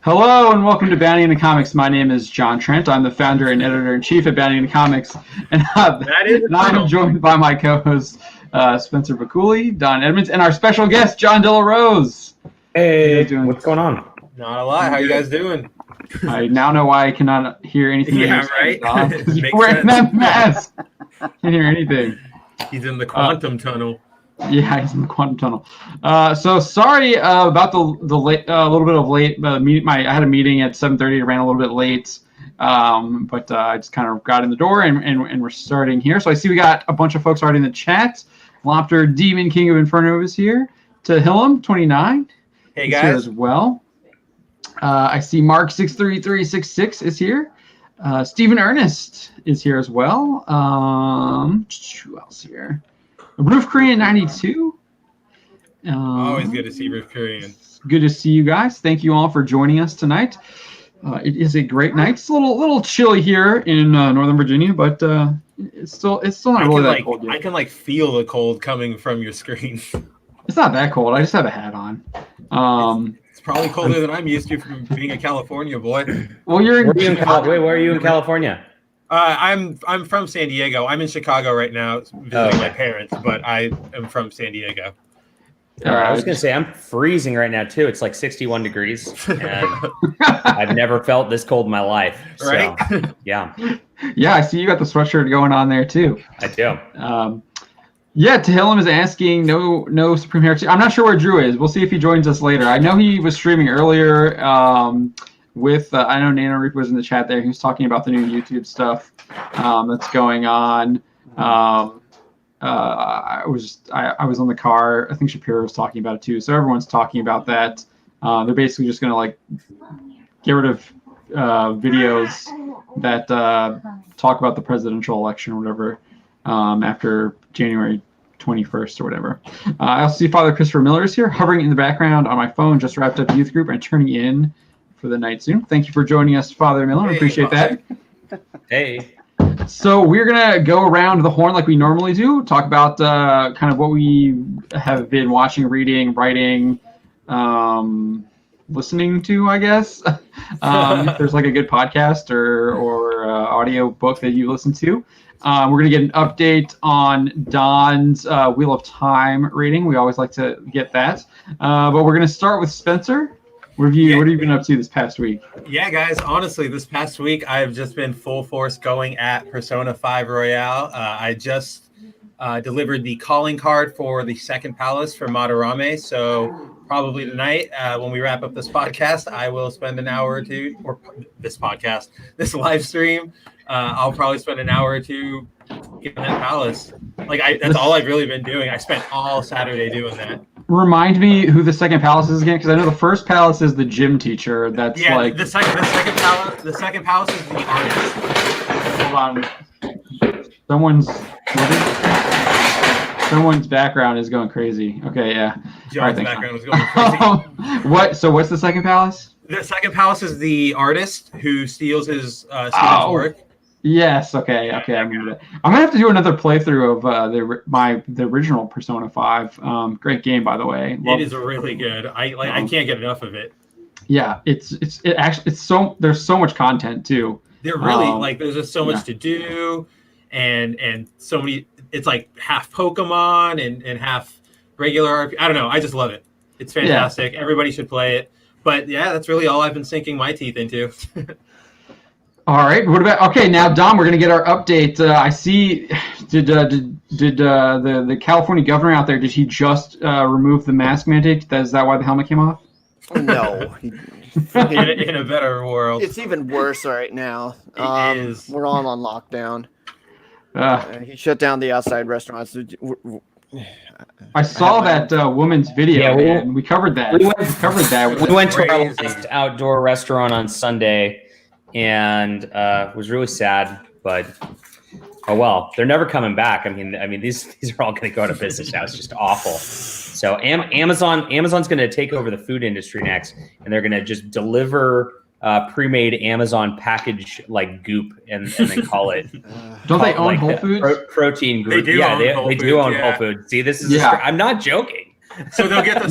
Hello and welcome to Bounty in the Comics. My name is John Trent. I'm the founder and editor-in-chief at Bounty in the Comics, and I'm joined by my co-hosts Spencer Baculi, Don Edmonds, and our special guest John De La Rose. Hey, what's going on? Not a lot. How you guys doing? I now know why I cannot hear anything. Yeah, right. You're wearing that mask. Can't hear anything. He's in the quantum tunnel. Yeah, he's in the quantum tunnel. So sorry about the late, little bit of late. I had a meeting at 7:30. It ran a little bit late, but I just kind of got in the door and we're starting here. So I see we got a bunch of folks already in the chat. Lopter, Demon King of Inferno is here. Tehillim 29. Hey is guys. here as well. I see Mark 63366 is here. Stephen Ernest is here as well. Who else here? Roof Korean 92. Always good to see Roof Korean. Good to see you guys. Thank you all for joining us tonight. It is a great night. It's a little chilly here in Northern Virginia, but it's still not really that cold yet. I can feel the cold coming from your screen. It's not that cold. I just have a hat on. It's probably colder than I'm used to from being a California boy. Well, you're in Chicago. Wait, where are you in California? I'm from San Diego. I'm in Chicago right now visiting my parents, but I am from San Diego. I was going to say, I'm freezing right now, too. It's like 61 degrees, and I've never felt this cold in my life. So, right? Yeah. Yeah, I see you got the sweatshirt going on there, too. I do. Yeah, Tehillim is asking, no Supreme Heresy. I'm not sure where Drew is. We'll see if he joins us later. I know he was streaming earlier with, I know Nano Reap was in the chat there. He was talking about the new YouTube stuff that's going on. I was on the car. I think Shapiro was talking about it too. So everyone's talking about that. They're basically just going to get rid of videos that talk about the presidential election or whatever after January 21st or whatever. I also see Father Christopher Miller is here, hovering in the background on my phone. Just wrapped up youth group and turning in for the night soon. Thank you for joining us, Father Miller. I appreciate that. Hey. So we're going to go around the horn like we normally do, talk about kind of what we have been watching, reading, writing, listening to, I guess. If there's a good podcast or audio book that you listen to. We're going to get an update on Don's Wheel of Time rating. We always like to get that. But we're going to start with Spencer. What have you been up to this past week? Yeah, guys, honestly, this past week, I've just been full force going at Persona 5 Royale. I just delivered the calling card for the second palace for Madarame. So probably tonight, when we wrap up this podcast, I will spend an hour or two, or this live stream, I'll probably spend an hour or two getting that palace. That's all I've really been doing. I spent all Saturday doing that. Remind me who the second palace is again, because I know the first palace is the gym teacher. That's the second palace is the artist. Hold on, someone's background is going crazy. Okay, yeah. John's background was going crazy. What's the second palace? The second palace is the artist who steals his student's work. Yes. Okay. I remember that. I'm gonna have to do another playthrough of the original Persona 5. Great game, by the way. It is really good. I can't get enough of it. Yeah, it's so there's so much content too. They're really there's just so much to do, and so many. It's like half Pokemon and half regular RP. I don't know. I just love it. It's fantastic. Yeah. Everybody should play it. But yeah, that's really all I've been sinking my teeth into. All right. What about now, Dom? We're gonna get our update. I see. Did the California governor out there? Did he just remove the mask mandate? Is that why the helmet came off? No. in a better world, it's even worse right now. It is. We're all on lockdown. He shut down the outside restaurants. I saw that woman's video. Yeah, we covered that. We went to our last outdoor restaurant on Sunday. And it was really sad, but oh well. They're never coming back. I mean, these are all going to go out of business now. It's just awful. So Amazon's going to take over the food industry next, and they're going to just deliver pre-made Amazon package goop and then call it. Don't they own Whole Foods? Protein group. They do own Whole Foods. See, this is. I'm not joking. So they'll get the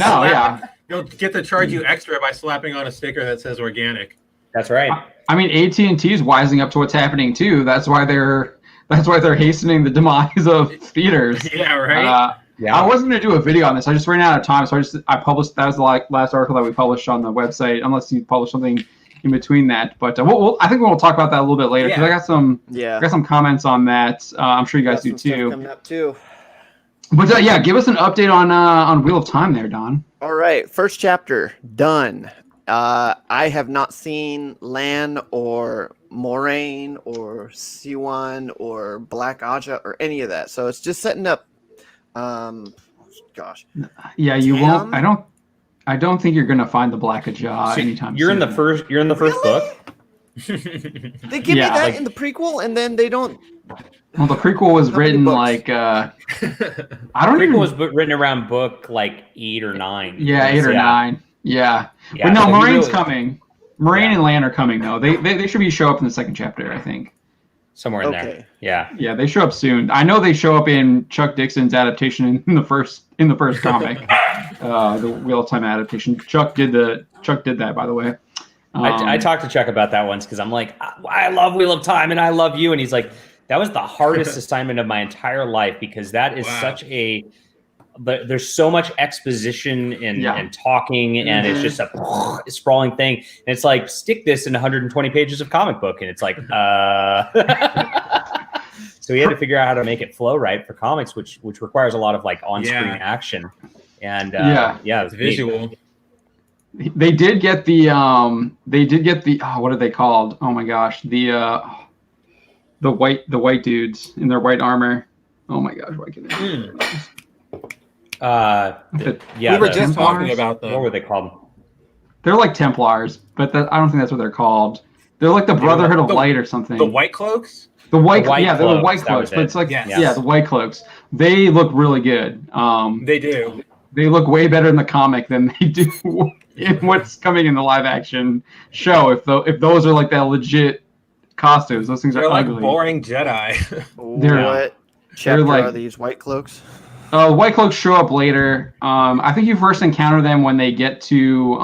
They'll get to charge you extra by slapping on a sticker that says organic. That's right. I mean, AT&T is wising up to what's happening too. That's why they're hastening the demise of theaters. Yeah, right. I wasn't going to do a video on this. I just ran out of time, so I published. That was the last article that we published on the website. Unless you published something in between that, but I think we'll talk about that a little bit later because I got some comments on that. I'm sure you guys do too. Coming up too. But give us an update on Wheel of Time there, Don. All right, first chapter done. I have not seen Lan or Moraine or Siwan or Black Aja or any of that, so it's just setting up. Yeah, you won't. I don't think you're gonna find the Black Aja anytime You're soon. You're in the first book. They give me that in the prequel, and then they don't. Well, the prequel was written like I don't even. Prequel was written around book like 8 or 9. Yeah, 8 or 9. Yeah. But no, Moraine's coming. Moraine and Lan are coming though. They should show up in the second chapter, I think. Somewhere in there. Yeah. Yeah, they show up soon. I know they show up in Chuck Dixon's adaptation in the first comic, the Wheel of Time adaptation. Chuck did that, by the way. I talked to Chuck about that once because I'm like, I love Wheel of Time and I love you, and he's like, that was the hardest assignment of my entire life because that is such a. There's so much exposition and talking, and it's just a sprawling thing. And it's like, stick this in 120 pages of comic book, and it's like, so we had to figure out how to make it flow right for comics, which requires a lot of like on-screen action. And it's visual. They did get the what are they called? Oh my gosh, the white dudes in their white armor. Oh my gosh, why can't we were just talking about them. What were they called? They're like Templars, but I don't think that's what they're called. They're like the Brotherhood of Light or something. The White Cloaks? They're the White Cloaks, but it's like the White Cloaks. They look really good. They do. They look way better in the comic than they do in what's coming in the live action show. If those are like that legit costumes, those things are like ugly. Boring Jedi. What chapter are these White Cloaks? White Cloaks show up later. I think you first encounter them when they get to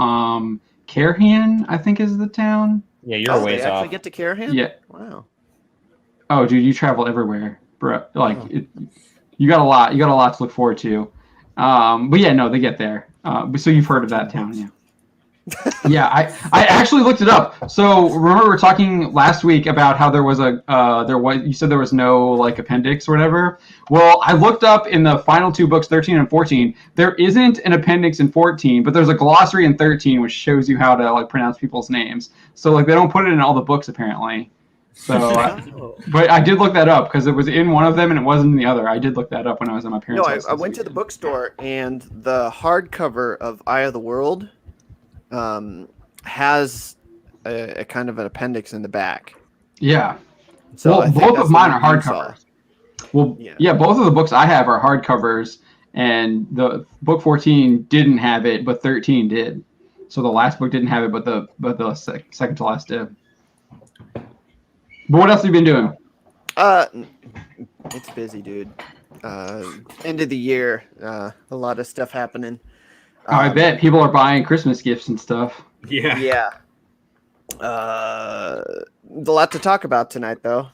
Carhan, I think is the town. Yeah, you're a ways they off. actually get to Carhan? Yeah. Wow. Oh, dude, you travel everywhere, bro. Like, you got a lot to look forward to. But yeah, no, they get there. So you've heard of that town, yeah. Yeah, I actually looked it up. So remember we were talking last week about how there was you said there was no like appendix or whatever. Well, I looked up in the final 2 books, 13 and 14. There isn't an appendix in 14, but there's a glossary in 13 which shows you how to like pronounce people's names. So like they don't put it in all the books apparently. So, but I did look that up because it was in one of them and it wasn't in the other. I did look that up when I was at my parents' house. I went to the bookstore and the hardcover of Eye of the World has a kind of an appendix in the back. Yeah. So well, both of mine are hardcovers. Well, yeah, both of the books I have are hardcovers, and the book 14 didn't have it, but 13 did. So the last book didn't have it, but the second to last did. But what else have you been doing? It's busy, dude. End of the year, a lot of stuff happening. I bet people are buying Christmas gifts and stuff. Yeah. Yeah. A lot to talk about tonight, though.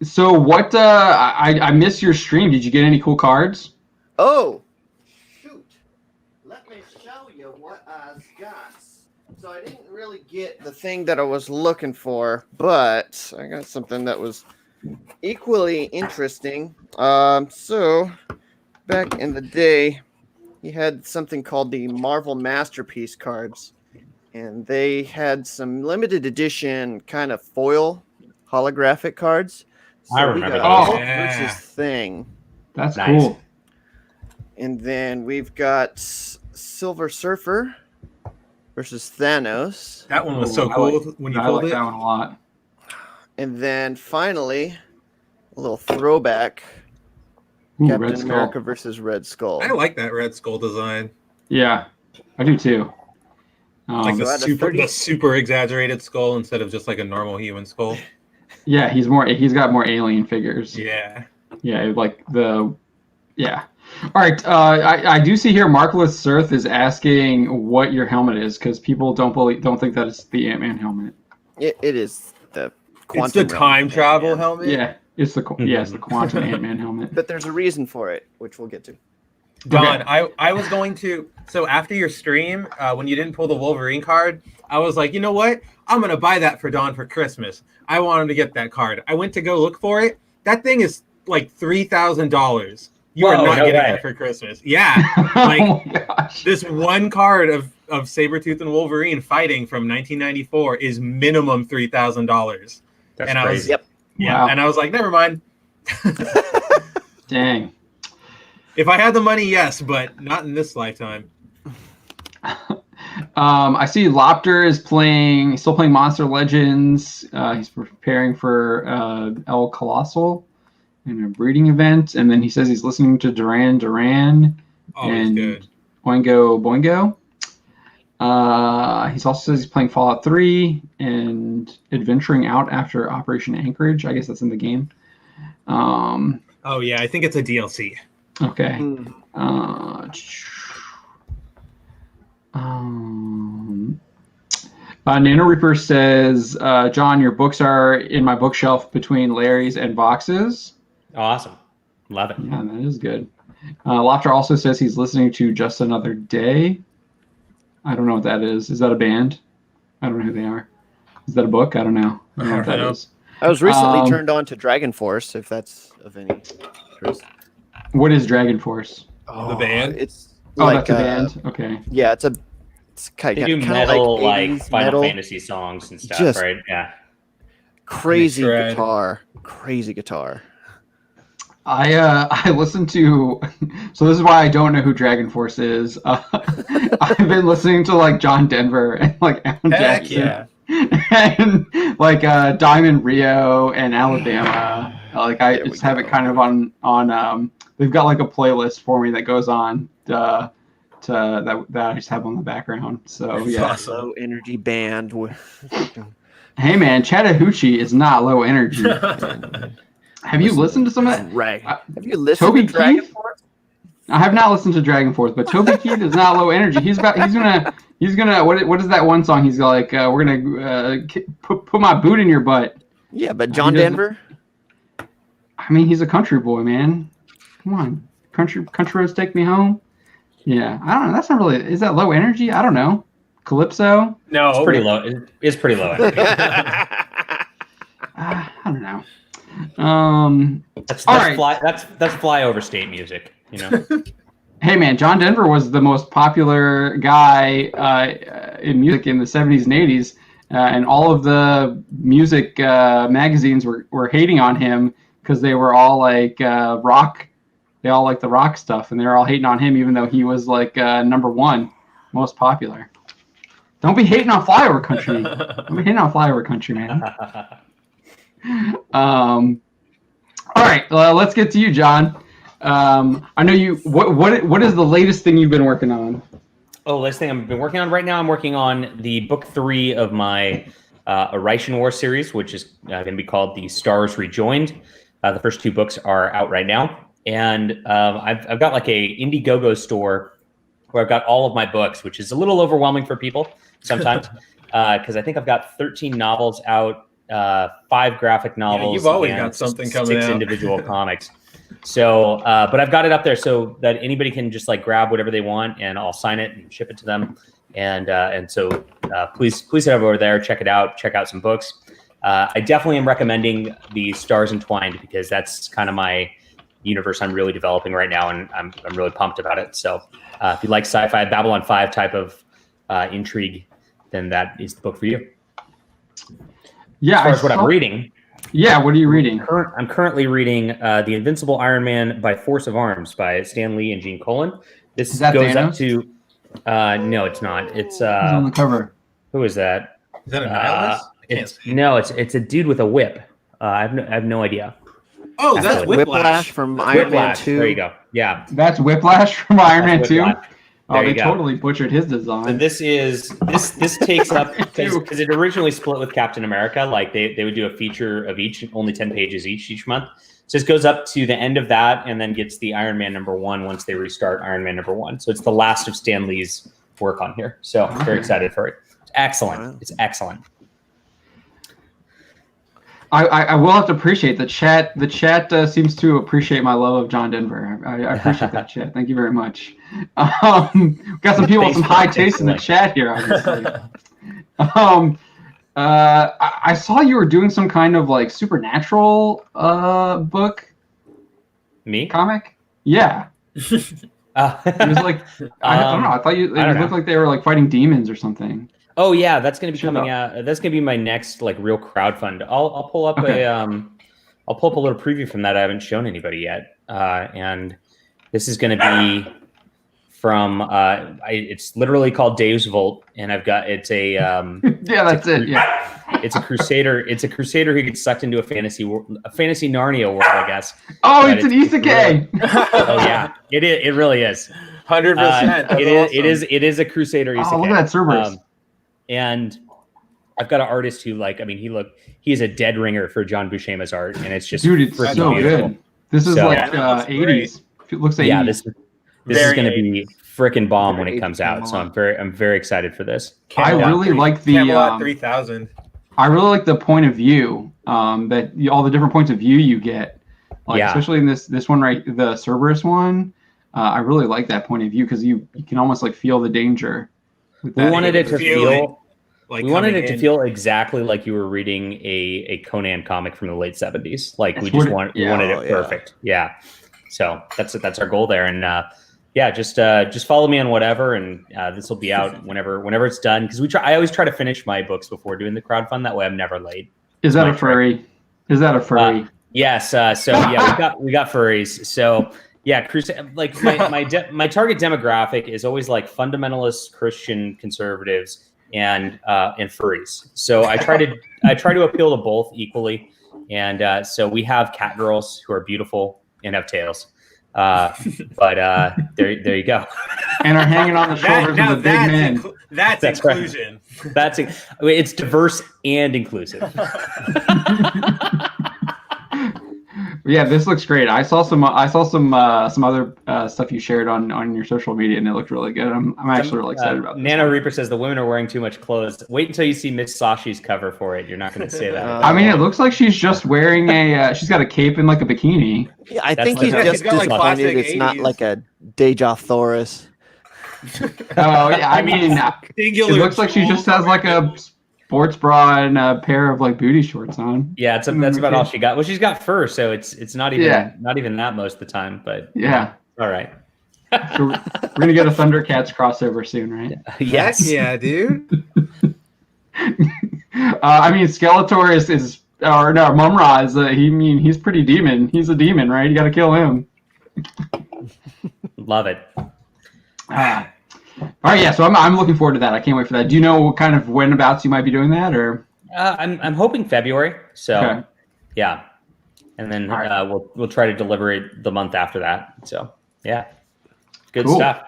So what? I missed your stream. Did you get any cool cards? Oh, shoot! Let me show you what I got. So I didn't really get the thing that I was looking for, but I got something that was equally interesting. So back in the day, he had something called the Marvel Masterpiece cards, and they had some limited edition kind of foil holographic cards. So I remember we got those. Hulk versus Thing. That's cool. And then we've got Silver Surfer versus Thanos. That one was so cool when you pulled it. I like that one a lot. And then finally, a little throwback. Ooh, Captain America versus Red Skull. I like that Red Skull design. Yeah, I do too. Like the super exaggerated skull instead of just like a normal human skull. Yeah, he's got more alien figures. Yeah. Yeah, All right. I do see here Markless Surth is asking what your helmet is because people don't think that it's the Ant-Man helmet. It is the quantum. It's the time travel Ant-Man. helmet. Yeah, it's the quantum Ant-Man helmet. But there's a reason for it, which we'll get to. Don, Okay. I was going to. So after your stream, when you didn't pull the Wolverine card, I was like, you know what? I'm gonna buy that for Don for Christmas. I want him to get that card. I went to go look for it. That thing is like $3,000. You are not getting that for Christmas. Yeah, like Oh my gosh. this one card of Sabretooth and Wolverine fighting from 1994 is minimum $3,000. That's And I was- crazy. Yep. Yeah, Wow. and I was like, never mind. Dang. If I had the money, yes, but not in this lifetime. I see Lopter is still playing Monster Legends. He's preparing for El Colossal in a breeding event, and then he says he's listening to Duran Duran Always and good. Boingo Boingo. He also says he's playing Fallout 3 and adventuring out after Operation Anchorage. I guess that's in the game. Oh yeah, I think it's a DLC. Okay. Mm. Nano Reaper says, John, your books are in my bookshelf between Larry's and Vox's. Awesome. Love it. Yeah, that is good. Lofter also says he's listening to Just Another Day. I don't know what that is. Is that a band? I don't know who they are. Is that a book? I don't know. I don't know what that is. I was recently Um, turned on to Dragon Force, if that's of any interest. What is Dragon Force? The band? It's Oh, like that's a band? Okay. Yeah, it's kind They of do metal, like 80s Final metal. Fantasy songs and stuff, Just- right? Yeah. Crazy Shred. guitar. Crazy guitar. I listened to, so this is why I don't know who Dragon Force is. I've been listening to like John Denver and like Alan Heck Jackson yeah. and like Diamond Rio and Alabama. Like I There we just have it go. kind of on. They've got like a playlist for me that goes on to that I just have on the background. So yeah. Awesome. Low energy band. Hey man, Chattahoochee is not low energy. Have you listened to some of that? Right. Uh, Have you listened Toby to Dragon Keith? Force? I have not listened to Dragon Force, but Toby Keith is not low energy. He's gonna what is that one song? He's like we're gonna put my boot in your butt. Yeah, but John He doesn't- Denver? I mean, he's a country boy, man. Come on, country roads take me home. Yeah, I don't know. That's not really. Is that low energy? I don't know. Calypso. No, It's pretty low. It's pretty low. Energy. I don't know. That's All right. that's flyover state music, you know. Hey man, John Denver was the most popular guy in music in the 70s and 80s, and all of the music magazines were hating on him because they were all like rock. They all like the rock stuff, and they were all hating on him, even though he was like number one most popular. Don't be hating on flyover country. Don't be hating on flyover country, man. All right, let's get to you, John. I know you. What is the latest thing you've been working on? Oh, last thing I've been working on right now, I'm working on the book 3 of my Oration War series, which is going to be called The Stars Rejoined. The first 2 books are out right now, and I've got like a Indiegogo store where I've got all of my books, which is a little overwhelming for people sometimes because I think I've got 13 novels out, 5 graphic novels. you've always and got something 6 coming out. individual comics. So, but I've got it up there so that anybody can just like grab whatever they want, and I'll sign it and ship it to them. And so please head over there, check it out, check out some books. I definitely am recommending the Stars Entwined because that's kind of my universe I'm really developing right now, and I'm really pumped about it. So if you like sci-fi, Babylon 5 type of intrigue, then that is the book for you. Yeah, As far as what I'm reading. Yeah, what are you reading? I'm currently reading The Invincible Iron Man by Force of Arms by Stan Lee and Gene Colan. This Is that goes Thanos? up to no, it's not. It's Who's on the cover? who is that? Is that a nihilist? I can't see. No, it's a dude with a whip. I have no idea. Oh, That's that's it. Whiplash. from Iron Man Whiplash. 2. There you go. Yeah. That's Whiplash from Iron Man That's 2. Whiplash. Oh, There they you go. totally butchered his So design. this takes up because it originally split with Captain America. Like they would do a feature of each, only 10 pages each month. just goes up to the end of that and then gets the Iron Man #1 once they restart Iron Man #1. So it's the last of Stan Lee's work on here. So I'm very excited for it. It's excellent. Wow. It's excellent. I will have to appreciate the chat. The chat seems to appreciate my love of John Denver. I appreciate that, chat. Thank you very much. Got some people with some high taste in the chat here, obviously. I saw you were doing some kind of like supernatural book. Me? Comic? Yeah. It was like I don't know. I thought it looked like they were like fighting demons or something. Oh yeah, that's going to be coming out. That's going to be my next like real crowdfund. I'll pull up I'll pull up a little preview from that. I haven't shown anybody yet, and this is going to be from. It's literally called Dave's Volt, and it's a yeah, that's it. Yeah, it's a crusader. It's a crusader who gets sucked into a fantasy Narnia world, I guess. Oh, it's an isekai. Oh yeah, it is. It really is. 100%. It is a crusader isekai. Oh, look at that Cerberus. And I've got an artist who he's a dead ringer for John Buscema's art, and it's just dude, it's so beautiful. good. This is 80s. It looks like 80s. Yeah, this is going to be freaking bomb when it comes out. So I'm very excited for this. I really like the Camelot 3000. I really like the point of view that all the different points of view you get. Especially in this one, right, the Cerberus one. I really like that point of view because you can almost like feel the danger. We wanted it to feel exactly like you were reading a Conan comic from the late 70s. Like we wanted it perfect. Yeah. So that's our goal there. And just follow me on whatever, and this will be out whenever it's done. Because I always try to finish my books before doing the crowdfund. That way I'm never late. Is that a furry? Yes. So yeah, we got furries. So. Yeah, like my target demographic is always like fundamentalist Christian conservatives and furries. So I try to appeal to both equally, and so we have cat girls who are beautiful and have tails. But there you go. And are hanging on the shoulders of the big men. That's inclusion. Right. It's diverse and inclusive. Yeah, this looks great. I saw some other stuff you shared on your social media, and it looked really good. I'm actually really excited about this. Nano Reaper says the women are wearing too much clothes. Wait until you see Miss Sashi's cover for it. You're not going to say that. I mean, it looks like she's just wearing she's got a cape and like a bikini. Yeah, I think he's just disappointed it's not like a Deja Thoris. Oh yeah, I mean, it looks like she just has like a sports bra and a pair of like booty shorts on. Yeah, that's about all she got. Well, she's got fur, so it's not even that most of the time. But yeah, all right. So we're gonna get a Thundercats crossover soon, right? Yes. Yeah, dude. I mean, Skeletor is Mumra is he's pretty demon. He's a demon, right? You got to kill him. Love it. All right, yeah. So I'm looking forward to that. I can't wait for that. Do you know what kind of whenabouts you might be doing that, or? I'm hoping February. So, okay. Yeah, and then we'll try to deliver it the month after that. So yeah, good stuff.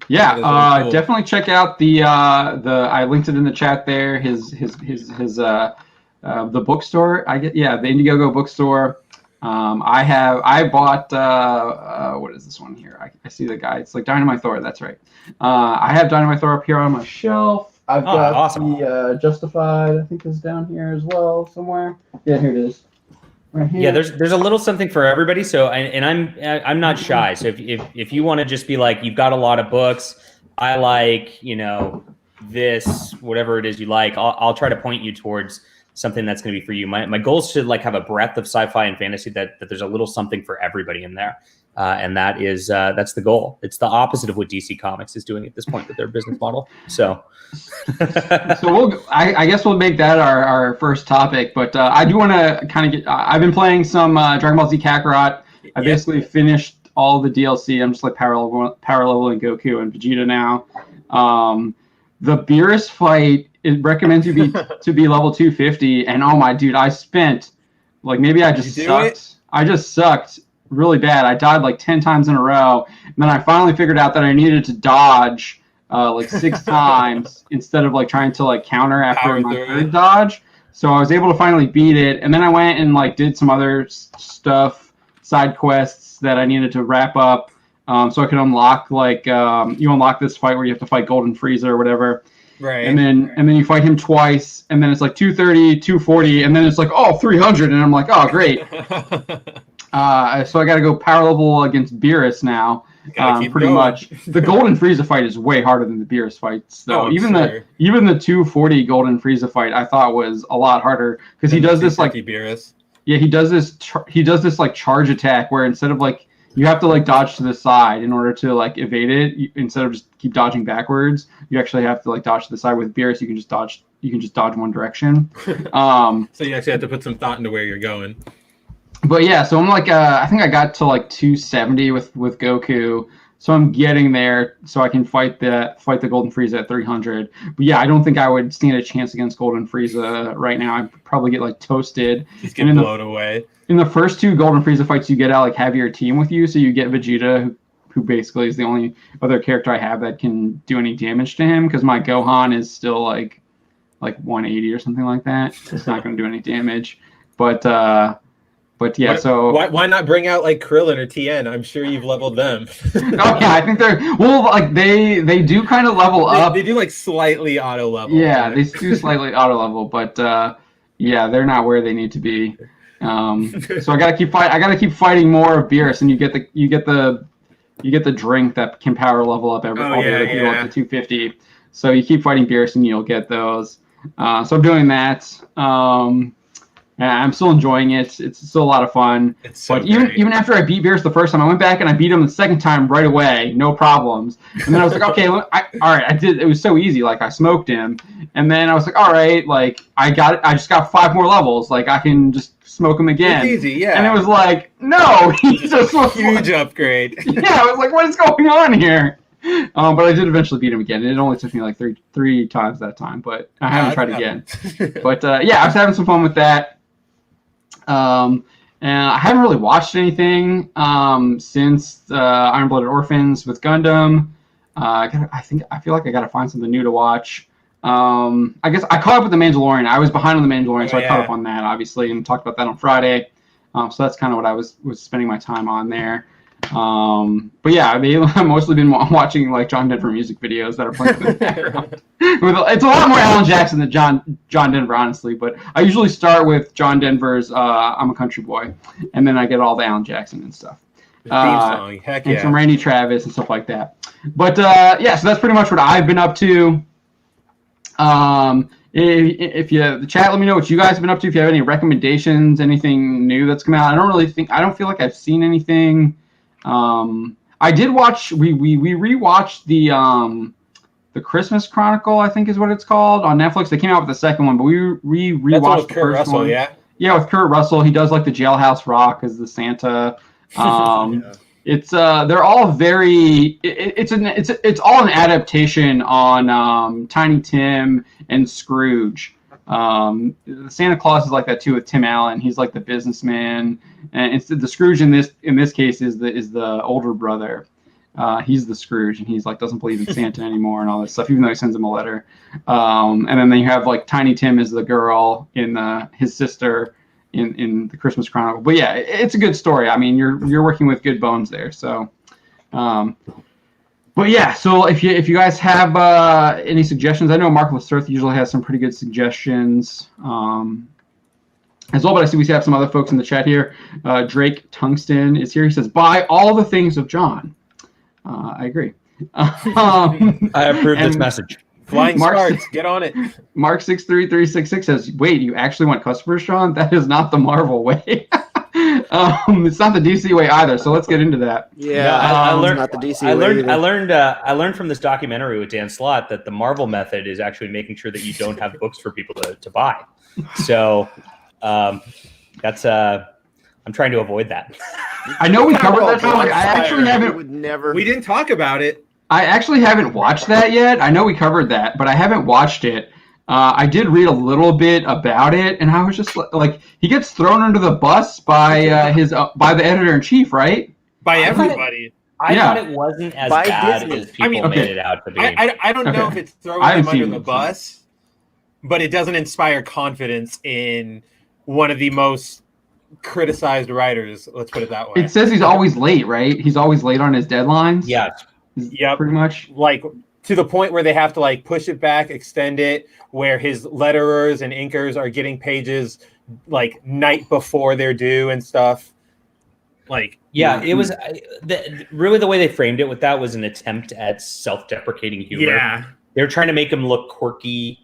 Yeah, cool. Definitely check out the I linked it in the chat there. His the bookstore. The Indiegogo bookstore. I bought what is this one here? I see the guy. It's like Dynamite Thor. That's right. I have Dynamite Thor up here on my shelf. I've got awesome. The Justified. I think is down here as well somewhere. Yeah, here it is. Right here. Yeah, there's a little something for everybody. So I'm not shy. So if you want to just be like, you've got a lot of books, I like this, whatever it is you like, I'll try to point you towards something that's going to be for you. My goal is to like have a breadth of sci-fi and fantasy that there's a little something for everybody in there, and that's the goal. It's the opposite of what DC Comics is doing at this point with their business model. So I guess we'll make that our first topic. But I do want to kind of get. I've been playing some Dragon Ball Z Kakarot. I basically finished all the DLC. I'm just like power leveling Goku and Vegeta now. The Beerus fight. It recommends you to be level 250, and oh my dude, I spent like maybe I just sucked. I just sucked really bad. I died like 10 times in a row, and then I finally figured out that I needed to dodge like 6 times instead of like trying to like counter after my third dodge. So I was able to finally beat it, and then I went and like did some other stuff, side quests that I needed to wrap up, so I could unlock like you unlock this fight where you have to fight Golden Frieza or whatever. Right. And then you fight him twice, and then it's like 230, 240, and then it's like 300, and I'm like, oh great. So I got to go power level against Beerus now. Pretty much. The Golden Frieza fight is way harder than the Beerus fights, though. Even the 240 Golden Frieza fight I thought was a lot harder because he does this like Beerus. Yeah, he does this like charge attack where instead of like you have to like dodge to the side in order to like evade it. Instead of just keep dodging backwards, you actually have to like dodge to the side. With Beerus, you can just dodge one direction. So you actually have to put some thought into where you're going. But yeah, so I'm like, I think I got to like 270 with Goku, so I'm getting there, so I can fight the Golden Frieza at 300. But yeah, I don't think I would stand a chance against Golden Frieza right now. I'd probably get like toasted. Just get blown away. In the first two Golden Frieza fights, you get out like have your team with you, so you get Vegeta, who basically is the only other character I have that can do any damage to him, because my Gohan is still like 180 or something like that. It's not going to do any damage, But yeah, so why not bring out like Krillin or Tien? I'm sure you've leveled them. Oh yeah, I think they do kind of level up. They do like slightly auto level. Yeah, they do slightly auto level, but yeah, they're not where they need to be. So I gotta keep fighting more of Beerus, and you get the drink that can power level up all the other people up to 250. So you keep fighting Beerus, and you'll get those. So I'm doing that. I'm still enjoying it. It's still a lot of fun. But even after I beat Beerus the first time, I went back and I beat him the second time right away, no problems. And then I was like, okay, all right, I did. It was so easy. Like I smoked him, and then I was like, all right, like I just got 5 more levels. Like I can just smoke him again. It's easy, yeah. And it was like, no, he's just a huge upgrade. Yeah, I was like, what is going on here? But I did eventually beat him again. It only took me like three times that time, but I haven't tried again. But yeah, I was having some fun with that. And I haven't really watched anything since Iron Blooded Orphans with Gundam. I feel like I got to find something new to watch. I guess I caught up with The Mandalorian. I was behind on The Mandalorian, so I caught up on that, obviously, and talked about that on Friday. So that's kind of what I was spending my time on there. But yeah, I've mostly been watching like John Denver music videos that are playing in the background. It's a lot more Alan Jackson than John Denver, honestly. But I usually start with John Denver's "I'm a Country Boy," and then I get all the Alan Jackson and stuff. The theme song, heck yeah, and some Randy Travis and stuff like that. But yeah, so that's pretty much what I've been up to. If you the chat, let me know what you guys have been up to. If you have any recommendations, anything new that's come out. I don't feel like I've seen anything. I did watch. We rewatched the Christmas Chronicle, I think is what it's called, on Netflix. They came out with the second one, but we rewatched the Kurt first Russell, one. Yeah, with Kurt Russell. He does like the Jailhouse Rock as the Santa. Yeah. It's they're all very. It's all an adaptation on Tiny Tim and Scrooge. Santa Claus is like that too with Tim Allen. He's like the businessman, and it's the Scrooge in this case is the older brother. He's the Scrooge, and he's like doesn't believe in Santa anymore and all this stuff, even though he sends him a letter. And then you have like Tiny Tim is the girl in his sister in the Christmas Chronicle. But yeah, it's a good story. I mean, you're working with good bones there. So, but yeah, so if you guys have any suggestions, I know Marvelous Earth usually has some pretty good suggestions as well. But I see we have some other folks in the chat here. Drake Tungsten is here. He says, "Buy all the things of John." I agree. I approve this message. Flying Sparks, get on it. Mark 63366 says, "Wait, you actually want customers, Sean? That is not the Marvel way." It's not the DC way either. So let's get into that. Yeah, I learned. Not the DC I way learned. either. I learned from this documentary with Dan Slott that the Marvel method is actually making sure that you don't have books for people to buy. So that's. I'm trying to avoid that. I know we covered that. I actually haven't. We didn't talk about it. I actually haven't watched that yet. I know we covered that, but I haven't watched it. I did read a little bit about it, and I was just like, he gets thrown under the bus by by the editor-in-chief, right? By everybody. I thought it wasn't as bad as people made it out to be. I don't know if it's throwing him under the bus. but it doesn't inspire confidence in one of the most criticized writers. Let's put it that way. It says he's always late, right? He's always late on his deadlines. Yeah. Yep. Pretty much. Like to the point where they have to like push it back, extend it, where his letterers and inkers are getting pages like night before they're due and stuff. Like, yeah, it was really the way they framed it with that was an attempt at self-deprecating humor. Yeah. They're trying to make him look quirky,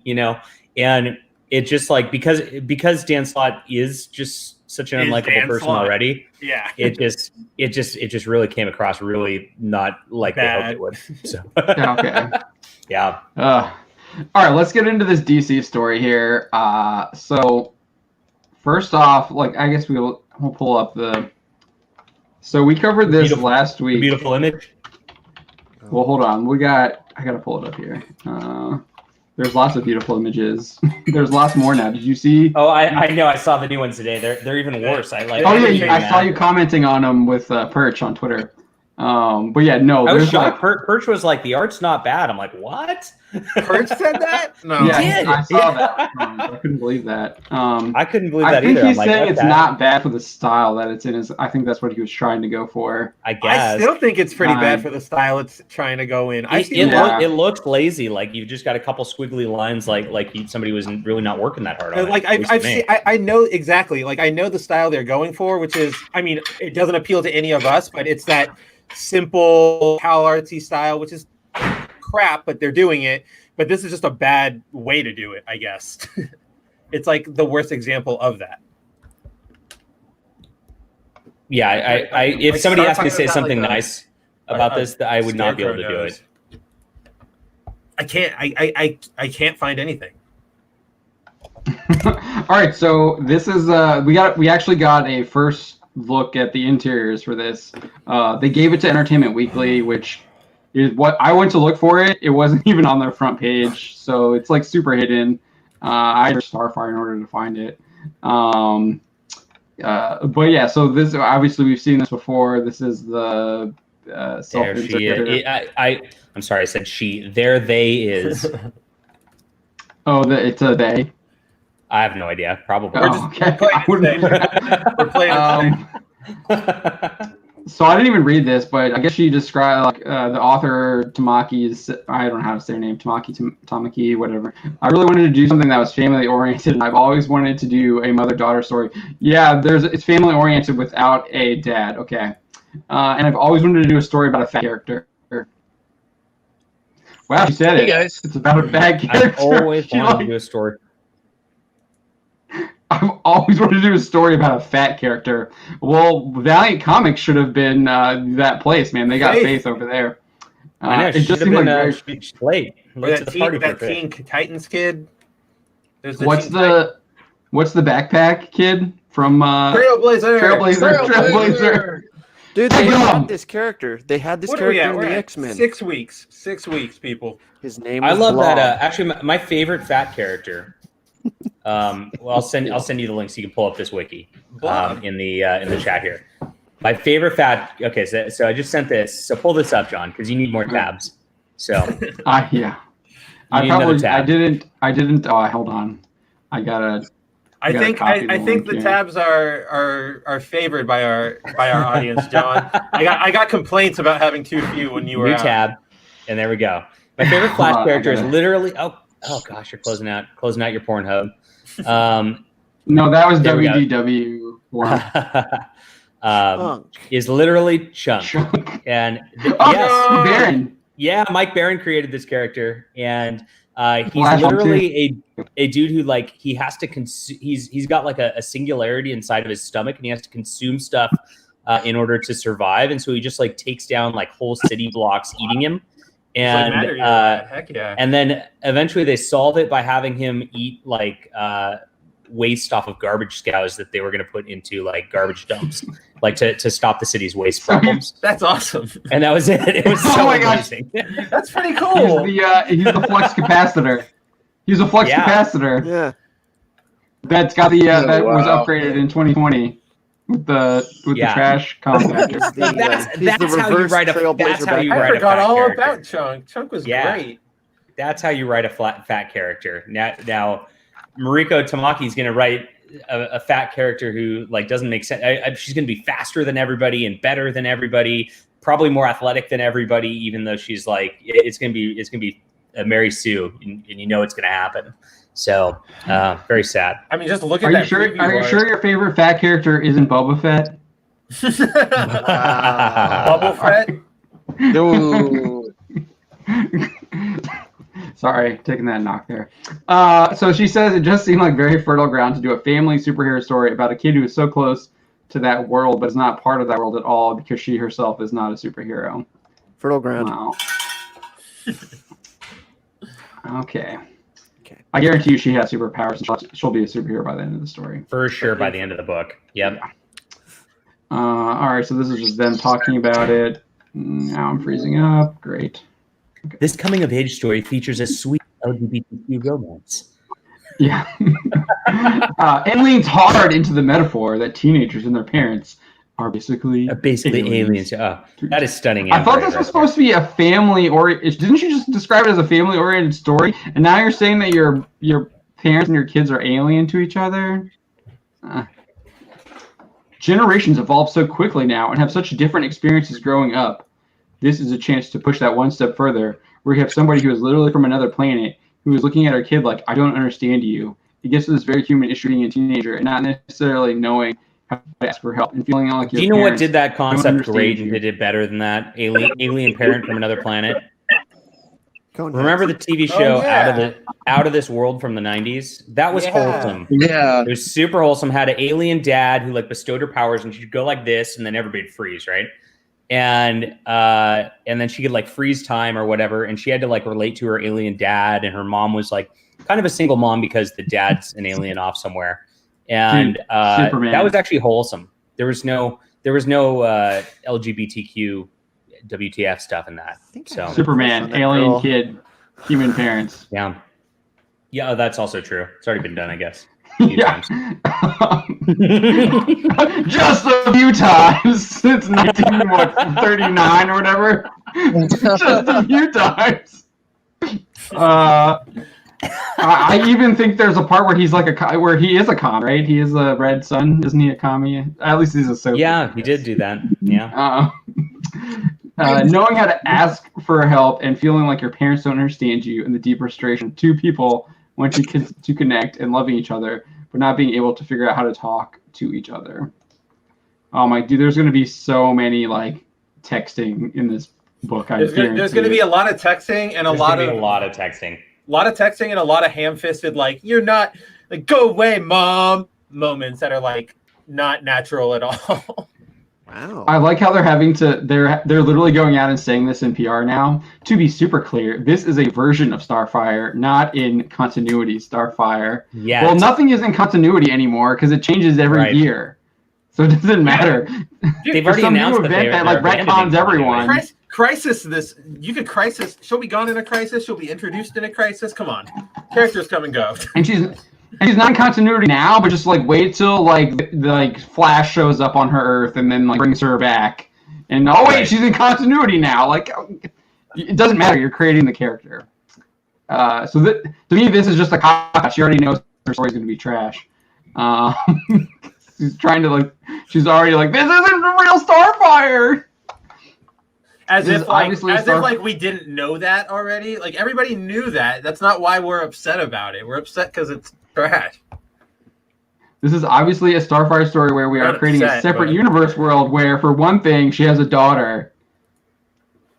and it just like because Dan Slott is just such an unlikable person already. Yeah. It just really came across really not like Bad. they hoped it would. So Okay. yeah. All right, let's get into this DC story here. So first off, like I guess we'll pull up the. So we covered this last week. Beautiful image. Well, hold on. I gotta pull it up here. There's lots of beautiful images. There's lots more now. Did you see? Oh, I know. I saw the new ones today. They're even worse. Oh yeah, I saw you commenting on them with Perch on Twitter. But yeah, no. I was shocked. Perch was like, the art's not bad. I'm like, what? Perch said that? No. Yeah, I saw that. I couldn't believe that. I couldn't believe that I think either. he's I'm saying like, it's not bad for the style that it's in. I think that's what he was trying to go for. I guess. I still think it's pretty bad for the style it's trying to go in. It looked lazy. Like you've just got a couple squiggly lines. Like somebody was really not working that hard on it. Like I know exactly. Like I know the style they're going for, which is, I mean, it doesn't appeal to any of us, but it's that simple pal artsy style, which is crap, but they're doing it. But this is just a bad way to do it, I guess. It's like the worst example of that. Yeah, I if somebody asked me to say something nice about this, I would not be able to do it. I can't can't find anything. All right, so this is we actually got a first look at the interiors for this. They gave it to Entertainment Weekly, which is what I went to look for it. It wasn't even on their front page, so it's like super hidden. I had Starfire in order to find it. But yeah, so this obviously we've seen this before. This is the self-insert. I'm sorry, I said she. There they is. Oh, it's a they. I have no idea. Probably. Okay. We're playing So I didn't even read this, but I guess she described like the author Tamaki's. I don't know how to say her name. Tamaki, whatever. I really wanted to do something that was family oriented, and I've always wanted to do a mother-daughter story. Yeah, it's family oriented without a dad. Okay, and I've always wanted to do a story about a fat character. Wow, she said it. Guys. It's about a bad character. I've always wanted to do a story. I've always wanted to do a story about a fat character. Well, Valiant Comics should have been that place, man. They got Faith over there. I know. It just seemed like very... late. Or that Teen Titans kid. What's the backpack kid from Trailblazer? Dude, they had this character. They had this character in the X-Men. 6 weeks. 6 weeks, people. His name was I love Blom. that. Actually, my favorite fat character. Well, I'll send you the link so you can pull up this wiki in the chat here. My favorite fat. Okay, so I just sent this. So pull this up, John, because you need more tabs. So yeah, I didn't. Oh, hold on. I think the tabs are favored by our audience, John. I got complaints about having too few when you were new out. tab, and there we go. My favorite Flash character is literally oh gosh, you're closing out your Pornhub. No, that was WDW. Is literally Chunk. And yes, Baron. Yeah, Mike Baron created this character, and he's literally a dude who like he has to consume. He's got like a singularity inside of his stomach, and he has to consume stuff in order to survive. And so he just like takes down like whole city blocks, eating him. And heck yeah. And then eventually they solve it by having him eat like waste off of garbage scows that they were going to put into like garbage dumps, like to stop the city's waste problems. That's awesome. And that was it. It was so amazing. That's pretty cool. He's the flux capacitor. He's a flux capacitor. Yeah. That's got the that was upgraded in 2020 with the trash compactor. That's how you write a. That's how you write a. I forgot all about Chunk. Chunk was great. That's how you write a fat character. Now Mariko Tamaki is going to write a fat character who like doesn't make sense. She's going to be faster than everybody and better than everybody, probably more athletic than everybody, even though she's like, it's going to be Mary Sue, and you know it's going to happen. So very sad. I mean, just look at Are that. you sure? Are you sure your favorite fat character isn't Boba Fett? Bubble Fett. Dude. Sorry, taking that knock there. So she says it just seemed like very fertile ground to do a family superhero story about a kid who is so close to that world, but is not part of that world at all because she herself is not a superhero. Fertile ground. Wow. Okay. I guarantee you she has superpowers and she'll be a superhero by the end of the story. For sure by the end of the book. Yep. Yeah. All right, so this is just them talking about it. Now I'm freezing up. Great. Okay. This coming of age story features a sweet LGBTQ romance. Yeah. And leans hard into the metaphor that teenagers and their parents are basically aliens. Oh, that is stunning. I thought this was supposed to be a family didn't you just describe it as a family oriented story? And now you're saying that your parents and your kids are alien to each other? Generations evolve so quickly now and have such different experiences growing up. This is a chance to push that one step further, where you have somebody who is literally from another planet who is looking at her kid like, I don't understand you. It gets to this very human issue being a teenager and not necessarily knowing how to ask for help and feeling like your Do you know what did that don't concept understand great you. and did it better than that? Alien parent from another planet. Remember the TV show Out of This World from the 90s? That was wholesome. Yeah. It was super wholesome. Had an alien dad who like bestowed her powers, and she'd go like this, and then everybody'd freeze, right? And then she could like freeze time or whatever, and she had to like relate to her alien dad, and her mom was like kind of a single mom because the dad's an alien off somewhere, and that was actually wholesome. There was no LGBTQ WTF stuff in that. So Superman, alien kid, human parents. Yeah, that's also true. It's already been done, I guess. Yeah. Just a few times since 1939 or whatever. Just a few times. I even think there's a part where he's like where he is a commie, right? He is a red sun, isn't he? A commie? At least he's a socialist. Yeah, he did do that. Yeah. Knowing how to ask for help and feeling like your parents don't understand you, and the deep frustration of two people wanting to connect and loving each other, but not being able to figure out how to talk to each other. Oh my dude, there's going to be so many like texting in this book. There's going to be a lot of texting and a lot of texting. A lot of texting and a lot of ham-fisted like you're not like go away, mom moments that are like not natural at all. Wow. I like how they're literally going out and saying this in PR now. To be super clear, this is a version of Starfire, not in continuity Starfire. Yeah. Well, nothing is in continuity anymore because it changes every year, so it doesn't matter. They've already announced that event that like retcons everyone. Crisis. She'll be gone in a crisis. She'll be introduced in a crisis. Come on, characters come and go. And she's not in continuity now, but just like wait till like Flash shows up on her Earth and then like brings her back. And she's in continuity now. Like it doesn't matter. You're creating the character. So to me, this is just a cop. She already knows her story's going to be trash. She's trying to she's already like, this isn't the real Starfire. As if we didn't know that already. Like everybody knew that. That's not why we're upset about it. We're upset because it's trash. This is obviously a Starfire story where we are creating a separate universe world where, for one thing, she has a daughter.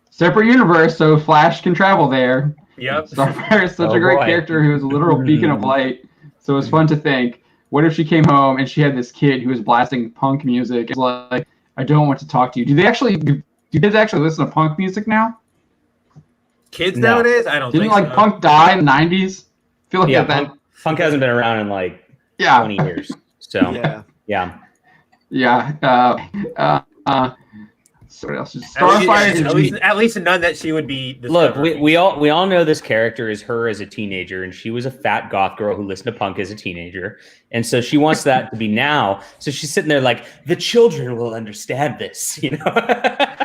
Separate universe, so Flash can travel there. Yep. Starfire is such a great character who is a literal beacon of light. So it's fun to think, what if she came home and she had this kid who was blasting punk music? It's like, I don't want to talk to you. Do kids actually listen to punk music now? Kids nowadays? I don't think so. Didn't punk die in the 90s? I feel like punk hasn't been around in 20 years. So so what else? Starfire at least none that she would be. Look, we all know this character is her as a teenager, and she was a fat goth girl who listened to punk as a teenager, and so she wants that to be now. So she's sitting there like, the children will understand this, you know.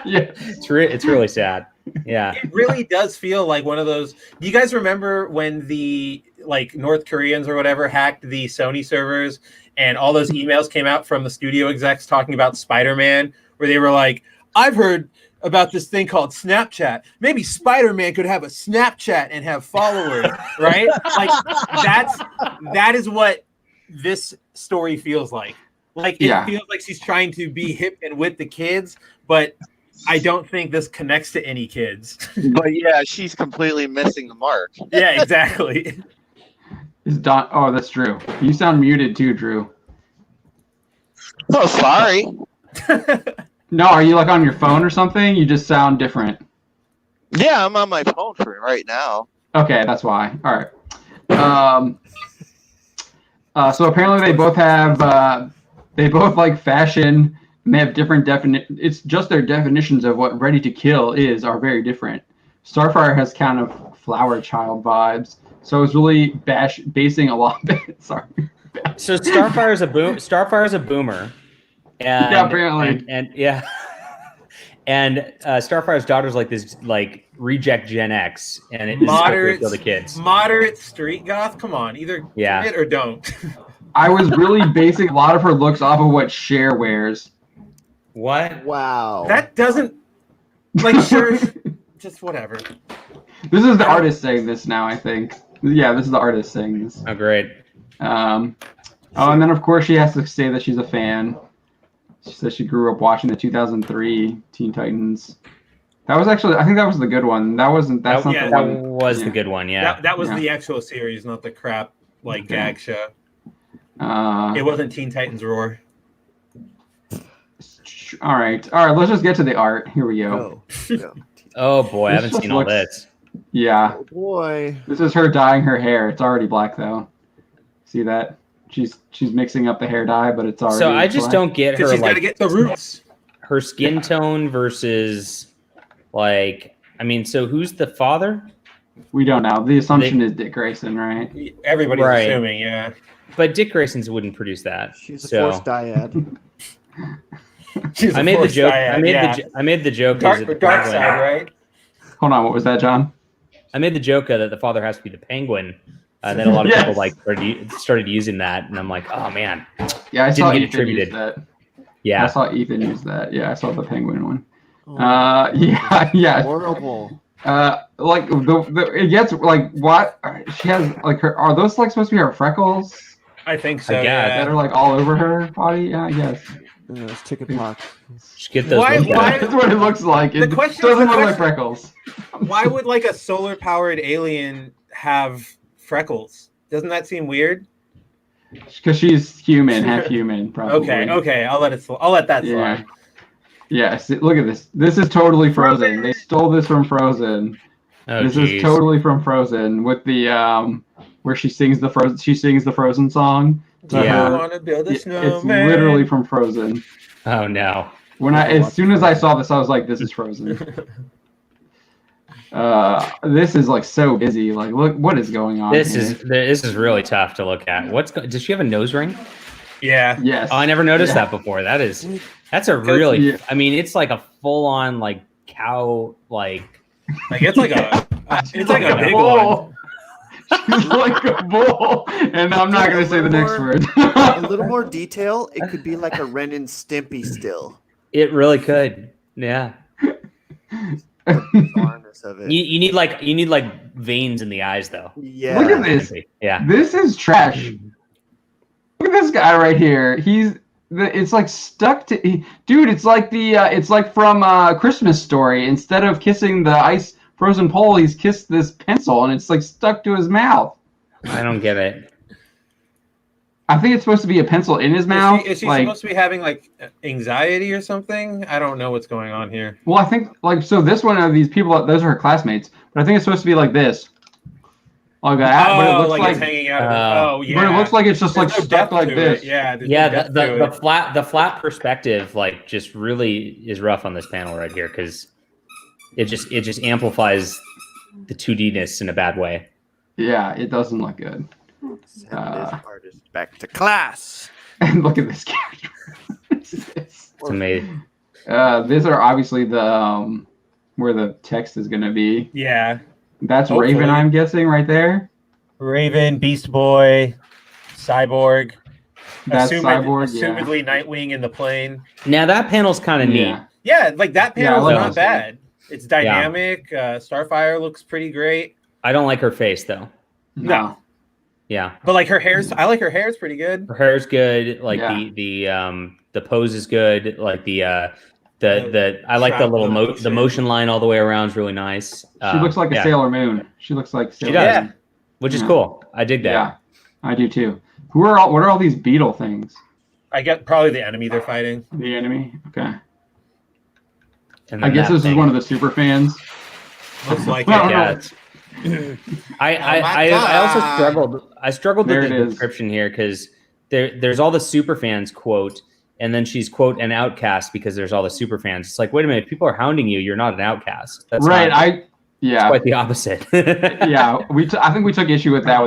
Yeah. It's really sad. Yeah. It really does feel like one of those. Do you guys remember when the North Koreans or whatever hacked the Sony servers and all those emails came out from the studio execs talking about Spider-Man, where they were like, I've heard about this thing called Snapchat. Maybe Spider-Man could have a Snapchat and have followers, right? Like that is what this story feels like. Like it feels like she's trying to be hip and with the kids, but I don't think this connects to any kids. But yeah, she's completely missing the mark. Yeah, exactly. Is Don? Oh, that's Drew. You sound muted too, Drew. Oh, sorry. No, are you like on your phone or something? You just sound different. Yeah, I'm on my phone for it right now. Okay, that's why. All right. So apparently they both have they both like fashion and they have different it's just their definitions of what ready to kill are very different. Starfire has kind of flower child vibes. So it's really basing a lot sorry. So Starfire's a boomer. And, yeah, apparently. And yeah. And Starfire's daughter's like this reject Gen X, and it is moderate for the kids. Moderate street goth. Come on, either commit or don't. I was really basing a lot of her looks off of what Cher wears. What? Wow. That doesn't sure. Just whatever. This is the artist saying this now, I think. Yeah, this is the artist saying this. Oh, great. And then of course she has to say that she's a fan. She says she grew up watching the 2003 Teen Titans. That was actually, I think that was the good one. That wasn't. That's not the that one. was the good one. Yeah. That was the actual series, not the crap gag show. It wasn't Teen Titans Roar. All right. Let's just get to the art. Here we go. Oh boy, I haven't seen all this. Yeah. Oh boy. This is her dyeing her hair. It's already black though. See that? She's mixing up the hair dye, but it's already. So I just don't get her she's got to get the roots. Her skin tone versus so who's the father? We don't know. The assumption is Dick Grayson, right? Everybody's assuming, yeah. But Dick Grayson's wouldn't produce that. She's a forced dyad. I made the joke. I made the joke. Dark side, right? Hold on. What was that, John? I made the joke that the father has to be the penguin. Then a lot of people started using that, and I'm like, oh man. Yeah, I didn't saw get Ethan attributed. use that. Yeah, I saw Ethan use that. Yeah, I saw the penguin one. Oh, yeah. horrible. It gets what she has her. Are those supposed to be her freckles? I think so. That are all over her body. Yeah, I guess. It's chicken pox. Just get those. Why That's what it looks like. It doesn't look like freckles. Why would a solar powered alien have freckles? Doesn't that seem weird? Because she's human, half human, probably. Okay. I'll let that slide. Yeah. See, look at this. This is totally Frozen. They stole this from Frozen. Oh, this is totally from Frozen with the where she sings the Frozen song. I want to build a snowman. It's literally from Frozen. Oh no! As soon as I saw this, I was like, "This is Frozen." This is so busy. Look, what is going on? This is really tough to look at. Does she have a nose ring? Yeah. Yes. Oh, I never noticed that before. That's a really. Yeah. I mean, it's like a full on cow it's like a big one. She's like a bull, and I'm not going to say the next word. A little more detail, it could be like a Ren and Stimpy still. It really could. Yeah. Of it. You need veins in the eyes though. Yeah. Look at this. Yeah. This is trash. Look at this guy right here. It's stuck to. Dude, it's like from Christmas Story. Instead of kissing the ice frozen pole, he's kissed this pencil, and it's stuck to his mouth. I don't get it. I think it's supposed to be a pencil in his mouth. Is she supposed to be having anxiety or something? I don't know what's going on here. Well, I think so. This one of these people, those are her classmates, but I think it's supposed to be like this. Like that, but it looks it's hanging out. But it looks like it's just stuck like this. Yeah. The flat perspective just really is rough on this panel right here because it just amplifies the 2D-ness in a bad way. Yeah, it doesn't look good. Send this artist back to class. And look at this character. It's amazing. These are obviously the where the text is going to be. Yeah. That's Hopefully. Raven, I'm guessing, right there. Raven, Beast Boy, Cyborg. That's Cyborg. Assumedly Nightwing in the plane. Now that panel's kind of neat. Yeah, like that Yeah, I panel's like not this bad. It's dynamic. Starfire looks pretty great. I don't like her face though. No. Yeah, But like her hair's, I like her hair. It's pretty good. her hair's good. Like Yeah. the pose is good. Like the I like the little the motion line all the way around is really nice. She looks like a yeah. Sailor Moon. She looks like Sailor does. Moon. Which is Yeah. cool. I dig that. Yeah, I do too. What are all these beetle things? I get probably the enemy they're fighting. The enemy? Okay. And I then guess that this is thing. one of the super fans. Looks like Well, it. Yeah, no. it's- I also struggled. I struggled There with it the is. description here because there's all the super fans quote, and then she's quote an outcast because there's all the super fans. It's like, wait a minute, people are hounding you. You're not an outcast. That's Right. not- It's it's quite the opposite. yeah. I think we took issue with that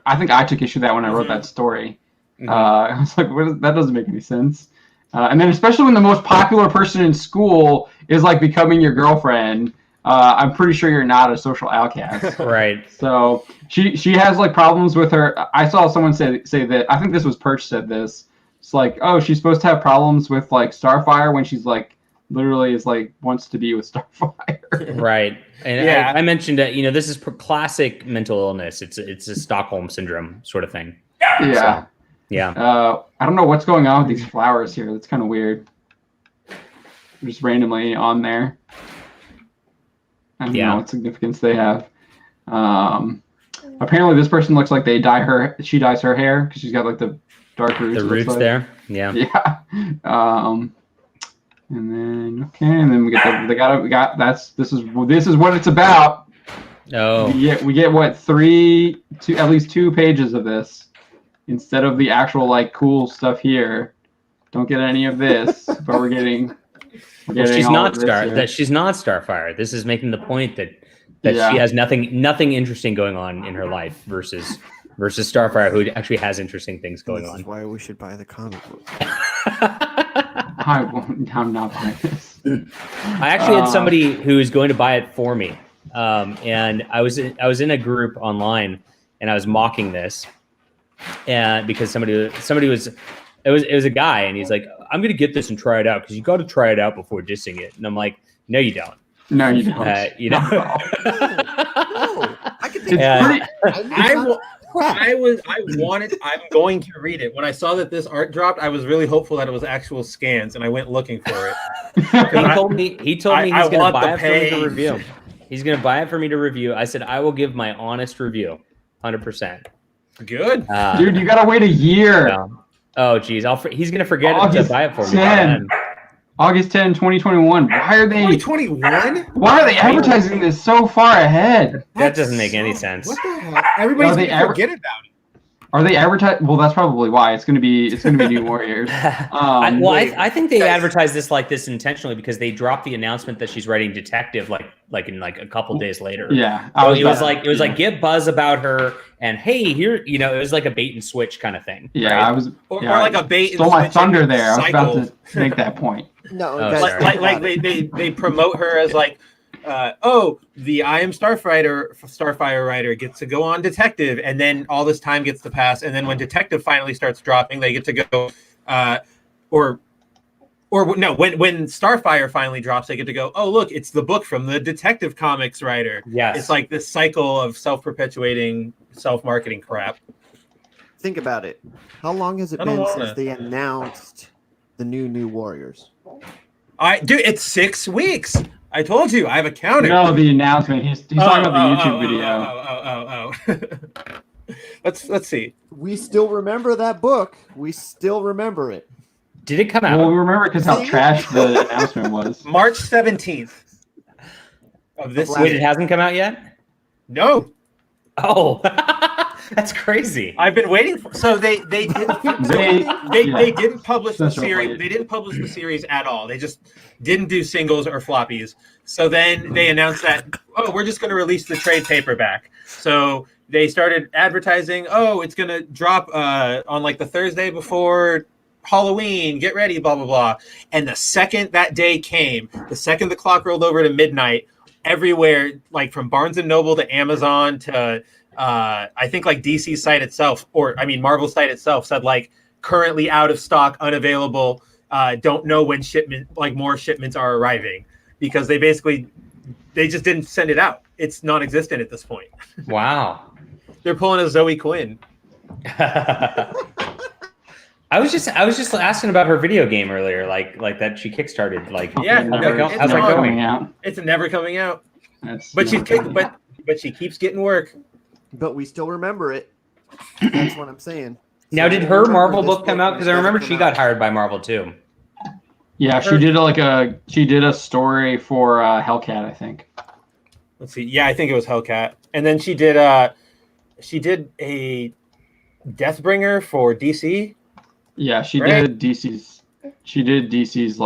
I think I took issue with that when I wrote that story. I was like, that doesn't make any sense. And then especially when the most popular person in school is like becoming your girlfriend, I'm pretty sure you're not a social outcast. Right. So she has like problems with her. I saw someone say that. I think this was Perch said this. It's like, oh, she's supposed to have problems with like Starfire when she's like literally is like wants to be with Starfire. Right. And Yeah. I mentioned that, this is classic mental illness. It's a Stockholm syndrome sort of thing. Yeah. So, yeah. I don't know what's going on with these flowers here. That's kind of weird. Just randomly on there. I don't know what significance they have. Apparently, this person looks like she dyes her hair because she's got like the dark roots. The roots there. Yeah. Yeah. And then we get this is what it's about. Oh. We get what at least 2 pages of this instead of the actual like cool stuff here. Don't get any of this, but we're getting. She's not she's not Starfire. This is making the point that she has nothing interesting going on in her life versus Starfire, who actually has interesting things going on. This is why we should buy the comic book. I'm not buying this. I actually had somebody who was going to buy it for me, and I was in a group online, and I was mocking this, and because somebody was. It was a guy, and he's like, "I'm gonna get this and try it out because you got to try it out before dissing it." And I'm like, "No, you don't. No, you don't. You know." I can think I'm going to read it. When I saw that this art dropped, I was really hopeful that it was actual scans, and I went looking for it. He told me he's going to buy it for me to page. review. He's going to buy it for me to review. I said I will give my honest review, 100%. Good, dude. You gotta wait a year. Yeah. Oh, geez. He's going to forget to buy it for me. 10. August 10, 2021. Why are they 2021? Why are they advertising this so far ahead? That doesn't make any sense. What the hell? Everybody's gonna forget about it. Are they advertising? Well, that's probably why. It's gonna be New Warriors. I think they advertised this like this intentionally because they dropped the announcement that she's writing detective like in like a couple days later. Yeah. So it was like get buzz about her and hey, here, it was like a bait and switch kind of thing. Yeah, right? Or like a bait. Stole my thunder there. Cycle. I was about to make that point. No, like they promote her as like, the I Am Starfire writer gets to go on detective, and then all this time gets to pass, and then when detective finally starts dropping, they get to go, when Starfire finally drops, they get to go, oh look, it's the book from the detective comics writer. Yes. It's like this cycle of self-perpetuating, self-marketing crap. Think about it. How long has it been since they announced the new Warriors? Dude, it's 6 weeks. I told you, I have a counter. No, the announcement. He's talking about the YouTube video. Let's see. We still remember that book. We still remember it. Did it come out? Well, we remember because how trash the announcement was. March 17th of this Wait, year. it hasn't come out yet? No. Oh, that's crazy. I've been waiting for. So they didn't publish the series. They didn't publish the series at all. They just didn't do singles or floppies. So then they announced that we're just going to release the trade paperback. So they started advertising. Oh, it's going to drop on like the Thursday before Halloween, get ready, blah, blah, blah. And the second that day came, the second the clock rolled over to midnight, everywhere, like from Barnes & Noble to Amazon to I think like DC site itself, Marvel site itself said like currently out of stock, unavailable, don't know when more shipments are arriving, because they just didn't send it out. It's non-existent at this point. Wow. They're pulling a Zoe Quinn. I was just asking about her video game earlier, like that she kickstarted. Like, Yeah, how's that going? Out. It's never coming out. That's But she keeps getting work. But we still remember it. That's what I'm saying. Now, So did her remember Marvel this book come out? Because I remember she got hired by Marvel too. Yeah, she did a story for Hellcat, I think. Let's see. Yeah, I think it was Hellcat. And then she did a Deathbringer for DC. Yeah, she Right. did DC's. She did DC's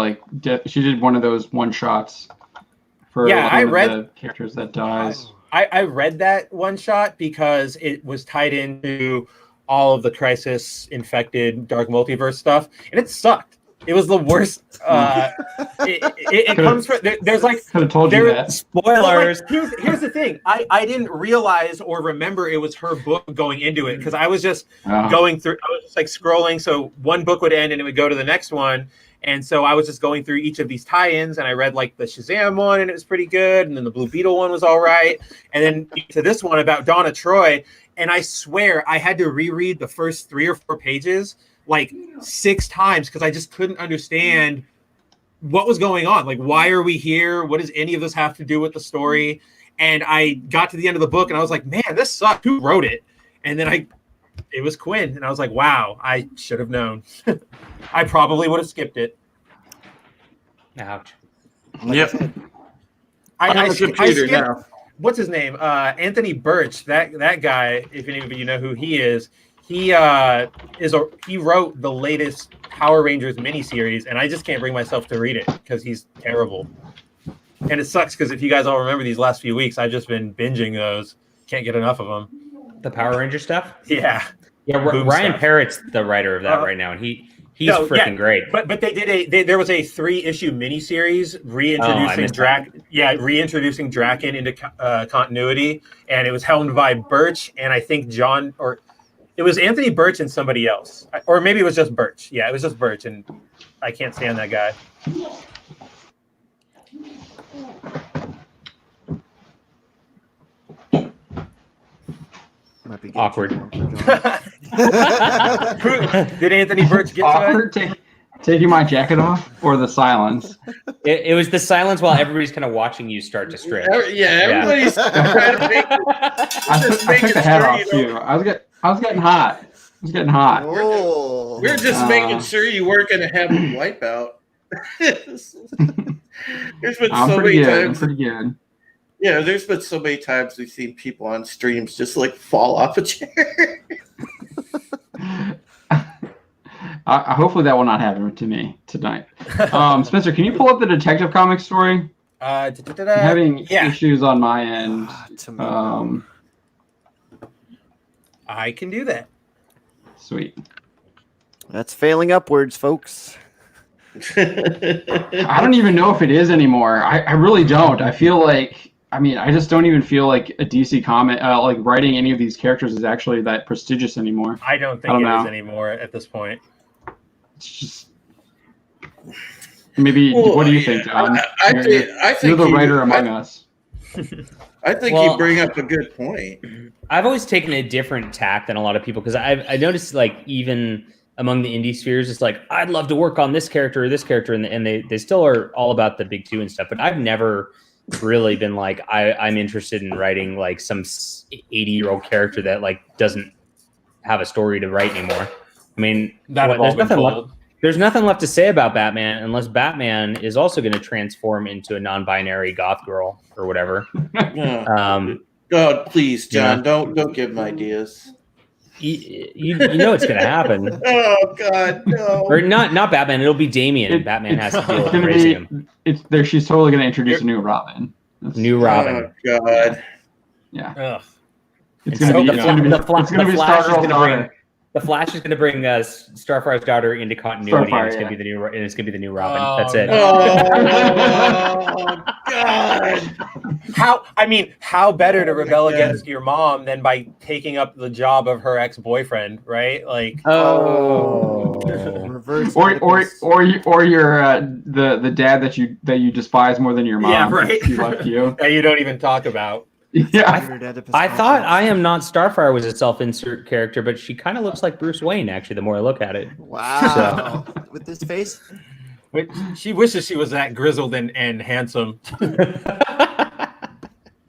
she did one of those one shots for Yeah, one I of read- the characters that dies. I read that one shot because it was tied into all of the Crisis infected Dark Multiverse stuff, and it sucked. It was the worst. It comes from there's like Could have told you there- that. Spoilers. Well, like, here's the thing. I didn't realize or remember it was her book going into it, because I was just going through. I was just like scrolling. So one book would end and it would go to the next one. And so I was just going through each of these tie-ins, and I read like the Shazam one, and it was pretty good. And then the Blue Beetle one was all right. And then to this one about Donna Troy. And I swear I had to reread the first 3 or 4 pages like 6 times, because I just couldn't understand what was going on. Like, why are we here? What does any of this have to do with the story? And I got to the end of the book and I was like, man, this sucked. Who wrote it? And then it was Quinn. And I was like, wow, I should have known. I probably would have skipped it. Ouch. Yep. I I'm a computer skipped, now. what's his name? Anthony Birch. That guy, if any of you know who he is, he wrote the latest Power Rangers miniseries, and I just can't bring myself to read it because he's terrible. And it sucks because if you guys all remember these last few weeks, I've just been binging those. Can't get enough of them. The Power Ranger stuff? Yeah. Yeah, Boom Ryan stuff. Parrott's the writer of that right now, and he's freaking great. But they did there was a 3-issue miniseries reintroducing reintroducing Draken into continuity, and it was helmed by Birch and I think it was Anthony Birch and somebody else, or maybe it was just Birch. Yeah, it was just Birch, and I can't stand that guy. Might be Awkward. Did Anthony Birch get to it? Awkward taking my jacket off, or the silence? It was the silence while everybody's kind of watching you start to strip. Everybody's trying to make. I took the hat off too. I was getting hot. It was getting hot. Oh, We're just making sure you weren't going to have a wipeout. There's been I'm so pretty many good. I'm times. pretty good. Yeah, there's been so many times we've seen people on streams just like fall off a chair. Hopefully that will not happen to me tonight. Spencer, can you pull up the Detective Comics story? I'm having issues on my end. I can do that. Sweet. that's failing upwards, folks. I don't even know if it is anymore. I really don't. I feel like, I just don't even feel like a DC comic, like writing any of these characters is actually that prestigious anymore. I don't think it is anymore at this point. It's just maybe. Well, what do you think, John? I think you're the writer among us. I think you bring up a good point. I've always taken a different tack than a lot of people, because I noticed, like, even among the indie spheres, it's like, I'd love to work on this character or this character, and they still are all about the big 2 and stuff. But I've never really been like, I'm interested in writing like some 80-year-old character that like doesn't have a story to write anymore. I mean, there's nothing left to say about Batman unless Batman is also going to transform into a non-binary goth girl or whatever. God, please, John, don't give him ideas. You know it's going to happen. Oh God, no! Or not Batman. It'll be Damian, and Batman has to deal with raising him. She's totally going to introduce a new Robin. New Robin. Oh God. Yeah. Ugh. It's going to be the Flash is going to bring. The Flash is going to bring Starfire's daughter into continuity, Starfire, and it's going to be the new. And it's going to be the new Robin. Oh, That's it. Oh God! How better to rebel against your mom than by taking up the job of her ex-boyfriend, right? Like, Reverse. or Oedipus. you're the dad that you despise more than your mom. Yeah, right. He left you. that you don't even talk about. Yeah. Weird Oedipus I thought complex. I Am Not Starfire was a self-insert character, but she kind of looks like Bruce Wayne. Actually, the more I look at it. Wow. With this face. But she wishes she was that grizzled and handsome.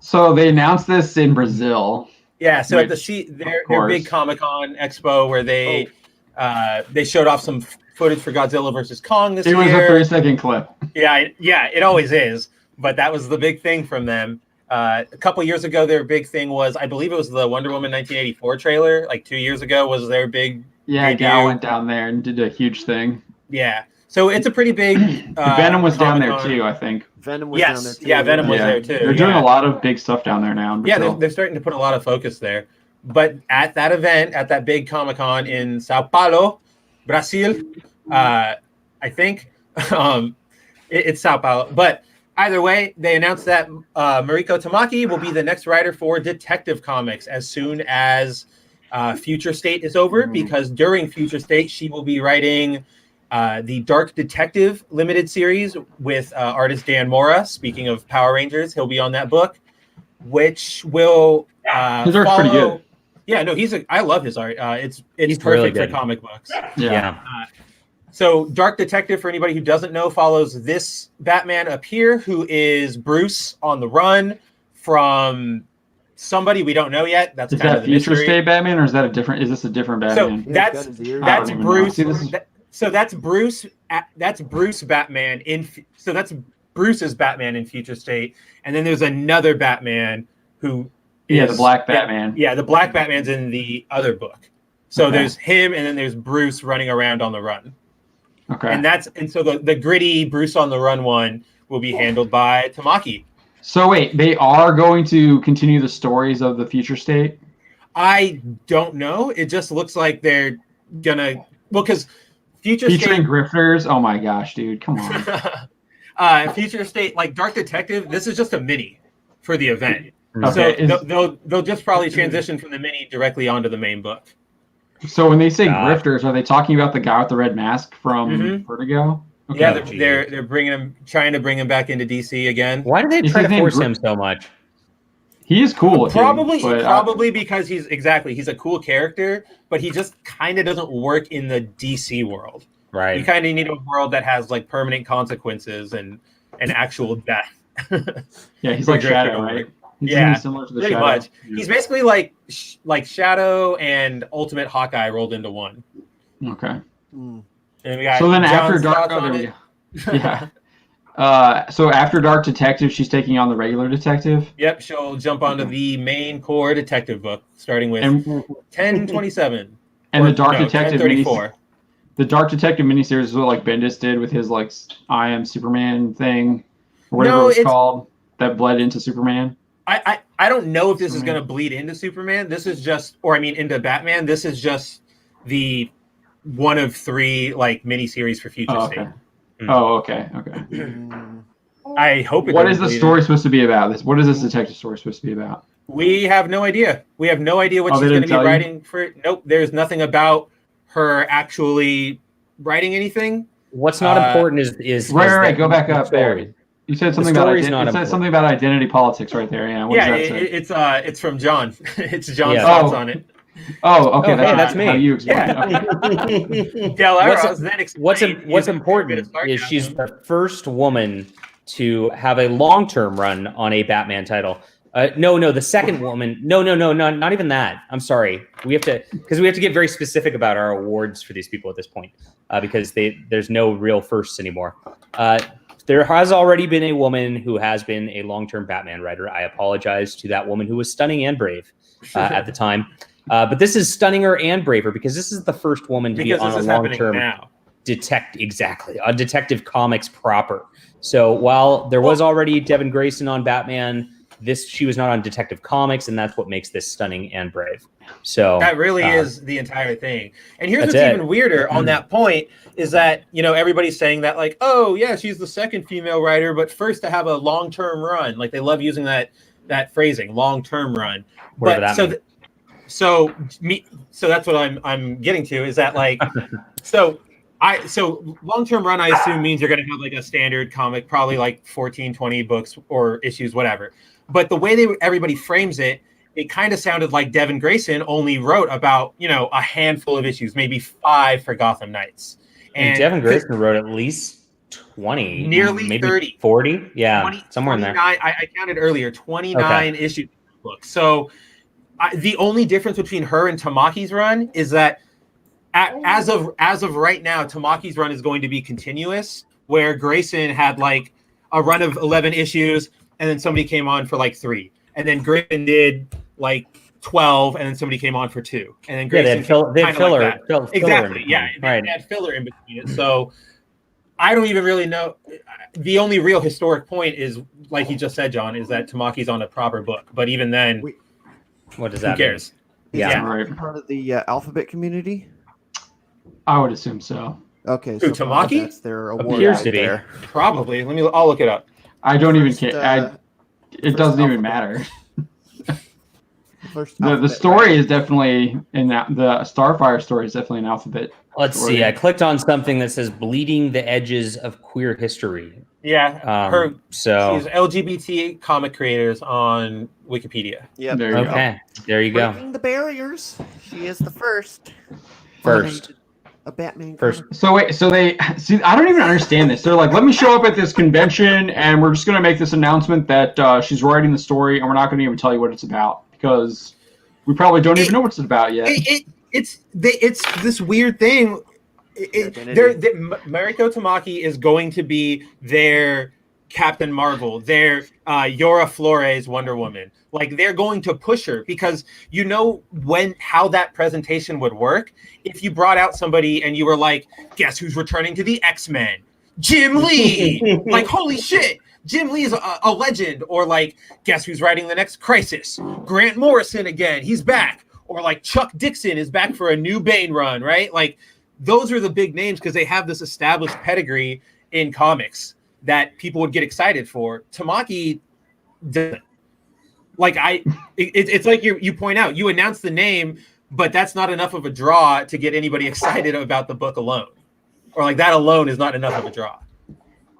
So they announced this in Brazil. Yeah, so at Which, their course. big Comic-Con expo where they showed off some footage for Godzilla versus Kong this It year. was a 3-second clip. Yeah, it always is. But that was the big thing from them. A couple years ago, their big thing was, I believe it was the Wonder Woman 1984 trailer. Like 2 years ago was their big Yeah, debut. Gal went down there and did a huge thing. Yeah, so it's a pretty big. Venom was down there Comic-Con. too, I think. Venom was down there Yes, too. yeah, Venom was Yeah. there too. They're doing yeah. a lot of big stuff down there now. In Yeah, Brazil. they're starting to put a lot of focus there. But at that event, at that big Comic-Con in Sao Paulo, Brazil, I think it's Sao Paulo. But either way, they announced that Mariko Tamaki will be the next writer for Detective Comics as soon as Future State is over, because during Future State, she will be writing the Dark Detective limited series with artist Dan Mora. Speaking of Power Rangers, he'll be on that book, which will His art's pretty good. Yeah, no, I love his art. It's He's perfect really for good. comic books. Yeah. So Dark Detective, for anybody who doesn't know, follows this Batman up here, who is Bruce on the run from somebody we don't know yet. That's Is kind that of the Future mystery. State Batman, or is this a different So Batman? Yeah, that's he's got his ears. I that's don't even know. Bruce. See, this- So that's Bruce. That's Bruce Batman so that's Bruce's Batman in Future State, and then there's another Batman who Yeah, is the Black Batman. Yeah, the Black Batman's in the other book. So Okay. there's him, and then there's Bruce running around on the run. Okay. And so the gritty Bruce on the run one will be handled by Tamaki. So wait, they are going to continue the stories of the Future State? I don't know. It just looks like they're gonna because Future Featuring State grifters? Oh my gosh, dude, come on. Future State, like Dark Detective, this is just a mini for the event. Okay, So they'll just probably transition from the mini directly onto the main book. So when they say God. grifters, are they talking about the guy with the red mask from Mhm. Vertigo? Okay. Yeah, geez. they're bringing him, trying to bring him back into DC again. Why do they Is try his to name force Gri- him so much? He is cool looking. but, Probably because he's a cool character, but he just kind of doesn't work in the DC world. You Right. kind of need a world that has like permanent consequences and actual death. yeah, he's for like Grifter Shadow, to right? work. He's Yeah, similar to the Pretty Shadow. much. Yeah. He's basically like Shadow and Ultimate Hawkeye rolled into one. Okay. Mm. And we got So then John's after Dark, thoughts oh, there on we it. go. Yeah. So after Dark Detective, she's taking on the regular detective. Yep, she'll jump onto the main core detective book, starting with And 1027. and Or, the Dark no, Detective 1034. the Dark Detective miniseries is what like Bendis did with his like I Am Superman thing, or whatever No, it was it's- called, that bled into Superman. I don't know if this is Superman. going to bleed into Superman. This is just, into Batman. This is just the one of 3 like miniseries for Future Oh, State. okay. Oh, okay. Okay. Mm. I hope it. What doesn't is the bleed story supposed to be about? What is this detective story supposed to be about? We have no idea. We have no idea what Oh, they she's going to didn't be tell you? writing for. Nope. There's nothing about her actually writing anything. What's not important is Right. that Go back the up there. story. You said something about story's not it said important. something about identity politics right there. Yeah. What Yeah, does that say? it's from John. It's John's Yeah. thoughts Oh. on it. Oh, okay. Oh, hey, that's how me. you explain Yeah. it. Okay. Del What's- Arroz then What's explained what's using a fair bit important of is she's sarcasm. the first woman to have a long-term run on a Batman title. No, the second woman. No, not even that. I'm sorry. We have to get very specific about our awards for these people at this point because there's no real firsts anymore. There has already been a woman who has been a long-term Batman writer. I apologize to that woman who was stunning and brave at the time. But this is stunninger and braver because this is the first woman to Because be on this a is happening long-term now. Detective Comics proper. So while there was already Devin Grayson on Batman, she was not on Detective Comics, and that's what makes this stunning and brave. So that really is the entire thing. And here's what's that's it. even weirder on that point is that, everybody's saying that like, oh yeah, she's the second female writer, but first to have a long-term run. Like they love using that phrasing, long-term run. Whatever But that means. so that's what I'm getting to is that like, so long-term run, I assume means you're going to have like a standard comic, probably like 14, 20 books or issues, whatever. But the way everybody frames it, it kind of sounded like Devin Grayson only wrote about, a handful of issues, maybe 5 for Gotham Knights. And Devin Grayson wrote at least 20, nearly maybe 30, 40. Yeah, somewhere in there. I counted earlier, 29 issues book. So the only difference between her and Tamaki's run is that as of right now, Tamaki's run is going to be continuous, where Grayson had like a run of 11 issues, and then somebody came on for like 3, and then Grayson did like 12, and then somebody came on for 2, and then Grayson they had filler. Like filler exactly, yeah, right. They had filler in between it. So I don't even really know. The only real historic point is, like you just said, John, is that Tamaki's on a proper book. But even then, what does that who cares? mean? Yeah, right. Part of the alphabet community. I would assume so. Okay, so Tamaki, that's their award appears to right be. there. Probably. I'll look it up. I don't even care. It doesn't even matter. The story is definitely in that. The Starfire story is definitely an alphabet. Let's story. see. I clicked on something that says "Bleeding the Edges of Queer History." Yeah, she's LGBT comic creators on Wikipedia. Yeah. There you go. There you go. Breaking the barriers. She is the first. A Batman. First. So wait, so they see? I don't even understand this. They're like, let me show up at this convention, and we're just gonna make this announcement that she's writing the story, and we're not gonna even tell you what it's about because we probably don't even know what it's about yet. It's this weird thing. Mariko Tamaki is going to be their Captain Marvel, their Yora Flores Wonder Woman. Like they're going to push her because how that presentation would work if you brought out somebody and you were like, guess who's returning to the X-Men? Jim Lee. Like, holy shit. Jim Lee is a legend. Or like, guess who's writing the next Crisis? Grant Morrison again. He's back. Or like Chuck Dixon is back for a new Bane run, right? Like those are the big names because they have this established pedigree in comics that people would get excited for. Tamaki doesn't. Like it's like you point out, you announce the name, but that's not enough of a draw to get anybody excited about the book alone. Or like that alone is not enough of a draw.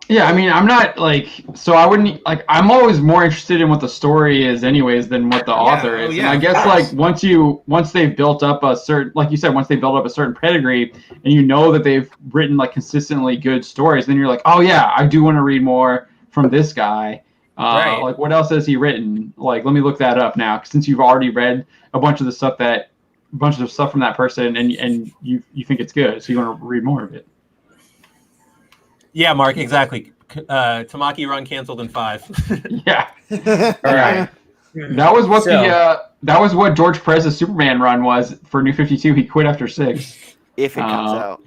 Yeah, I mean, I'm not like, so I wouldn't like. I'm always more interested in what the story is, anyways, than what the author is. And I guess like once they've built up a certain, like you said, once they build up a certain pedigree, and you know that they've written like consistently good stories, then you're like, oh yeah, I do want to read more from this guy. Right. Like what else has he written? Like, let me look that up now, since you've already read a bunch of stuff from that person, and you think it's good, so you want to read more of it. Yeah, Mark, exactly. Tamaki run canceled in 5. Yeah. All right. That was what that was what George Perez's Superman run was for New 52. He quit after 6. If it comes out.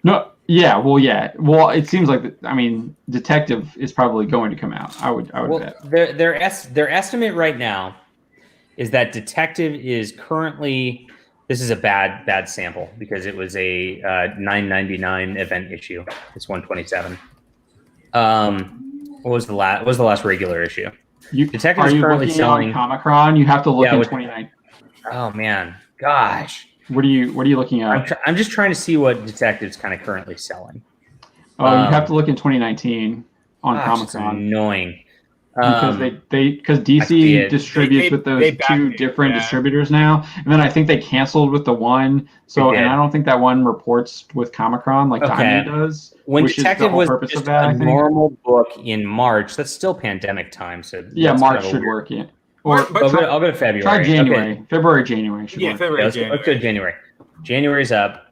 No. Yeah. Well, it seems like Detective is probably going to come out. I would bet. Their estimate right now is that Detective is currently. This is a bad sample because it was a $9.99 event issue. It's 127. What was the last regular issue? Detective is currently selling Comic-Con. You have to look in 29. Oh man, gosh. What are you looking at? I'm just trying to see what Detective's kind of currently selling. Oh, you have to look in 2019 on Comic-Con. Annoying. Because DC distributes with those 2 different distributors now, and then I think they canceled with the one. So, and I don't think that one reports with Comic-Con like Diamond does. When Detective was just a normal book in March, that's still pandemic time. So yeah, March should work. Yeah, or I'll go to February. Try January, okay. February, January. February. Let's go to January. January's up.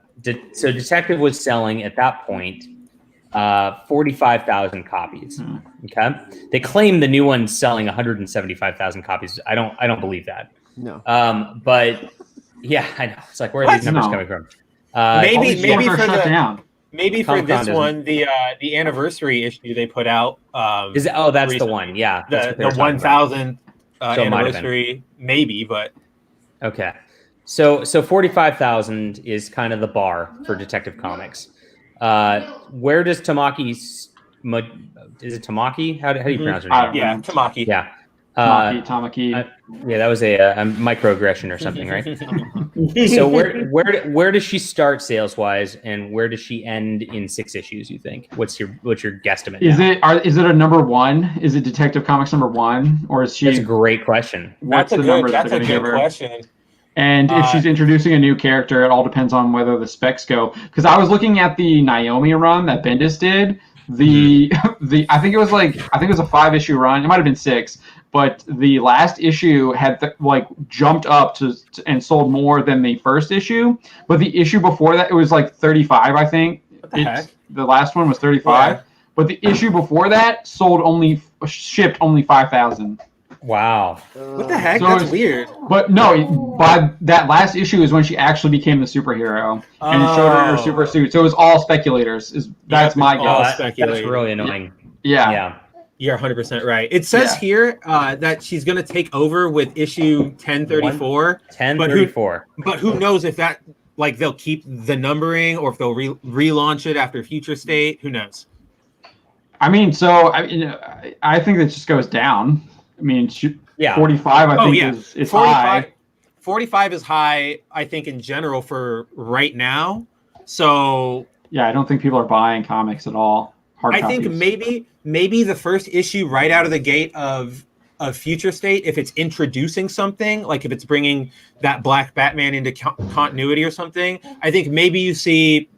So Detective was selling at that point 45,000 copies. Okay, they claim the new one's selling 175,000 copies. I don't believe that. No. But yeah, I know. It's like, where are these numbers coming from? Maybe maybe for Comic-Con this one, the anniversary issue they put out. That's recently. The one, yeah. The 1,000th anniversary, maybe, but okay. So 45,000 is kind of the bar for Detective Comics. Where does Tamaki? Is it Tamaki? How do you pronounce her name? Yeah, Tamaki. Yeah. Tamaki. Yeah, that was a microaggression or something, right? So where does she start sales wise, and where does she end in 6 issues? You think? What's your guesstimate? Is it a number 1? Is it Detective Comics number 1, or is she? That's a great question. What's the number that they're going to give her? Question. And if she's introducing a new character, it all depends on whether the specs go. Because I was looking at the Naomi run that Bendis did. I think it was a 5-issue run. It might have been 6, but the last issue had jumped up and sold more than the first issue. But the issue before that, it was like 35, I think. What the heck? The last one was 35, yeah. But the issue before that shipped only 5,000. Wow. What the heck? That's weird. But no, by that last issue is when she actually became the superhero and showed her in her super suit. So it was all speculators. That's my guess. That's really annoying. Yeah. You're 100% right. It says here that she's going to take over with issue 1034. 1034. But who knows if that they'll keep the numbering or if they'll relaunch it after Future State. Who knows? I mean, I think it just goes down. I mean, 45, I think, is 45, high. 45 is high, I think, in general for right now. So yeah, I don't think people are buying comics at all. I think maybe the first issue right out of the gate of Future State, if it's introducing something, like if it's bringing that Black Batman into continuity or something, I think maybe you see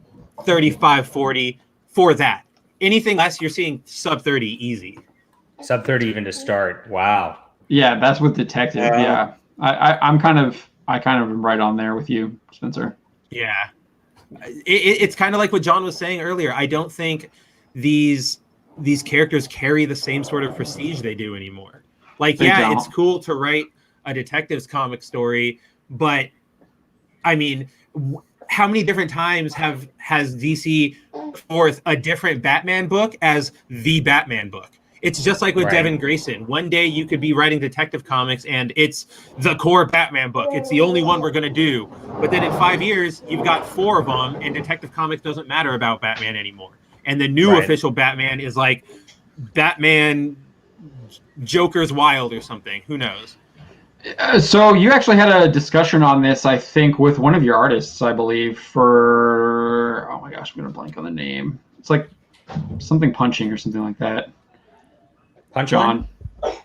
35, 40 for that. Anything less, you're seeing sub 30 easy. Sub 30 even to start. Wow. Yeah, that's with Detective. Yeah, I kind of am right on there with you, Spencer. Yeah, it's kind of like what John was saying earlier. I don't think these characters carry the same sort of prestige they do anymore. It's cool to write a detective's comic story, but I mean, how many different times has DC forth a different Batman book as the Batman book? It's just like with Devin Grayson. One day you could be writing Detective Comics and it's the core Batman book. It's the only one we're going to do. But then in 5 years, you've got 4 of them and Detective Comics doesn't matter about Batman anymore. And the new official Batman is like Batman Joker's Wild or something. Who knows? So you actually had a discussion on this, I think, with one of your artists, I believe, for, oh my gosh, I'm going to blank on the name. It's like something punching or something like that. Punch John.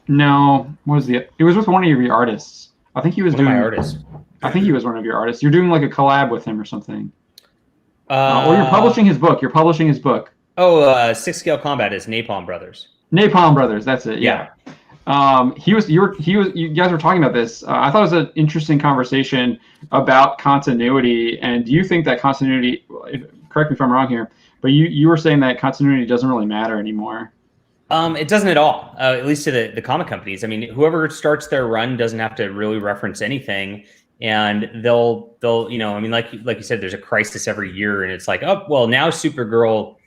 No, what was it was with one of your artists. I think he was doing. My artist. I think he was one of your artists. You're doing like a collab with him or something. Or you're publishing his book. Oh, 6 Scale Combat is Napalm Brothers. Napalm Brothers. That's it. Yeah. You guys were talking about this. I thought it was an interesting conversation about continuity. And do you think that continuity? Correct me if I'm wrong here, but you were saying that continuity doesn't really matter anymore. It doesn't at all, at least to the comic companies. I mean, whoever starts their run doesn't have to really reference anything, and they'll I mean, like you said, there's a crisis every year, and it's like, oh, well, now Supergirl,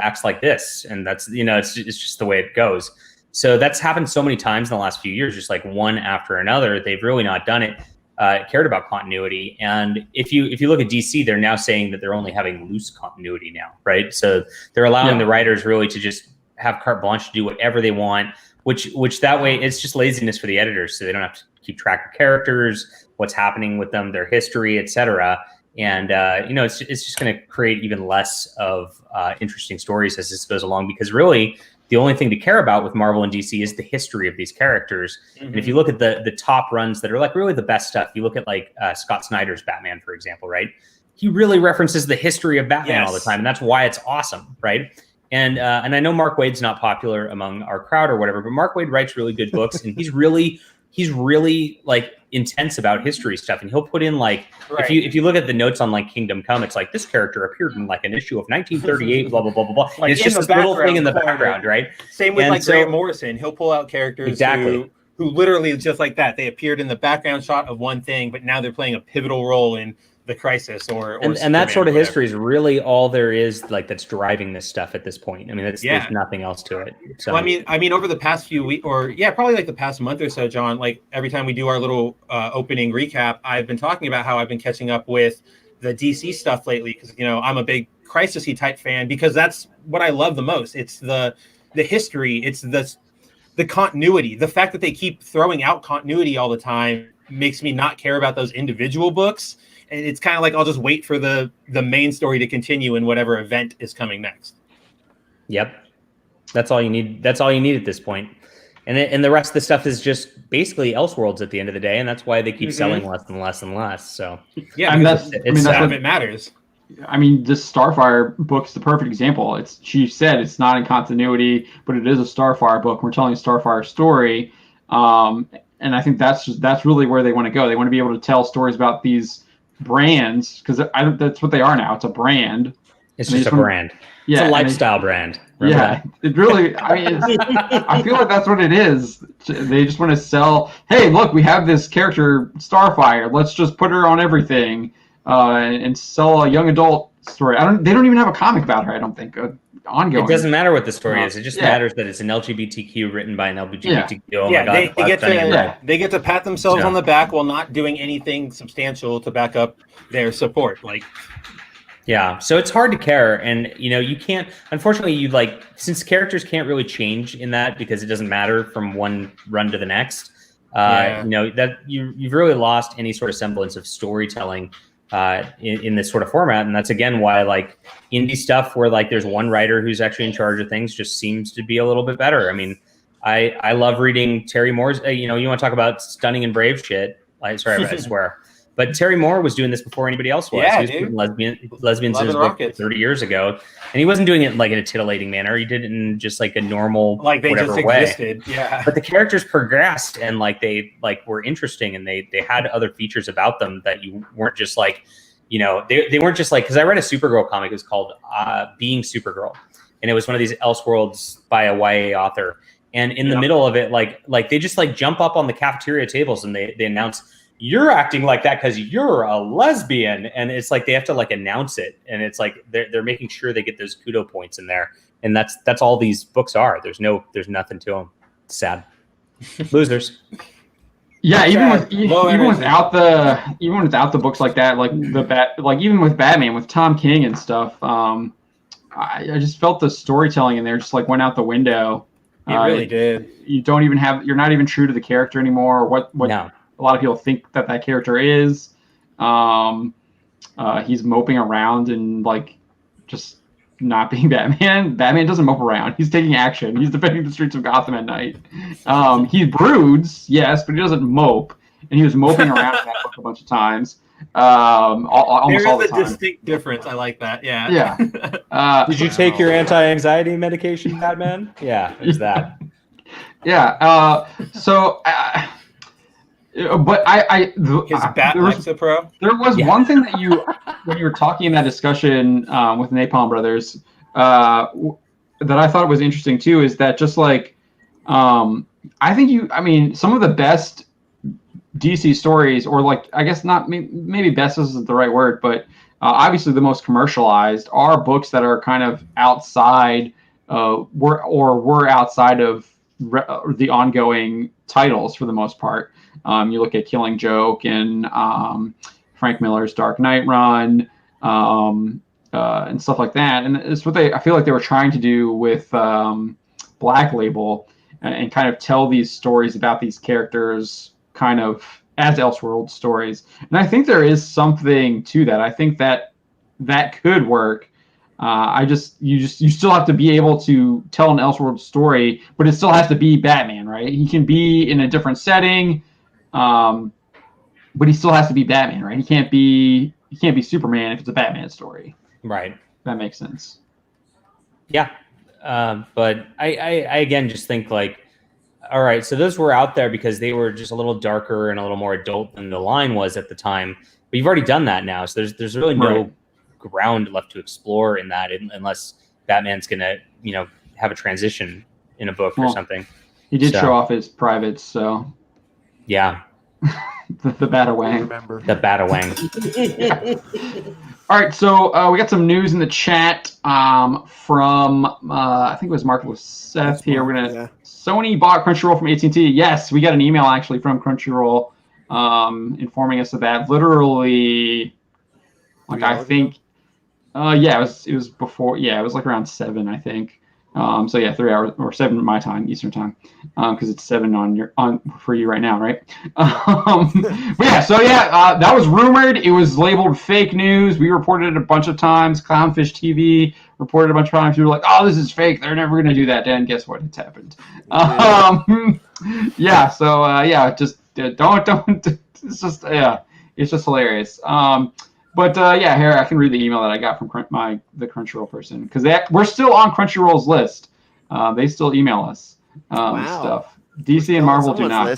acts like this, and that's it's just the way it goes. So that's happened so many times in the last few years, just like one after another. They've really not done it, cared about continuity. And if you look at DC, they're now saying that they're only having loose continuity now, right? So they're allowing the writers really to just have carte blanche to do whatever they want, which that way it's just laziness for the editors, so they don't have to keep track of characters, what's happening with them, their history, etc. And it's just going to create even less of interesting stories as this goes along, because really the only thing to care about with Marvel and DC is the history of these characters. Mm-hmm. And if you look at the top runs that are like really the best stuff, you look at like Scott Snyder's Batman, for example, right? He really references the history of Batman all the time, and that's why it's awesome, right? And I know Mark Waid's not popular among our crowd or whatever, but Mark Waid writes really good books, and he's really like intense about history stuff. And he'll put in like, if you look at the notes on like Kingdom Come, it's like this character appeared in like an issue of 1938, blah blah blah blah blah. Like it's just this little thing in the background, right? Same with Grant Morrison. He'll pull out characters who literally just like that. They appeared in the background shot of one thing, but now they're playing a pivotal role in the Crisis or and that Superman, sort of whatever. history is really all there is, like, that's driving this stuff at this point. I mean, there's nothing else to it. So Well, I mean, over the past few weeks, or probably like the past month or so, John, like every time we do our little opening recap, I've been talking about how I've been catching up with the DC stuff lately because I'm a big Crisis-y type fan because that's what I love the most. It's the history, it's the continuity, the fact that they keep throwing out continuity all the time makes me not care about those individual books. And it's kind of like I'll just wait for the main story to continue in whatever event is coming next. Yep. That's all you need. That's all you need at this point. And the rest of the stuff is just basically Elseworlds at the end of the day, and that's why they keep selling less and less and less. So yeah, I mean, because that's none of what it matters. I mean, this Starfire book's the perfect example. She said it's not in continuity, but it is a Starfire book. We're telling a Starfire story, and I think that's really where they want to go. They want to be able to tell stories about these brands because that's what they are now. It's a brand. It's just a brand. Yeah, it's a lifestyle brand. Remember that? It really. I mean, I feel like that's what it is. They just want to sell. Hey, look, we have this character Starfire. Let's just put her on everything. And sell a young adult story. They don't even have a comic about her. I don't think ongoing. It doesn't matter what the story is. It just matters that it's an LGBTQ written by an LGBTQ. Yeah. Oh my God, they get to pat themselves on the back while not doing anything substantial to back up their support. Yeah, so it's hard to care, and you can't. Unfortunately, since characters can't really change in that because it doesn't matter from one run to the next. That you've really lost any sort of semblance of storytelling in this sort of format, and that's again why indie stuff where there's one writer who's actually in charge of things just seems to be a little bit better. I mean, I love reading Terry Moore's. You want to talk about stunning and brave shit. I swear. But Terry Moore was doing this before anybody else was. Yeah, he was doing lesbians in his book 30 years ago, and he wasn't doing it in a titillating manner. He did it in just a normal they just existed. Yeah. But the characters progressed and they were interesting, and they had other features about them that you weren't just they weren't just because I read a Supergirl comic. It was called Being Supergirl, and it was one of these Elseworlds by a YA author. And in the middle of it, they just jump up on the cafeteria tables and they announce, you're acting like that because you're a lesbian, and it's they have to announce it, and it's they're making sure they get those kudo points in there, and that's all these books are. There's nothing to them. It's sad. Losers. Yeah, even without the books like that, even with Batman with Tom King and stuff, I just felt the storytelling in there just went out the window. It really did. You're not even true to the character anymore. What no. A lot of people think that character is. He's moping around and just not being Batman. Batman doesn't mope around. He's taking action. He's defending the streets of Gotham at night. He broods, yes, but he doesn't mope. And he was moping around in that book a bunch of times. Almost all the time. There is a distinct difference. I like that. Yeah. Yeah. Did you take your anti-anxiety medication, Batman? Yeah, it's that. Yeah. But his Bat Lexapro. There was one thing that when you were talking in that discussion with Napalm Brothers, that I thought was interesting too, is that just I think some of the best DC stories, or I guess not, maybe best isn't the right word, but obviously the most commercialized are books that are kind of outside, were outside of the ongoing titles for the most part. You look at Killing Joke and Frank Miller's Dark Knight run, and stuff like that. And it's what I feel like they were trying to do with Black Label, and kind of tell these stories about these characters kind of as Elseworld stories. And I think there is something to that. I think that could work. You still have to be able to tell an Elseworld story, but it still has to be Batman, right? He can be in a different setting, but he still has to be Batman, right? He can't be Superman if it's a Batman story. Right. That makes sense. Yeah. But I again just think all right, so those were out there because they were just a little darker and a little more adult than the line was at the time. But you've already done that now, so there's really no ground left to explore in that, unless Batman's gonna have a transition in a book or something. He did show off his privates, so yeah. The Batawang. Remember. The Batawang. All right, so we got some news in the chat from I think it was Mark Seth here. We're gonna Sony bought Crunchyroll from AT&T. Yes, we got an email actually from Crunchyroll informing us of that. Literally, like I think, it was before. Yeah, it was like around 7, I think. So yeah, 3 hours or 7 my time, Eastern time, because it's 7 on for you right now, right? But yeah, so yeah, that was rumored. It was labeled fake news. We reported it a bunch of times. Clownfish TV reported a bunch of times. We were like, "Oh, this is fake. They're never gonna do that." Dan, guess what? It's happened. Yeah. So just don't. It's just it's just hilarious. But here I can read the email that I got from the Crunchyroll person because we're still on Crunchyroll's list. They still email us stuff. DC and Marvel do not.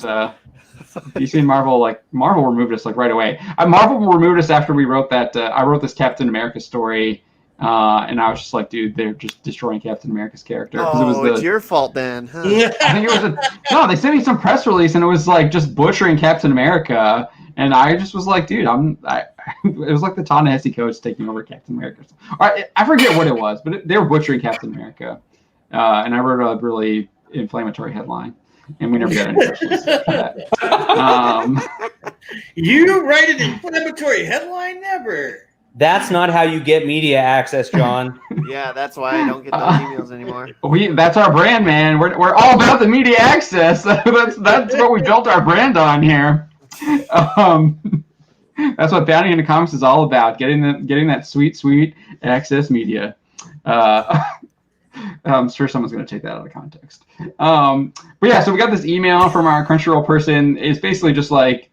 DC and Marvel Marvel removed us like right away. Marvel removed us after we wrote that. I wrote this Captain America story, and I was just like, dude, they're just destroying Captain America's character. It's your fault then. Huh? I think it was no. They sent me some press release, and it was like just butchering Captain America. And I just was like, dude, it was like the Ta-Nehisi codes taking over Captain America. I forget what it was, but they were butchering Captain America. And I wrote a really inflammatory headline, and we never got any questions for that. You write an inflammatory headline? Never. That's not how you get media access, John. Yeah, that's why I don't get those emails anymore. That's our brand, man. We're all about the media access. That's what we built our brand on here. That's what Bounty in the Comics is all about, getting that sweet access media. I'm sure someone's going to take that out of context. But yeah, so we got this email from our Crunchyroll person. It's basically just like,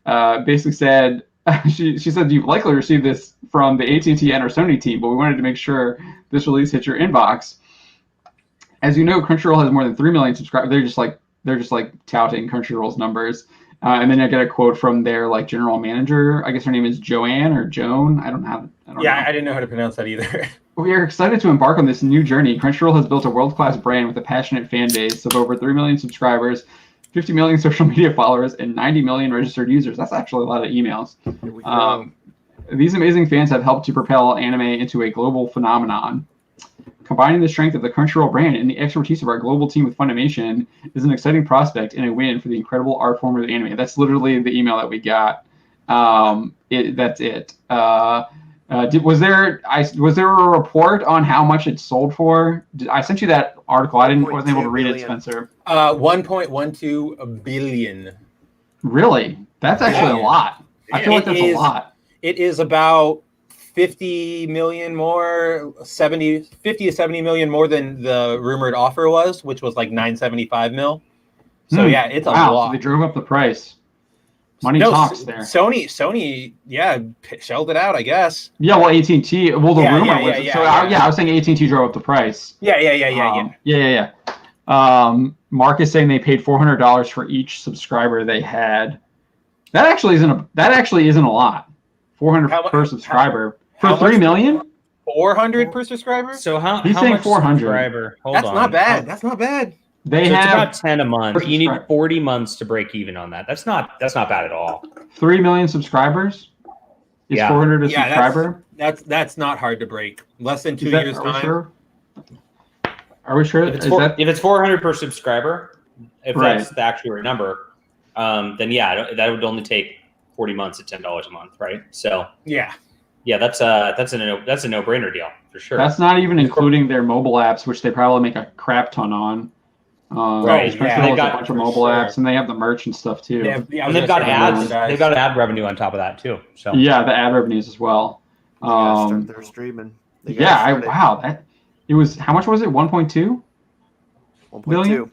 basically said, she said, you've likely received this from the AT&T and our Sony team, but we wanted to make sure this release hit your inbox. As you know, Crunchyroll has more than 3 million subscribers. They're just touting Crunchyroll's numbers. And then I get a quote from their general manager. I guess her name is Joanne or Joan. I don't know. I didn't know how to pronounce that either. We are excited to embark on this new journey. Crunchyroll has built a world-class brand with a passionate fan base of over 3 million subscribers, 50 million social media followers, and 90 million registered users. That's actually a lot of emails. These amazing fans have helped to propel anime into a global phenomenon. Combining the strength of the Crunchyroll brand and the expertise of our global team with Funimation is an exciting prospect and a win for the incredible art form of anime. That's literally the email that we got. That's it. Was there a report on how much it sold for? I sent you that article. Wasn't able to read it, Spencer. 1.12 billion. Really? That's actually a lot. I feel like that's a lot. It is about 50 million more, 50 to 70 million more than the rumored offer was, which was like 975 mil. So yeah, it's a lot. So they drove up the price. Money talks there. Sony, shelled it out, I guess. Yeah, well, AT&T. Well, the rumor was. I was saying AT&T drove up the price. Yeah. Mark is saying they paid $400 for each subscriber they had. That actually isn't a lot. 400 per subscriber for 3 million. 400 per subscriber. So he's how saying much 400. Subscriber? That's not bad. That's not bad. They so have it's about 10 a month. You need 40 months to break even on that. That's not bad at all. 3 million subscribers. Is 400 a subscriber? That's not hard to break. Less than 2 years time. Sure? Are we sure? If it's 400 per subscriber, if that's the actual number, then that would only take 40 months at $10 a month, right? So yeah, that's a no-brainer deal for sure. That's not even including their mobile apps, which they probably make a crap ton on. Right, they've got a bunch of mobile apps, and they have the merch and stuff too. And they've got ads. They've got ad revenue on top of that too. So yeah, the ad revenues as well. Start their streaming. Wow, that it was. How much was it? 1.2 billion.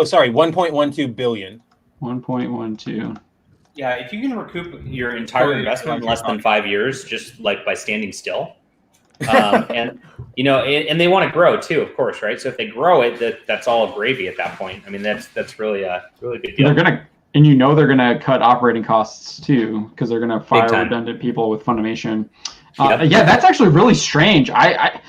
Sorry, 1.12 billion. 1.12. Yeah, if you can recoup your entire investment in less than 5 years, just like by standing still, and they want to grow too, of course, right? So if they grow it, that's all gravy at that point. I mean, that's really a really big deal. They're gonna cut operating costs too, because they're gonna fire redundant people with Funimation. Yeah, that's actually really strange. I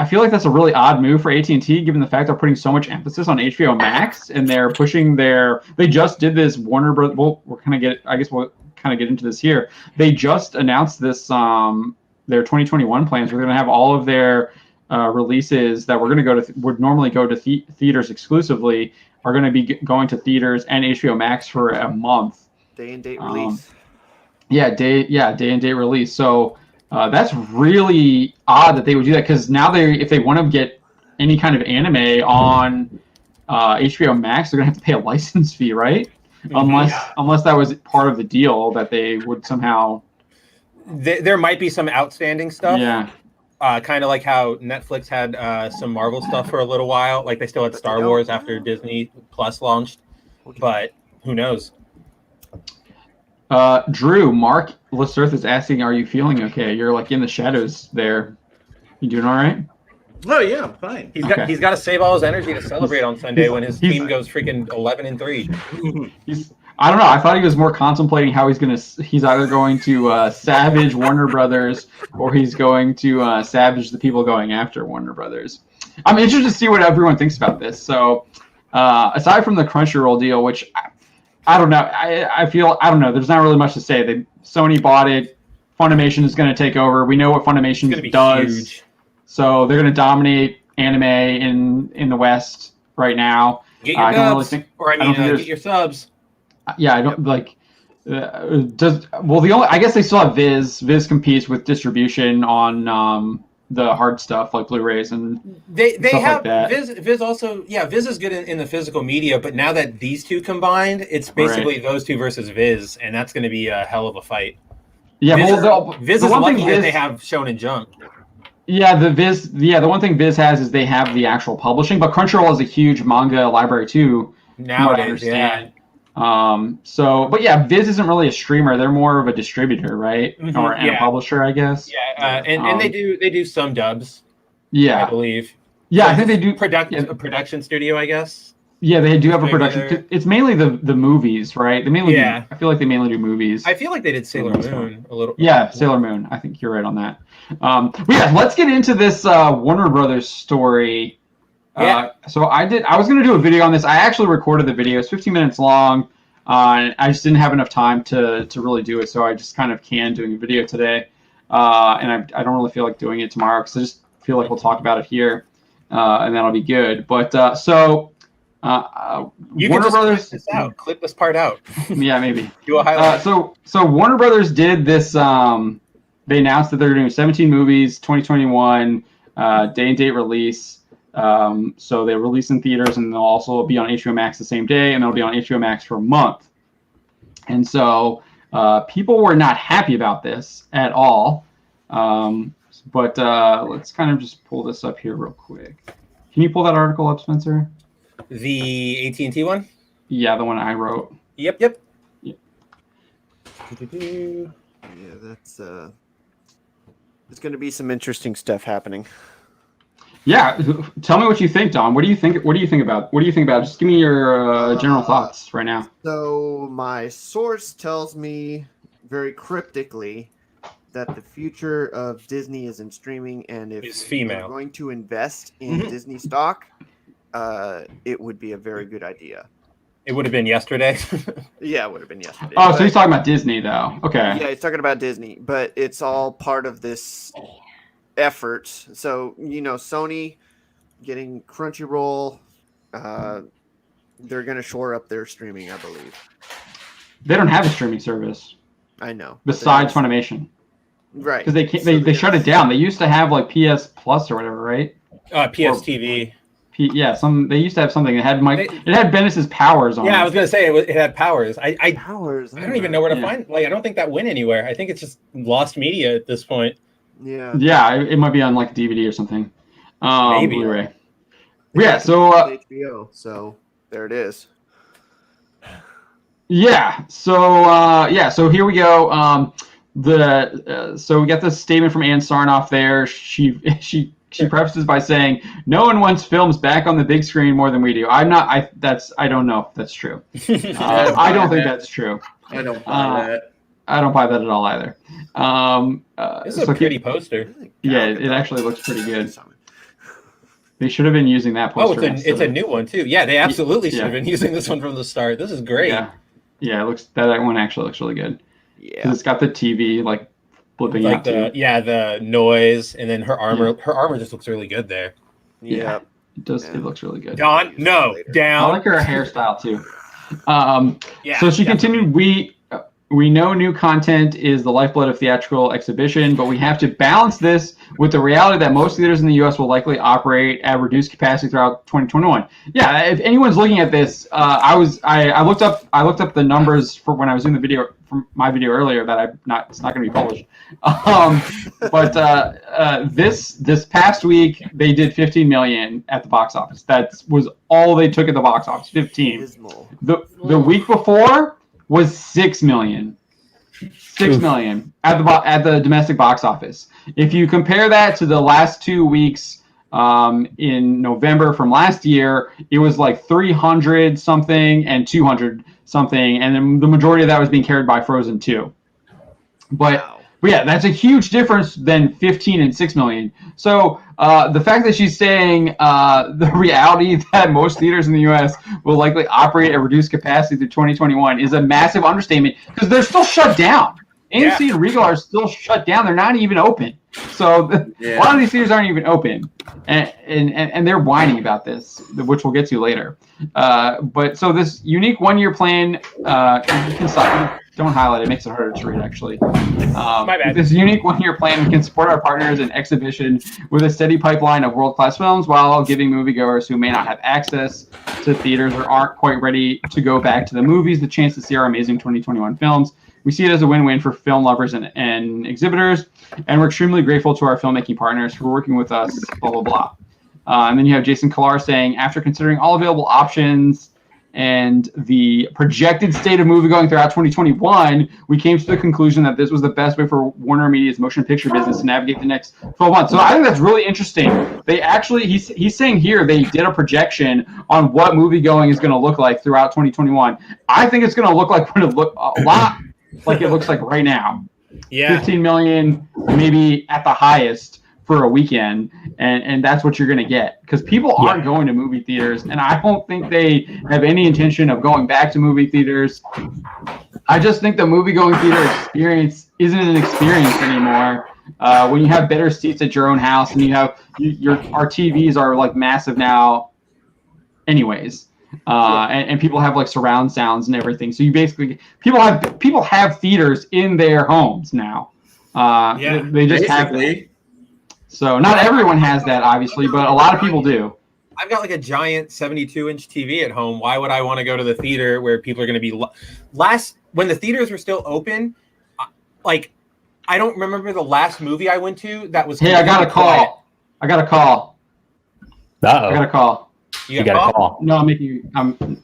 I feel like that's a really odd move for AT&T, given the fact they're putting so much emphasis on HBO Max, and they're pushing they just did this Warner Bros. Well, we'll kind of get into this here. They just announced this, their 2021 plans. We're going to have all of their releases that would normally go to theaters exclusively are going to be going to theaters and HBO Max for a month. Day and date release. Day and date release. So that's really odd that they would do that, because now if they want to get any kind of anime on HBO Max, they're gonna have to pay a license fee, right? Unless that was part of the deal that they would somehow. There might be some outstanding stuff. Yeah. Kind of like how Netflix had some Marvel stuff for a little while. Like they still had Star Wars after Disney Plus launched, but who knows? Drew, Mark Lesurth is asking, "Are you feeling okay? You're like in the shadows there. You doing all right?" Oh yeah, I'm fine. He's got to save all his energy to celebrate on Sunday when his team goes freaking 11-3. I don't know. I thought he was more contemplating how he's either going to savage Warner Brothers or he's going to savage the people going after Warner Brothers. I'm interested to see what everyone thinks about this. So, aside from the Crunchyroll deal, which I don't know, I don't know. There's not really much to say. Sony bought it. Funimation is going to take over. We know what Funimation does. Huge. So they're going to dominate anime in the West right now. Get your dubs, get your subs. Yeah, I don't like. I guess they still have Viz. Viz competes with distribution on the hard stuff like Blu-rays and they stuff have like that. Viz also. Yeah, Viz is good in the physical media, but now that these two combined, it's basically those two versus Viz, and that's going to be a hell of a fight. Yeah, Viz is lucky that they have Shonen Jump. Yeah, the one thing Viz has is they have the actual publishing, but Crunchyroll is a huge manga library too. Nowadays, yeah. But yeah, Viz isn't really a streamer; they're more of a distributor, right? Mm-hmm, or a publisher, I guess. Yeah, and they do some dubs. Yeah, I believe. Yeah, I think they do. A production studio, I guess. Yeah, they do have a production. It's mainly the movies, right? They mainly. Yeah. I feel like they mainly do movies. I feel like they did Sailor Moon a little. Yeah, Sailor Moon. I think you're right on that. Let's get into this Warner Brothers story. So I was going to do a video on this. I actually recorded the video. It's 15 minutes long. I just didn't have enough time to really do it, so I just kind of canned doing a video today. And I don't really feel like doing it tomorrow because I just feel like we'll talk about it here, and that'll be good. But you Warner Brothers clip this part out. Yeah, maybe. Do a highlight. So Warner Brothers did this. They announced that they're doing 17 movies, 2021, day and date release. So they release in theaters, and they'll also be on HBO Max the same day, and they'll be on HBO Max for a month. And so people were not happy about this at all. But let's kind of just pull this up here real quick. Can you pull that article up, Spencer? The AT&T one? Yeah, the one I wrote. Yep. Yeah, that's there's going to be some interesting stuff happening. Yeah, tell me what you think, Don. What do you think about it? Just give me your general thoughts right now. So my source tells me very cryptically that the future of Disney is in streaming, and if you're going to invest in Disney stock, it would be a very good idea. It would have been yesterday. Yeah, it would have been yesterday. Oh, so he's talking about Disney, though. Okay. Yeah, he's talking about Disney, but it's all part of this effort. So, Sony getting Crunchyroll, they're going to shore up their streaming, I believe. They don't have a streaming service. I know. Besides Funimation. Right. Because they shut it down. They used to have like PS Plus or whatever, right? PS TV. They used to have something that had it had Bendis' powers on it. Yeah, I was gonna say it had powers. Powers. I don't even know where to find. I don't think that went anywhere. I think it's just lost media at this point. Yeah. Yeah, it might be on like DVD or something. Maybe. Blu-ray. Yeah. So HBO. So there it is. Yeah. So here we go. So we got this statement from Ann Sarnoff there. She prefaces by saying, "No one wants films back on the big screen more than we do." I don't know if that's true. I don't think that's true. I don't buy that. I don't buy that at all either. This is a pretty poster. Yeah, it actually looks pretty good. They should have been using that poster. It's a new one too. Yeah, they absolutely should have been using this one from the start. This is great. Yeah, it looks that one actually looks really good. Yeah, it's got the TV like flipping like out too. The noise, and then her armor. Her armor just looks really good there. Yeah, it does. Yeah. It looks really good. Down. I like her hairstyle too. So she continued. We know new content is the lifeblood of theatrical exhibition, but we have to balance this with the reality that most theaters in the U.S. will likely operate at reduced capacity throughout 2021. Yeah, if anyone's looking at this, I looked up the numbers for when I was doing the video from my video earlier that it's not going to be published. But this past week they did 15 million at the box office. That was all they took at the box office. 15. The week before was 6 million. 6 million at the domestic box office. If you compare that to the last 2 weeks in November from last year, it was like 300 something and 200 something, and then the majority of that was being carried by Frozen 2. But yeah, that's a huge difference than 15 and 6 million. So the fact that she's saying the reality that most theaters in the U.S. will likely operate at reduced capacity through 2021 is a massive understatement because they're still shut down. AMC and Regal are still shut down. They're not even open. So a lot of these theaters aren't even open, and they're whining about this, which we'll get to later. But so this unique 1-year plan, you can stop. Don't highlight it. It makes it harder to read, actually. My bad. This unique 1-year plan, we can support our partners in exhibition with a steady pipeline of world-class films while giving moviegoers who may not have access to theaters or aren't quite ready to go back to the movies the chance to see our amazing 2021 films. We see it as a win-win for film lovers and exhibitors, and we're extremely grateful to our filmmaking partners for working with us, blah, blah, blah. And then you have Jason Kilar saying, after considering all available options and the projected state of moviegoing throughout 2021, we came to the conclusion that this was the best way for Warner Media's motion picture business to navigate the next 12 months. So I think that's really interesting. They actually, he's saying here, they did a projection on what moviegoing is going to look like throughout 2021. I think it's going to look like a lot like it looks like right now. Yeah. 15 million, maybe at the highest for a weekend, and that's what you're going to get because people aren't going to movie theaters, and I don't think they have any intention of going back to movie theaters. I just think the movie-going theater experience isn't an experience anymore. When you have better seats at your own house, and you have our TVs are like massive now, anyways, and people have like surround sounds and everything. So you basically people have theaters in their homes now. They just have them. So not everyone has that, obviously, but a lot of people do. I've got like a giant 72-inch TV at home. Why would I want to go to the theater where people are going to be when the theaters were still open? Like, I don't remember the last movie I went to that was. Hey, I got a call. I got a call. Uh-oh. I got a call. You got a call. No,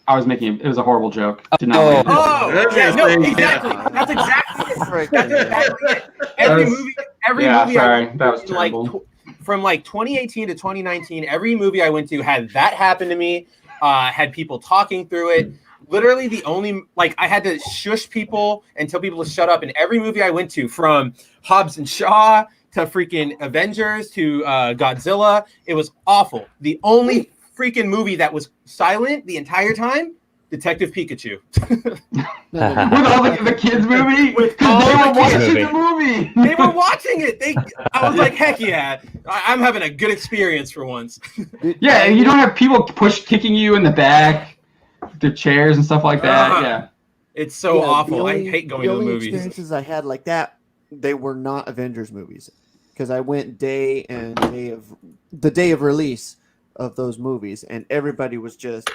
I was making it was a horrible joke. Did not exactly. That's exactly it. Every movie sorry, that was terrible. From 2018 to 2019, every movie I went to had that happen to me. Had people talking through it. Literally the only I had to shush people and tell people to shut up. In every movie I went to, from Hobbs and Shaw to freaking Avengers to Godzilla, it was awful. The only freaking movie that was silent the entire time, Detective Pikachu. With all the kids movie? Because they were watching the movie. They were watching it. I was like, heck yeah. I'm having a good experience for once. Yeah, and you don't have people kicking you in the back, the chairs and stuff like that. Yeah. It's so awful. I hate going to the movies. The experiences I had like that, they were not Avengers movies. Because I went the day of release of those movies, and everybody was just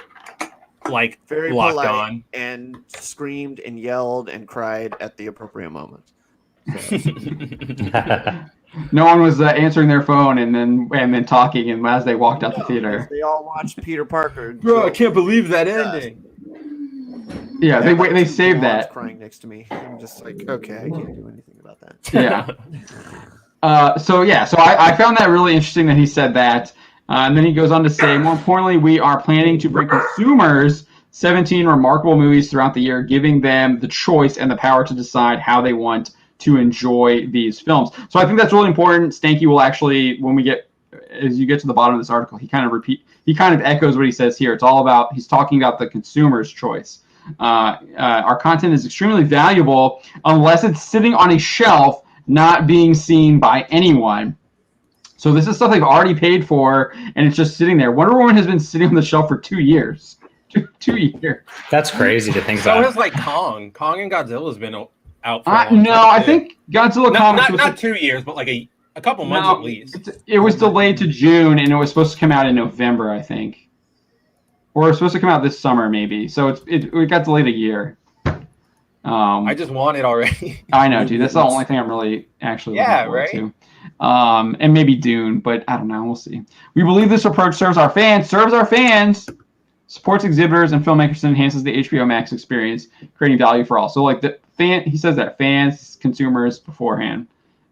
very locked polite on and screamed and yelled and cried at the appropriate moment. No one was answering their phone and then talking, and as they walked out the theater, they all watched Peter Parker. Bro, I can't believe that ending. Yeah, they saved that. Crying next to me. I'm just like, okay, I can't do anything about that. Yeah. So I found that really interesting that he said that. And then he goes on to say, more importantly, we are planning to bring consumers 17 remarkable movies throughout the year, giving them the choice and the power to decide how they want to enjoy these films. So I think that's really important. Stanky will actually, when we get as you get to the bottom of this article, he kind of echoes what he says here. It's all about, he's talking about the consumer's choice. Our content is extremely valuable unless it's sitting on a shelf, not being seen by anyone. So this is stuff they've already paid for, and it's just sitting there. Wonder Woman has been sitting on the shelf for 2 years. 2 years. That's crazy to think So about. it's like Kong. Kong and Godzilla's been out for I think Godzilla Comics was not 2 years, but like a couple months at least. It was delayed to June, and it was supposed to come out in November, I think. Or it was supposed to come out this summer, maybe. So it got delayed a year. I just want it already. I know, dude. That's the only thing I'm really actually looking forward to. And maybe Dune, but I don't know. We'll see. We believe this approach serves our fans, supports exhibitors and filmmakers, and enhances the HBO Max experience, creating value for all. So, like he says that fans, consumers beforehand.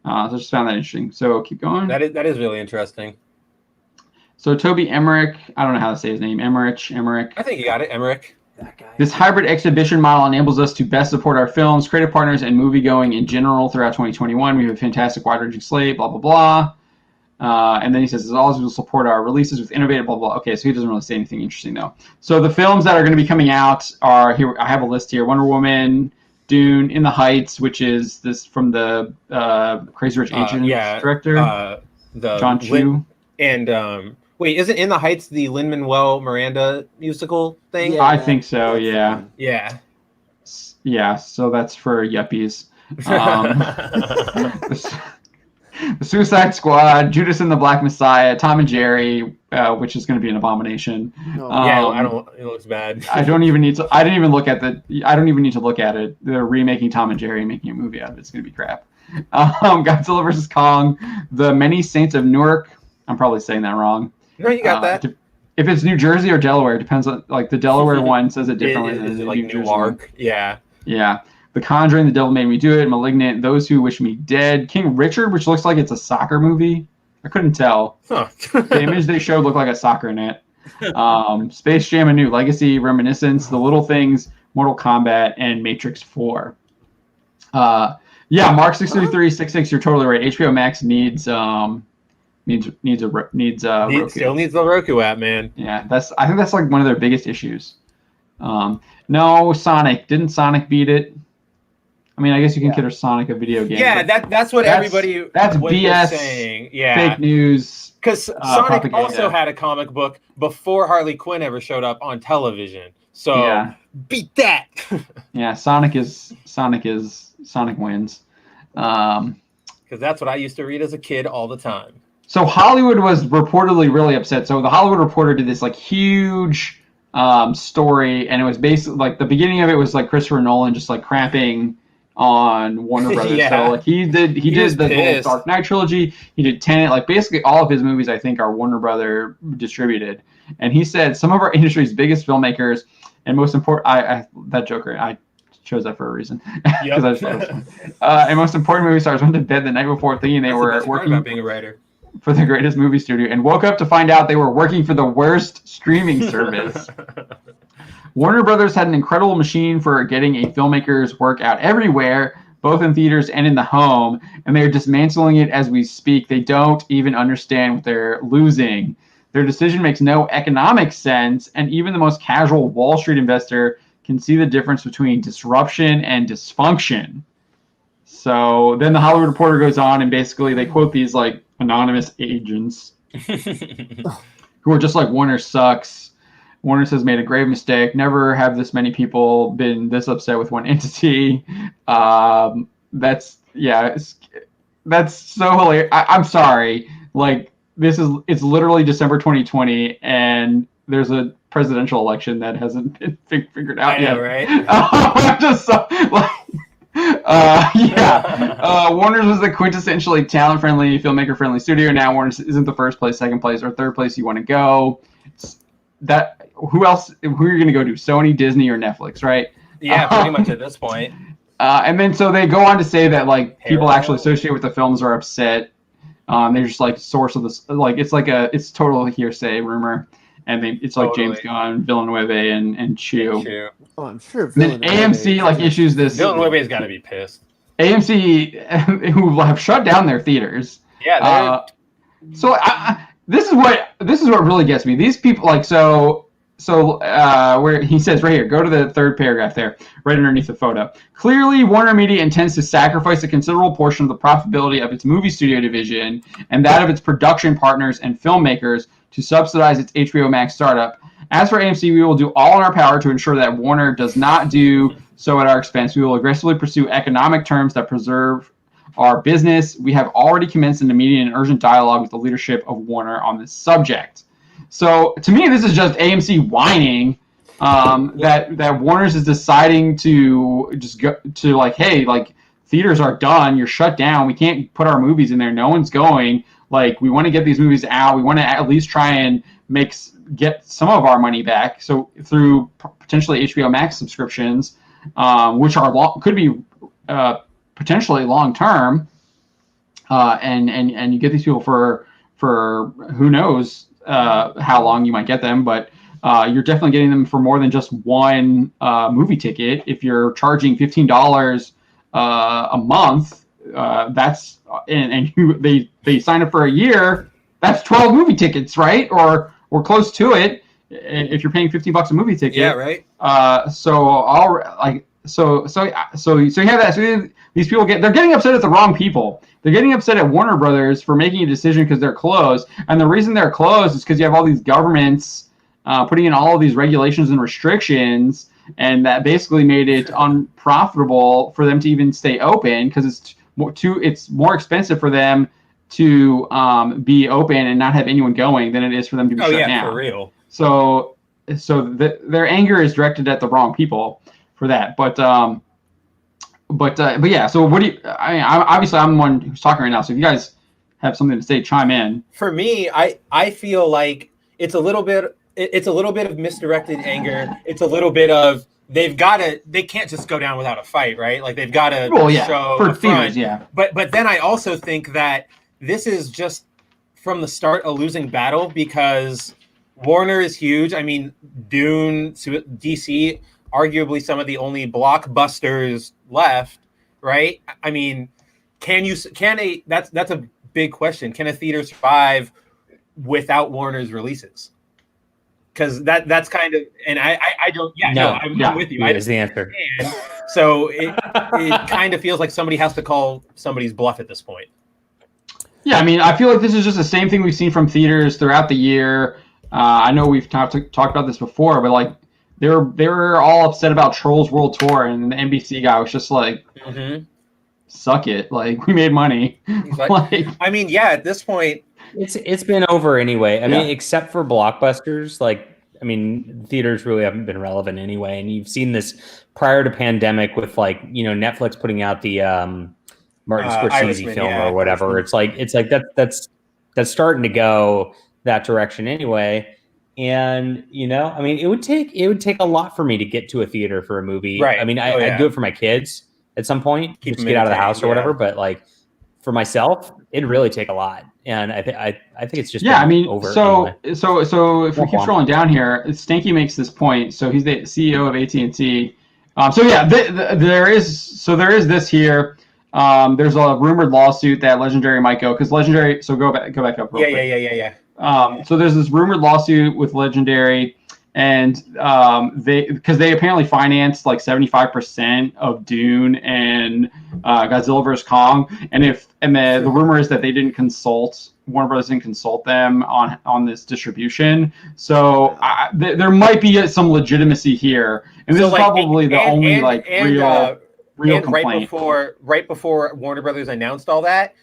So I just found that interesting. So keep going. That is really interesting. So Toby Emmerich, I don't know how to say his name. Emmerich. I think you got it, Emmerich. That guy. This hybrid exhibition model enables us to best support our films, creative partners, and movie-going in general throughout 2021. We have a fantastic wide-ranging slate, blah, blah, blah. And then he says, as always, we will support our releases with innovative, blah, blah. Okay, so he doesn't really say anything interesting, though. So the films that are going to be coming out are here. I have a list here. Wonder Woman, Dune, In the Heights, which is this from the Crazy Rich Asians director, John Chu. And wait, isn't In the Heights the Lin-Manuel Miranda musical thing? Yeah, I think so, yeah. Yeah. Yeah, so that's for yuppies. The Suicide Squad, Judas and the Black Messiah, Tom and Jerry, which is going to be an abomination. It looks bad. I don't even need to. I didn't even look at I don't even need to look at it. They're remaking Tom and Jerry, making a movie out of it. It's going to be crap. Godzilla vs. Kong, The Many Saints of Newark. I'm probably saying that wrong. No, you got that. If it's New Jersey or Delaware, it depends on, like, the Delaware one says it differently than the like New Jersey Newark. one. Yeah. Yeah. The Conjuring, The Devil Made Me Do It, Malignant, Those Who Wish Me Dead, King Richard, which looks like it's a soccer movie. I couldn't tell. Huh. The image they showed looked like a soccer net. Space Jam: A New Legacy, Reminiscence, The Little Things, Mortal Kombat, and Matrix 4. Yeah, Mark 63366, you're totally right. HBO Max needs Roku. Still needs the Roku app, man. Yeah, I think that's like one of their biggest issues. No, Sonic. Didn't Sonic beat it? I mean, I guess you can consider Sonic a video game. Yeah, that's what everybody was BS, saying. Yeah, fake news. Because Sonic propaganda. also had a comic book before Harley Quinn ever showed up on television. So beat that. Yeah, Sonic wins. Because that's what I used to read as a kid all the time. So Hollywood was reportedly really upset. So the Hollywood Reporter did this like huge story, and it was basically like the beginning of it was like Christopher Nolan just like crapping on Warner Brothers. Yeah. So like he did the whole Dark Knight trilogy. He did Tenet. Like basically all of his movies I think are Warner Brother distributed. And he said some of our industry's biggest filmmakers and most important. I chose that for a reason. Yep. I just thought it was fun. And most important movie stars went to bed the night before thinking they were working about being a writer for the greatest movie studio and woke up to find out they were working for the worst streaming service. Warner Brothers had an incredible machine for getting a filmmaker's work out everywhere, both in theaters and in the home, and they're dismantling it as we speak. They don't even understand what they're losing. Their decision makes no economic sense, and even the most casual Wall Street investor can see the difference between disruption and dysfunction. So then the Hollywood Reporter goes on, and basically they quote these like anonymous agents who are just like, Warner sucks. Warner has made a grave mistake. Never have this many people been this upset with one entity. That's so hilarious. I'm sorry. Like it's literally December 2020, and there's a presidential election that hasn't been figured out yet. I know, right? I'm just so, like. Warner's was the quintessentially talent-friendly, filmmaker-friendly studio. Now Warner's isn't the first place, second place, or third place you want to go. Who are you going to go to? Sony, Disney, or Netflix, right? Yeah, pretty much at this point. And then so they go on to say that like people actually associated with the films are upset. They're just like source of this, like it's total hearsay rumor. And it's like James Gunn, Villeneuve, and Chu. Oh, I'm sure. Then AMC like issues this. Villeneuve's got to be pissed. AMC, who have shut down their theaters. Yeah. So this is what really gets me. These people, like, where he says right here, go to the third paragraph there, right underneath the photo. Clearly, Warner Media intends to sacrifice a considerable portion of the profitability of its movie studio division and that of its production partners and filmmakers to subsidize its HBO Max startup. As for AMC, we will do all in our power to ensure that Warner does not do so at our expense. We will aggressively pursue economic terms that preserve our business. We have already commenced an immediate and urgent dialogue with the leadership of Warner on this subject. So to me, this is just AMC whining that Warner's is deciding to just go to like, hey, like theaters are done, you're shut down, we can't put our movies in there, no one's going. Like, we want to get these movies out, we want to at least try and get some of our money back. So through potentially HBO Max subscriptions, which are could be potentially long term, and you get these people for who knows how long you might get them, but you're definitely getting them for more than just one movie ticket. If you're charging $15 a month, that's they sign up for a year, that's 12 movie tickets, right? Or close to it, if you're paying $15 a movie ticket. Yeah, right. So you have that. So these people they're getting upset at the wrong people. They're getting upset at Warner Brothers for making a decision because they're closed, and the reason they're closed is because you have all these governments putting in all of these regulations and restrictions, and that basically made it unprofitable for them to even stay open because it's more expensive for them to be open and not have anyone going than it is for them to be shut down. Oh yeah, for real. So their anger is directed at the wrong people for that. But yeah. So what do you? Obviously I'm the one who's talking right now. So if you guys have something to say, chime in. For me, I feel like it's a little bit of misdirected anger. It's a little bit of they can't just go down without a fight, right? Like they've got to show for the front. theaters, yeah. But then I also think that this is just from the start a losing battle because Warner is huge. I mean, Dune, DC, arguably some of the only blockbusters left, right? I mean, that's a big question. Can a theater survive without Warner's releases? Because that's kind of, and I don't, I'm with you. That is the answer. So it kind of feels like somebody has to call somebody's bluff at this point. Yeah, I mean, I feel like this is just the same thing we've seen from theaters throughout the year. I know we've talked about this before, but like they were all upset about Trolls World Tour, and the NBC guy was just like, "Suck it! Like we made money." Like, I mean, yeah, at this point, it's been over anyway. I mean, except for blockbusters, like I mean, theaters really haven't been relevant anyway. And you've seen this prior to pandemic with like Netflix putting out the Martin Scorsese Irishman, film or whatever. Irishman. It's like that's starting to go that direction anyway. And I mean, it would take a lot for me to get to a theater for a movie. Right. I mean, I'd do it for my kids at some point, just get out of the house or whatever. But like for myself, it'd really take a lot. And I think it's just over so anyway. So if we keep scrolling down here, Stanky makes this point. So he's the CEO of AT&T. There is this here. There's a rumored lawsuit that Legendary might go because Legendary. So go back up. Real quick. Yeah. So there's this rumored lawsuit with Legendary, and they apparently financed like 75% of Dune and Godzilla vs. Kong, and the rumor is that Warner Brothers didn't consult them on this distribution. So there might be some legitimacy here, and this is probably the only real complaint. Right before Warner Brothers announced all that,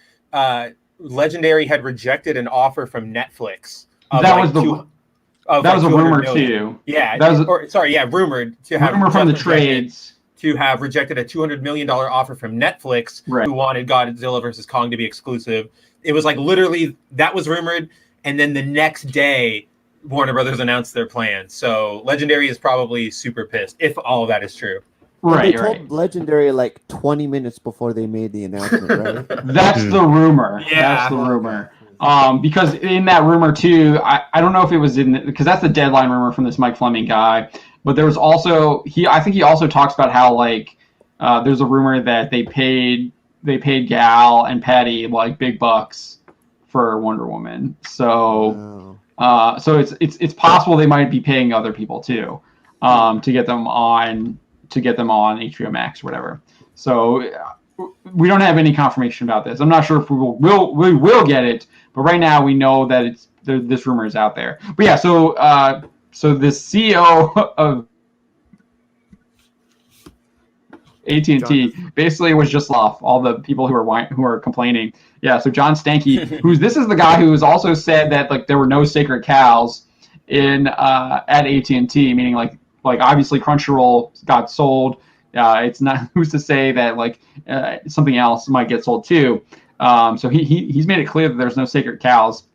Legendary had rejected an offer from Netflix. That was a rumor too. Yeah, rumored to have rumor from the trades to have rejected a $200 million offer from Netflix, who wanted Godzilla vs. Kong to be exclusive. It was like literally that was rumored, and then the next day, Warner Brothers announced their plan. So Legendary is probably super pissed if all of that is true. They told Legendary like 20 minutes before they made the announcement, right? That's the rumor. Yeah. That's the rumor. Because in that rumor too, I don't know if it was because that's the deadline rumor from this Mike Fleming guy, but there was also I think he also talks about how like there's a rumor that they paid Gal and Patty like big bucks for Wonder Woman. So so it's possible they might be paying other people too to get them on HBO Max or whatever. So we don't have any confirmation about this. I'm not sure if we will get it, but right now we know that this rumor is out there. But yeah, so the CEO of AT&T basically was just off all the people who are complaining. Yeah, so John Stankey, this is the guy who has also said that like there were no sacred cows in at AT&T, meaning like obviously Crunchyroll got sold. It's not who's to say that like something else might get sold too. So he's made it clear that there's no sacred cows.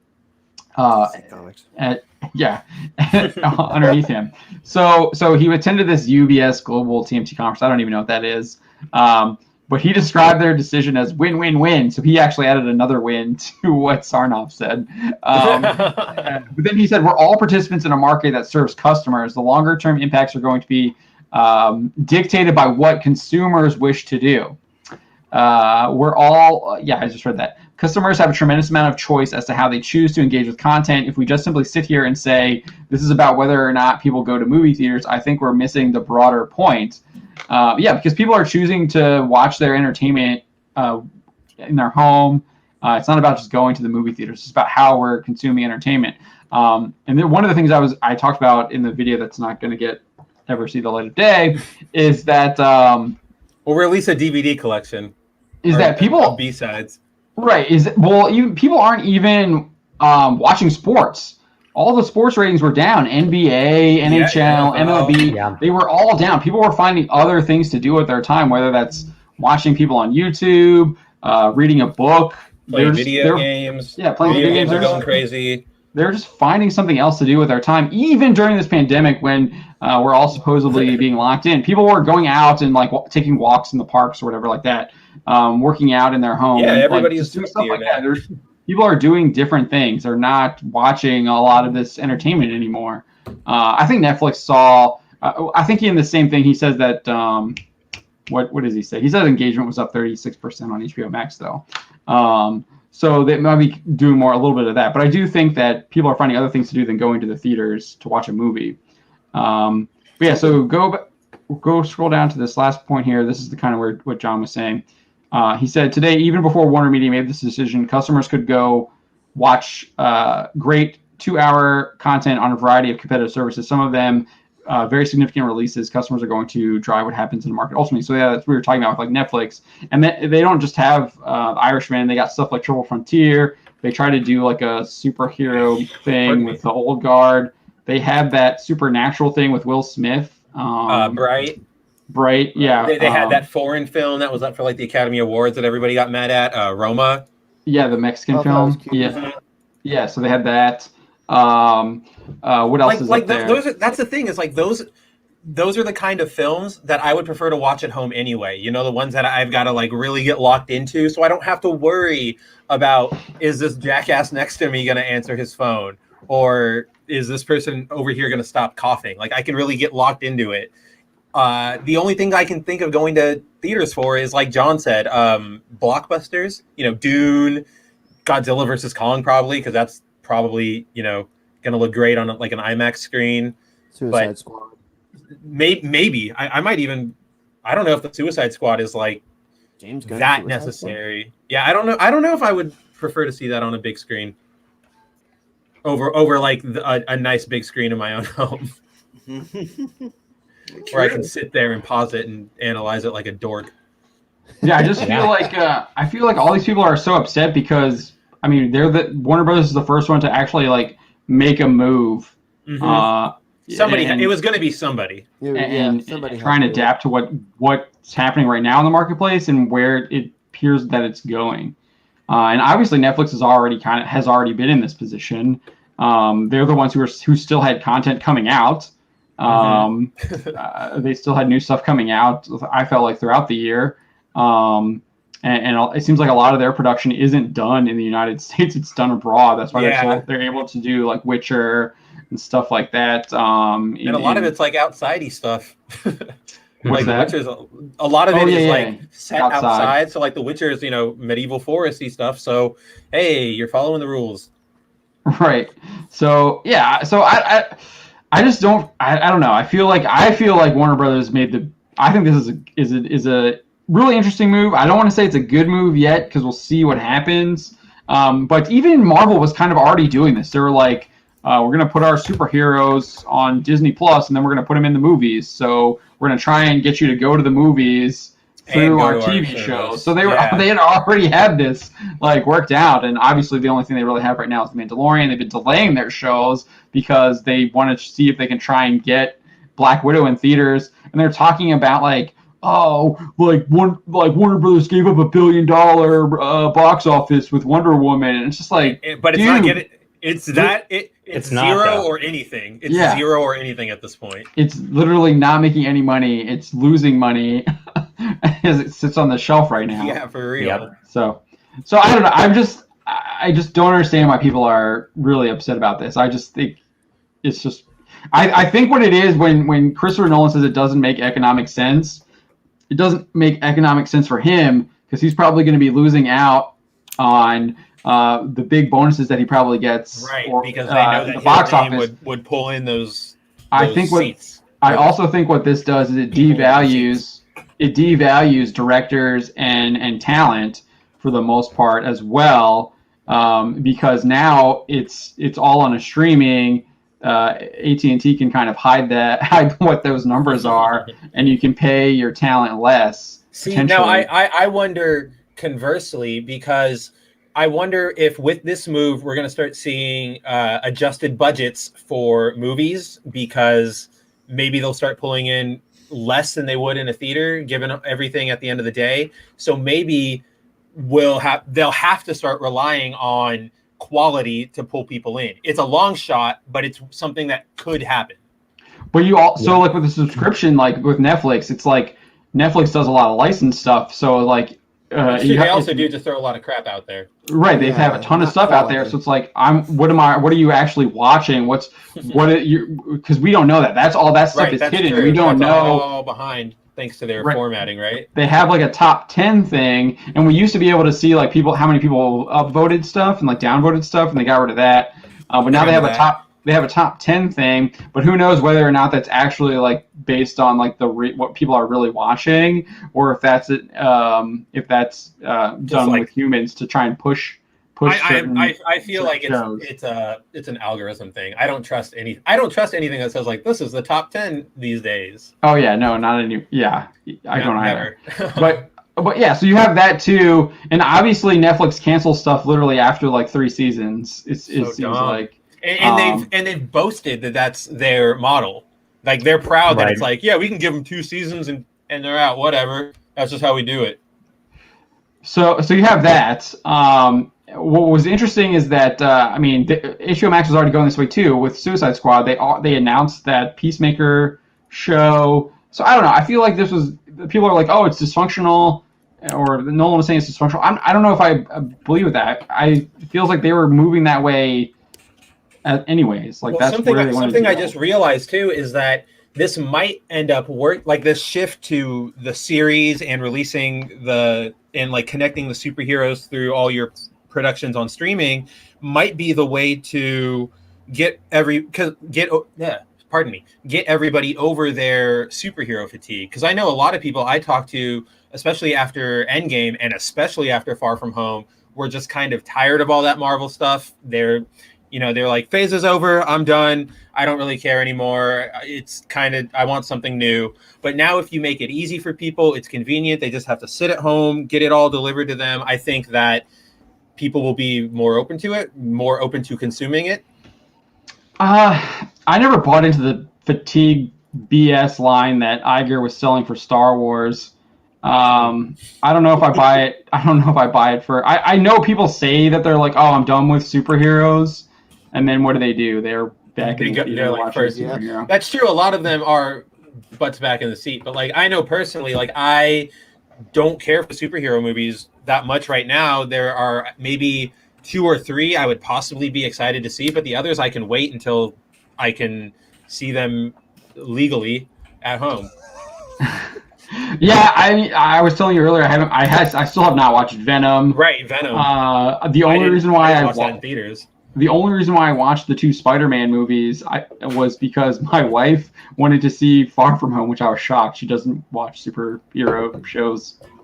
Underneath him. So he attended this UBS Global TMT conference. I don't even know what that is. But he described their decision as win-win-win. So he actually added another win to what Sarnoff said. But then he said, we're all participants in a market that serves customers. The longer-term impacts are going to be dictated by what consumers wish to do. I just read that. Customers have a tremendous amount of choice as to how they choose to engage with content. If we just simply sit here and say this is about whether or not people go to movie theaters, I think we're missing the broader point. Because people are choosing to watch their entertainment in their home. It's not about just going to the movie theaters. It's about how we're consuming entertainment. And then one of the things I talked about in the video that's not going to ever see the light of day is that we'll release a DVD collection. Is that people B-sides? Right. People aren't even watching sports. All the sports ratings were down. NBA, NHL, MLB, they were all down. People were finding other things to do with their time, whether that's watching people on YouTube, reading a book, playing video games. Yeah, playing video games. They're going crazy. They're just finding something else to do with their time, even during this pandemic when we're all supposedly being locked in. People were going out and like taking walks in the parks or whatever like that, working out in their home. Yeah, everybody's doing stuff like that. People are doing different things. They're not watching a lot of this entertainment anymore. I think Netflix saw. I think in the same thing he says that. What does he say? He says engagement was up 36% on HBO Max though. So they might be doing a little bit of that. But I do think that people are finding other things to do than going to the theaters to watch a movie. So go scroll down to this last point here. This is the kind of what John was saying. He said today, even before Warner Media made this decision, customers could go watch great 2-hour content on a variety of competitive services. Some of them very significant releases. Customers are going to drive what happens in the market ultimately. So yeah, that's what we were talking about with like Netflix. And they don't just have Irishman. They got stuff like Triple Frontier. They try to do like a superhero thing with the old guard. They have that supernatural thing with Will Smith. Bright, yeah. They had that foreign film that was up for like the Academy Awards that everybody got mad at, Roma. Yeah, the Mexican film. Yeah. So they had that. What else is there? That's the thing. Is like those are the kind of films that I would prefer to watch at home anyway. You know, the ones that I've got to like really get locked into, so I don't have to worry about is this jackass next to me going to answer his phone, or is this person over here going to stop coughing? Like I can really get locked into it. The only thing I can think of going to theaters for is, like John said, blockbusters. You know, Dune, Godzilla versus Kong, probably, because that's probably going to look great on like an IMAX screen. Suicide Squad. Maybe I might even. I don't know if the Suicide Squad is like James Gunn that necessary. Squad? Yeah, I don't know. I don't know if I would prefer to see that on a big screen over like a nice big screen in my own home. Where I can sit there and pause it and analyze it like a dork. Yeah, I just feel like all these people are so upset because Warner Brothers is the first one to actually like make a move. Mm-hmm. It was going to be somebody, somebody trying to adapt to what's happening right now in the marketplace and where it appears that it's going. And obviously, Netflix has already been in this position. They're the ones who still had content coming out. They still had new stuff coming out. I felt like throughout the year, and it seems like a lot of their production isn't done in the United States; it's done abroad. That's why they're able to do like Witcher and stuff like that. And a lot of it's like outsidey stuff. What's like that? The Witcher's a lot of it is like set outside. So like The Witcher's, medieval foresty stuff. So hey, you're following the rules. Right. So yeah. So I just don't. I don't know. I feel like Warner Brothers made the. I think this is a really interesting move. I don't want to say it's a good move yet because we'll see what happens. But even Marvel was kind of already doing this. They were like, we're going to put our superheroes on Disney Plus, and then we're going to put them in the movies. So we're going to try and get you to go to the movies through our TV shows. So they had already had this like worked out, and obviously the only thing they really have right now is the Mandalorian. They've been delaying their shows because they want to see if they can try and get Black Widow in theaters, and they're talking about like, Warner Brothers gave up $1 billion box office with Wonder Woman, and it's just like, but it's not getting. It's It's zero not, or anything. It's zero or anything at this point. It's literally not making any money. It's losing money as it sits on the shelf right now. Yeah, for real. Yep. So I don't know. I just don't understand why people are really upset about this. I just think it's just. I think what it is when Christopher Nolan says it doesn't make economic sense, it doesn't make economic sense for him because he's probably going to be losing out on the big bonuses that he probably gets, right? Or, because they know that the box office would pull in those. I think seats. I also think what this does is it devalues directors and talent for the most part as well, because now it's all on a streaming. AT&T can kind of hide what those numbers are, and you can pay your talent less. See, now I wonder conversely, because I wonder if with this move we're going to start seeing adjusted budgets for movies, because maybe they'll start pulling in less than they would in a theater, given everything at the end of the day. So maybe they'll have to start relying on quality to pull people in. It's a long shot, but it's something that could happen. But you also like with the subscription, like with Netflix, it's like Netflix does a lot of licensed stuff. So like they also do just throw a lot of crap out there. Right, they have a ton of stuff out there. So it's like what are you actually watching? Because we don't know that. That's all that stuff is hidden. True. We don't know. All behind thanks to their formatting, right? They have like a top 10 thing, and we used to be able to see like how many people upvoted stuff and like downvoted stuff, and they got rid of that. But now they have a top 10 thing, but who knows whether or not that's actually like based on like what people are really watching, or if that's done with humans to try and push. I feel like it's an algorithm thing. I don't trust anything that says like this is the top 10 these days. Oh yeah, no, not any. Yeah, I don't either. But yeah, so you have that too, and obviously Netflix cancels stuff literally after like 3 seasons. It seems like. And they've boasted that that's their model. Like they're proud that it's like, yeah, we can give them 2 seasons and they're out. Whatever. That's just how we do it. So you have that. What was interesting is that HBO Max was already going this way too with Suicide Squad. They announced that Peacemaker show. So I don't know. I feel like people are like, oh, it's dysfunctional, or Nolan was saying it's dysfunctional. I don't know if I believe with that. It feels like they were moving that way. Anyways, like that's where they wanted to go. I just realized too is that this might end up like this shift to the series and releasing and like connecting the superheroes through all your productions on streaming might be the way to get everybody over their superhero fatigue. Because I know a lot of people I talk to, especially after Endgame and especially after Far From Home, were just kind of tired of all that Marvel stuff. They're like, phase is over. I'm done. I don't really care anymore. It's I want something new. But now if you make it easy for people, it's convenient. They just have to sit at home, get it all delivered to them. I think that people will be more open to it, more open to consuming it. I never bought into the fatigue BS line that Iger was selling for Star Wars. I don't know if I buy it. I don't know if I buy it for. I know people say that they're like, oh, I'm done with superheroes. And then what do? They're back in the theater watching superhero. That's true. A lot of them are butts back in the seat. But like I know personally, like I don't care for superhero movies that much right now. There are maybe 2 or 3 I would possibly be excited to see, but the others I can wait until I can see them legally at home. Yeah, I was telling you earlier. I still have not watched Venom. Right, Venom. The only reason why I watched that in theaters. The only reason why I watched the 2 Spider-Man movies was because my wife wanted to see Far From Home, which I was shocked. She doesn't watch superhero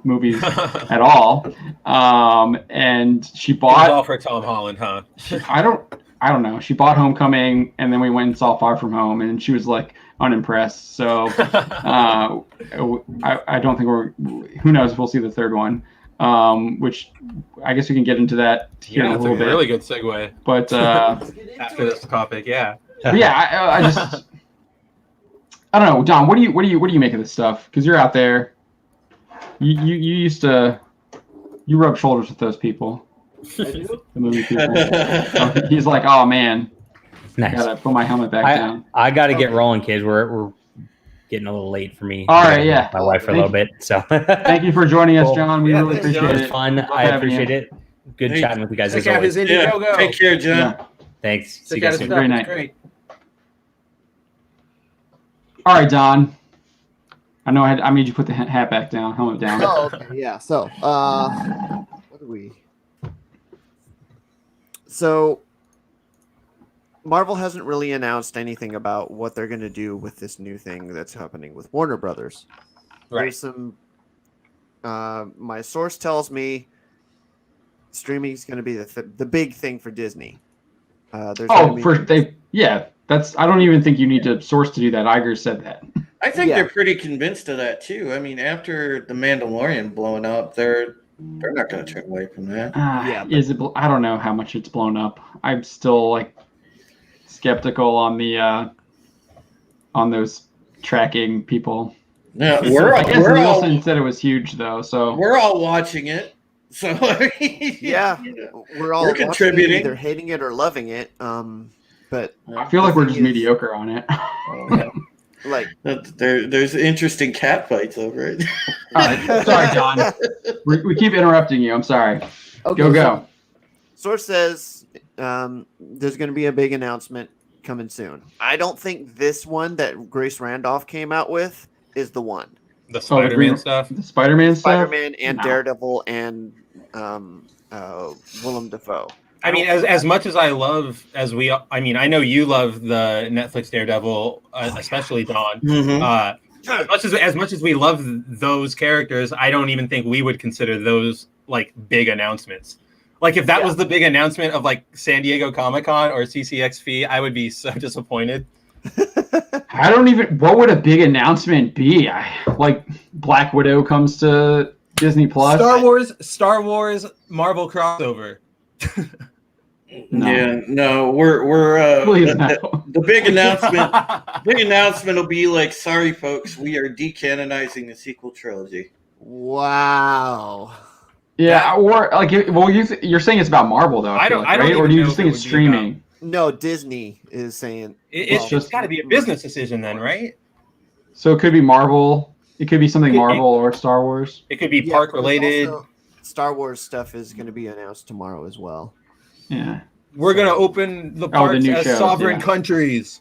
movies at all. And she bought. It was all for Tom Holland, huh? I don't know. She bought Homecoming, and then we went and saw Far From Home, and she was like unimpressed. So I don't think we're. Who knows if we'll see the third one. Which I guess we can get into that here in a little bit. Really good segue. But after this topic, yeah. Yeah, I just I don't know, Don. What do you make of this stuff? Because you're out there. You used to rub shoulders with those people. The movie people. He's like, oh man, nice. Gotta put my helmet back down. I gotta get rolling, kids. We're getting a little late for me. All right, yeah. My wife for a little bit. So thank you for joining us, John. We really appreciate it. It was fun. I appreciate it. Good chatting with you guys. Check out his Indiegogo. Take care, John. Yeah. Thanks. See you guys soon. Great night. Great. All right, Don. I know I made you put the hat back down, helmet down. Oh, okay. Yeah. So, what do we? So, Marvel hasn't really announced anything about what they're going to do with this new thing that's happening with Warner Brothers. Right. There's some. My source tells me streaming is going to be the big thing for Disney. That's. I don't even think you need to source to do that. Iger said that. I think they're pretty convinced of that too. I mean, after the Mandalorian blowing up, they're not going to turn away from that. Is it? I don't know how much it's blown up. I'm still like skeptical on the on those tracking people. Yeah, Nielsen said it was huge though, so we're all watching it. So we're contributing, either hating it or loving it. But I feel like we're just mediocre on it. Like there's interesting cat fights over it. All right, sorry, John. We keep interrupting you. I'm sorry. Okay, Go. Source says there's going to be a big announcement coming soon. I don't think this one that Grace Randolph came out with is the one. The Spider-Man stuff. The Spider-Man stuff. Spider-Man and Daredevil and Willem Dafoe. I mean, as much as I love, I know you love the Netflix Daredevil, especially Dawn. Mm-hmm. As much as we love those characters, I don't even think we would consider those like big announcements. Like if that was the big announcement of like San Diego Comic-Con or CCXP, I would be so disappointed. I don't even. What would a big announcement be? Like Black Widow comes to Disney Plus. Star Wars, Marvel crossover. No. Yeah, no, we're Please no. the big announcement. Big announcement will be like, sorry folks, we are decanonizing the sequel trilogy. Wow. Yeah, or like, you're saying it's about Marvel though. I don't right? Or do you just think it's streaming? No, Disney is saying it's just got to be a business decision then, right? So it could be Marvel. It could be something Marvel or Star Wars. It could be park related. Star Wars stuff is going to be announced tomorrow as well. Yeah. We're going to open the parks as shows, sovereign countries.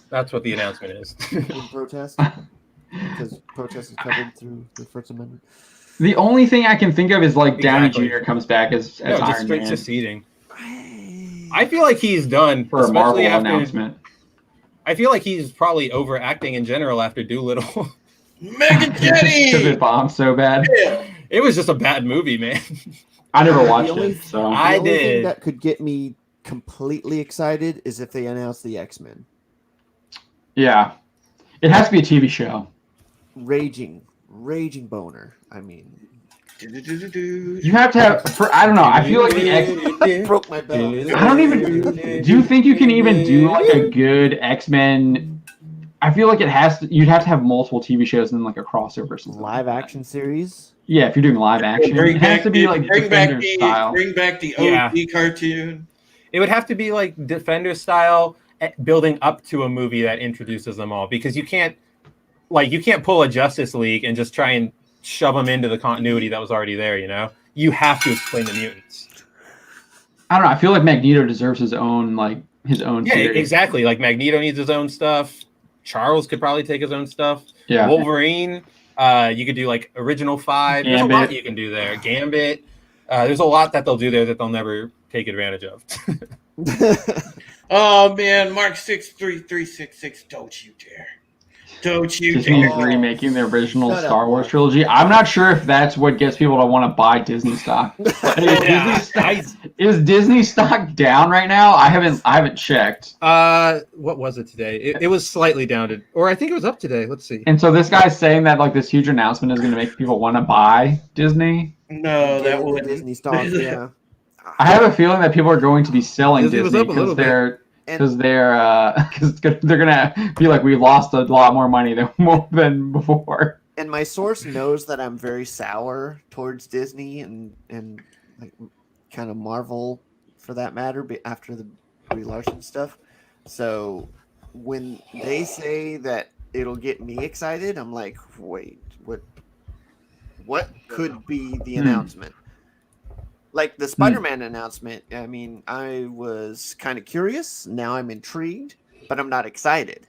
That's what the announcement is. In protest? Because protest is covered through the First Amendment. The only thing I can think of is like Downey Jr. comes back as Iron Man. Just seating. I feel like he's done for a Marvel announcement. I feel like he's probably overacting in general after Doolittle. Megan Jenny! Because it bombed so bad. Yeah. It was just a bad movie, man. I never watched it, so I did. Thing that could get me completely excited is if they announce the X-Men. Yeah, it has to be a TV show. Raging boner. I mean, you have to have. I don't know. I feel like the X broke my bell. I don't even. Do you think you can even do like a good X-Men? I feel like it has to. You'd have to have multiple TV shows and then like a crossover or something. Live action series. Yeah, if you're doing live action, it has to be like Defender style. Bring back the OG cartoon. It would have to be like Defender style, building up to a movie that introduces them all. Because you can't pull a Justice League and just try and shove them into the continuity that was already there. You know, you have to explain the mutants. I don't know. I feel like Magneto deserves his own series. Exactly. Like Magneto needs his own stuff. Charles could probably take his own stuff. Yeah. Wolverine, you could do like original 5. There's a Gambit. lot you can do there. Gambit. There's a lot that they'll do there that they'll never take advantage of. Oh man, Mark 63366, don't you dare. Don't you Disney's dare. remaking the original Shut up, Star Wars Mark. trilogy. I'm not sure if that's what gets people to want to buy Disney stock. Is Disney stock down right now? I haven't checked. What was it today? It was slightly down, or I think it was up today. Let's see. And so this guy's saying that like this huge announcement is going to make people want to buy Disney. No, Get that the would Disney stock. Yeah. I have a feeling that people are going to be selling Disney was Disney up a little bit. because they're gonna be like, we lost a lot more money than before. And my source knows that I'm very sour towards Disney and like kind of Marvel for that matter after the Brie Larson stuff. So when they say that it'll get me excited, I'm like, wait, what could be the announcement? Like the Spider-Man announcement, I mean, I was kind of curious. Now I'm intrigued, but I'm not excited.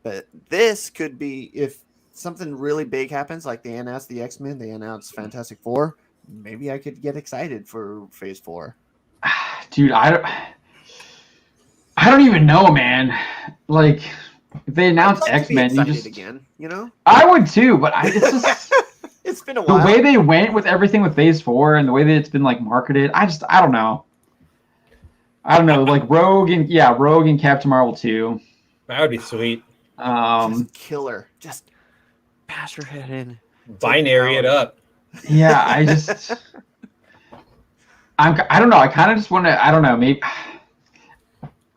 But this could be, if something really big happens, like they announced the X-Men, they announced Fantastic Four, maybe I could get excited for Phase 4. Dude, I don't even know, man. Like, if they announced I'd like to be X-Men, you excited just again, you know? I would too, but it's just It's been a the while. way they went with everything with Phase 4 and the way that it's been like marketed. I don't know. Like Rogue and Captain Marvel 2. That would be sweet. Just killer. Just bash your head in. Binary it up. Yeah, I don't know. I kind of just want to. I don't know. Maybe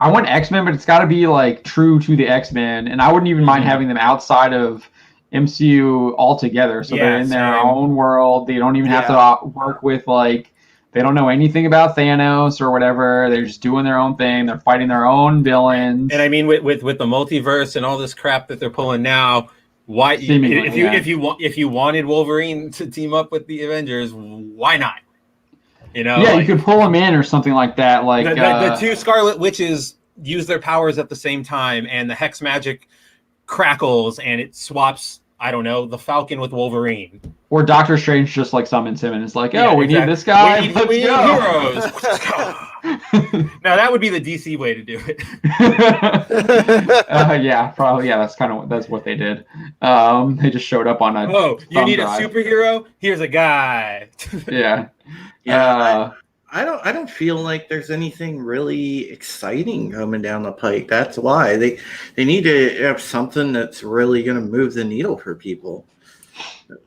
I want X-Men, but it's got to be like true to the X-Men, and I wouldn't even mind having them outside of MCU altogether. So they're in their own world. They don't even have to work with like. They don't know anything about Thanos or whatever. They're just doing their own thing. They're fighting their own villains. And I mean, with the multiverse and all this crap that they're pulling now, why if you wanted Wolverine to team up with the Avengers, why not? You know, you could pull them in or something like that. Like the two Scarlet Witches use their powers at the same time, and the Hex magic crackles, and it swaps. I don't know, the Falcon with Wolverine. Or Doctor Strange just like summons him and it's like, we need this guy. We need Let's heroes. Now that would be the DC way to do it. Probably. Yeah, that's what they did. They just showed up on a. Oh, you need drive. a superhero? Here's a guy. Yeah. I don't feel like there's anything really exciting coming down the pike. That's why they need to have something that's really going to move the needle for people.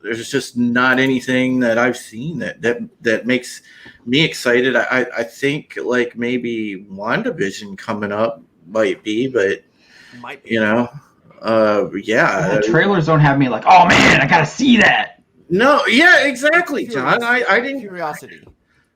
There's just not anything that I've seen that makes me excited. I think like maybe WandaVision coming up might be, but you know, The trailers don't have me like, oh man, I gotta see that. No, yeah, exactly, John. I didn't Curiosity.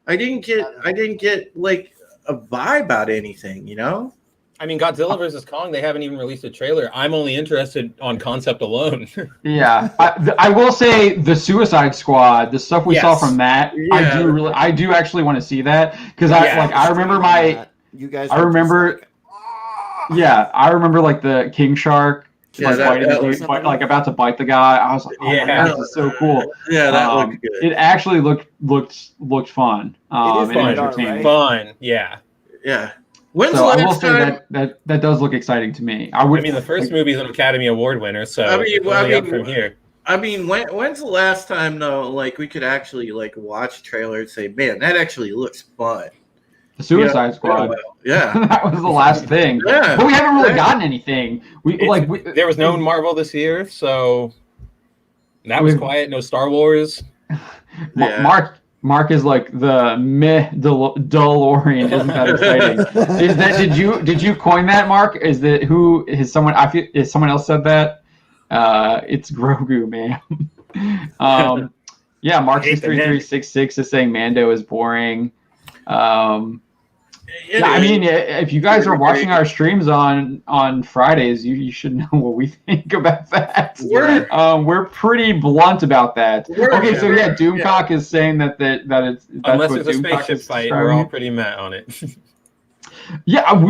I didn't get like a vibe out of anything, you know? I mean, Godzilla vs. Kong, they haven't even released a trailer. I'm only interested on concept alone. Yeah. I will say the Suicide Squad, the stuff we saw from that, I do actually want to see that because I remember you guys I remember like the King Shark like about to bite the guy. I was like, oh my God, this is so cool. Yeah, that looked good. It actually looked fun. It is fun, entertaining. Fun, yeah. Yeah. When's So the I will last say time? that does look exciting to me. I mean, the first movie is an Academy Award winner, so it's only up from here. I mean, when's the last time though? Like we could actually like watch a trailer and say, "Man, that actually looks fun." The Suicide Squad. Yeah, that was the last thing. Yeah, but we haven't really gotten anything. There was no Marvel this year, so that was quiet. No Star Wars. Mark is like the DeLorean. Isn't that exciting? Did you coin that, Mark? Is someone else said that? It's Grogu, man. Mark 63366 is saying Mando is boring. I mean, if you guys are watching our streams on Fridays, you should know what we think about that. We're pretty blunt about that. Doomcock is saying that it's unless there's a spaceship fight, we're all pretty mad on it. I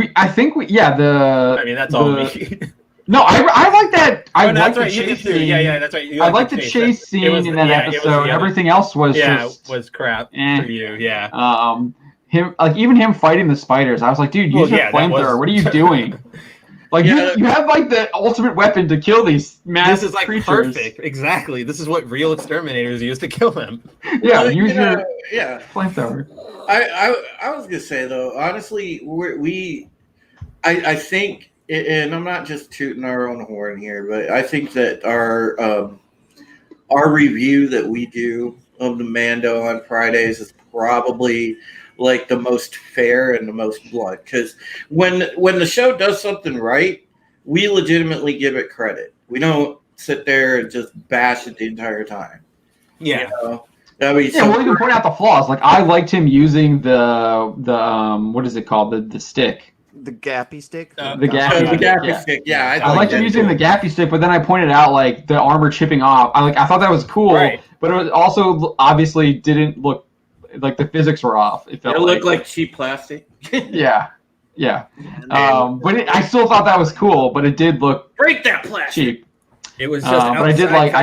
mean that's all me. No, I like that. I Oh, no, like that's the right. You did chase too. scene. Yeah, that's right. You I liked like the chase scene in that episode. Everything else was just was crap for you. Yeah. Him even him fighting the spiders. I was like, dude, use your flamethrower. What are you doing? Like you have like the ultimate weapon to kill these massive This is like creatures. perfect. Exactly. This is what real exterminators use to kill them. Yeah, Well, use your flamethrower. I was gonna say though, honestly, I think, and I'm not just tooting our own horn here, but I think that our review that we do of the Mando on Fridays is probably like the most fair and the most blunt, because when the show does something right, we legitimately give it credit. We don't sit there and just bash it the entire time. Yeah. We'll even point out the flaws. Like I liked him using the what is it called? The stick. The gappy stick. The gappy stick. Yeah, I liked him using the gappy stick, but then I pointed out like the armor chipping off. I thought that was cool, but it was also obviously didn't look like the physics were off. It looked like cheap plastic. Yeah. But I still thought that was cool, but it did look break that plastic. Cheap. It was just. But I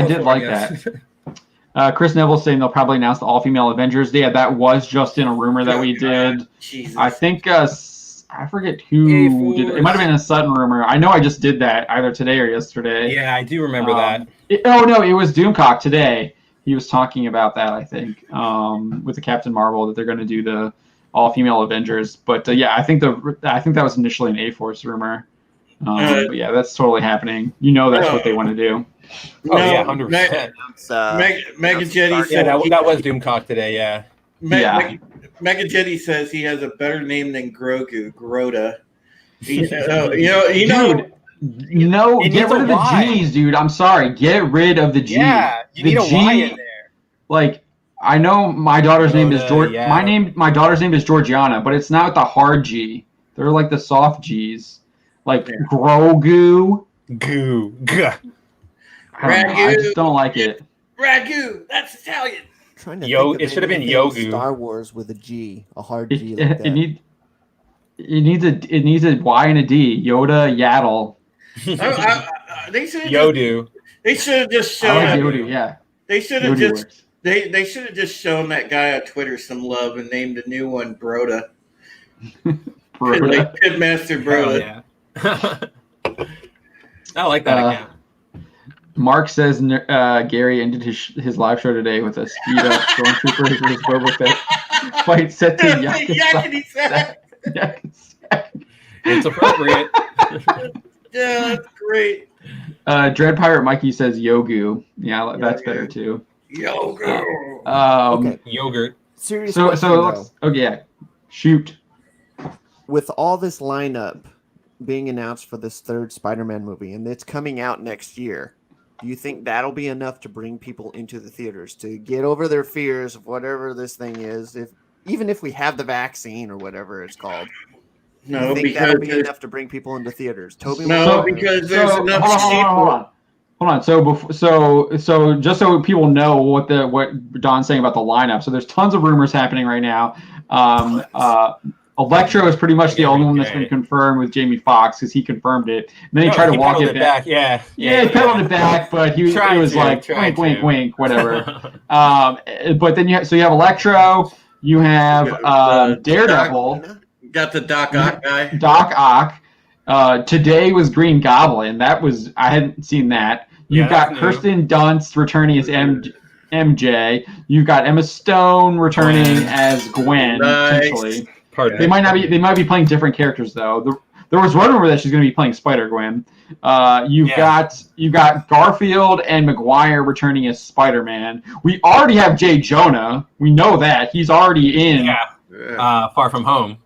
did like that. Chris Neville's saying they'll probably announce the all-female Avengers. Yeah, that was just in a rumor that we did. Jesus. I think I forget who did it. It might have been a sudden rumor. I know I just did that either today or yesterday. Yeah, I do remember that. It was Doomcock today. He was talking about that, I think, with the Captain Marvel, that they're going to do the all-female Avengers. But I think that was initially an A-Force rumor. But yeah, that's totally happening. That's what they want to do. Oh yeah, 100%. Mega Jetty said that was Doomcock today. Yeah. Mega Jetty says he has a better name than Grogu, Grota. Dude, no, get rid of the G's, dude. I'm sorry, get rid of the G. Yeah, you need a Y in there. Like, I know my daughter's name is George. Yeah. My daughter's name is Georgiana, but it's not with the hard G. They're like the soft G's, like Grogu. Goo. I just don't like it. Ragu. That's Italian. It should have been Yogu. Star Wars with a G, a hard G. Like that. It needs a Y and a D. Yoda, Yaddle. They should Yodu. They should have just shown. Yodu, yeah. They should have just. They should have just shown that guy on Twitter some love and named a new one Broda. Like Pitmaster Broda. Oh, yeah. I like that account. Mark says Gary ended his live show today with a speed up stormtrooper versus Boba Fett fight set to Yakety Sack. It's appropriate. Yeah, that's great. Dread Pirate Mikey says Yogu. Yeah, that's better too. Yogu. Okay. Yogurt. Seriously. Shoot. With all this lineup being announced for this third Spider-Man movie, and it's coming out next year, do you think that'll be enough to bring people into the theaters to get over their fears of whatever this thing is? Even if we have the vaccine or whatever it's called, no, think because that'll be enough to bring people into theaters. Toby, because there's enough. Hold on. So just so people know what Don's saying about the lineup. So there's tons of rumors happening right now. Electro is pretty much the only one that's been confirmed with Jamie Foxx because he confirmed it. And then he tried to walk it back. Yeah, he pedaled it back, but he was like wink, whatever. But then you have Electro. You have Daredevil. Got the Doc Ock guy. Doc Ock. Today was Green Goblin. I hadn't seen that. You've got Kirsten Dunst returning as MJ. You've got Emma Stone returning as Gwen. Potentially. They might be playing different characters though. There was one rumor that she's going to be playing Spider-Gwen. You've got Garfield and Maguire returning as Spider-Man. We already have Jay Jonah. We know that he's already in. Far From Home.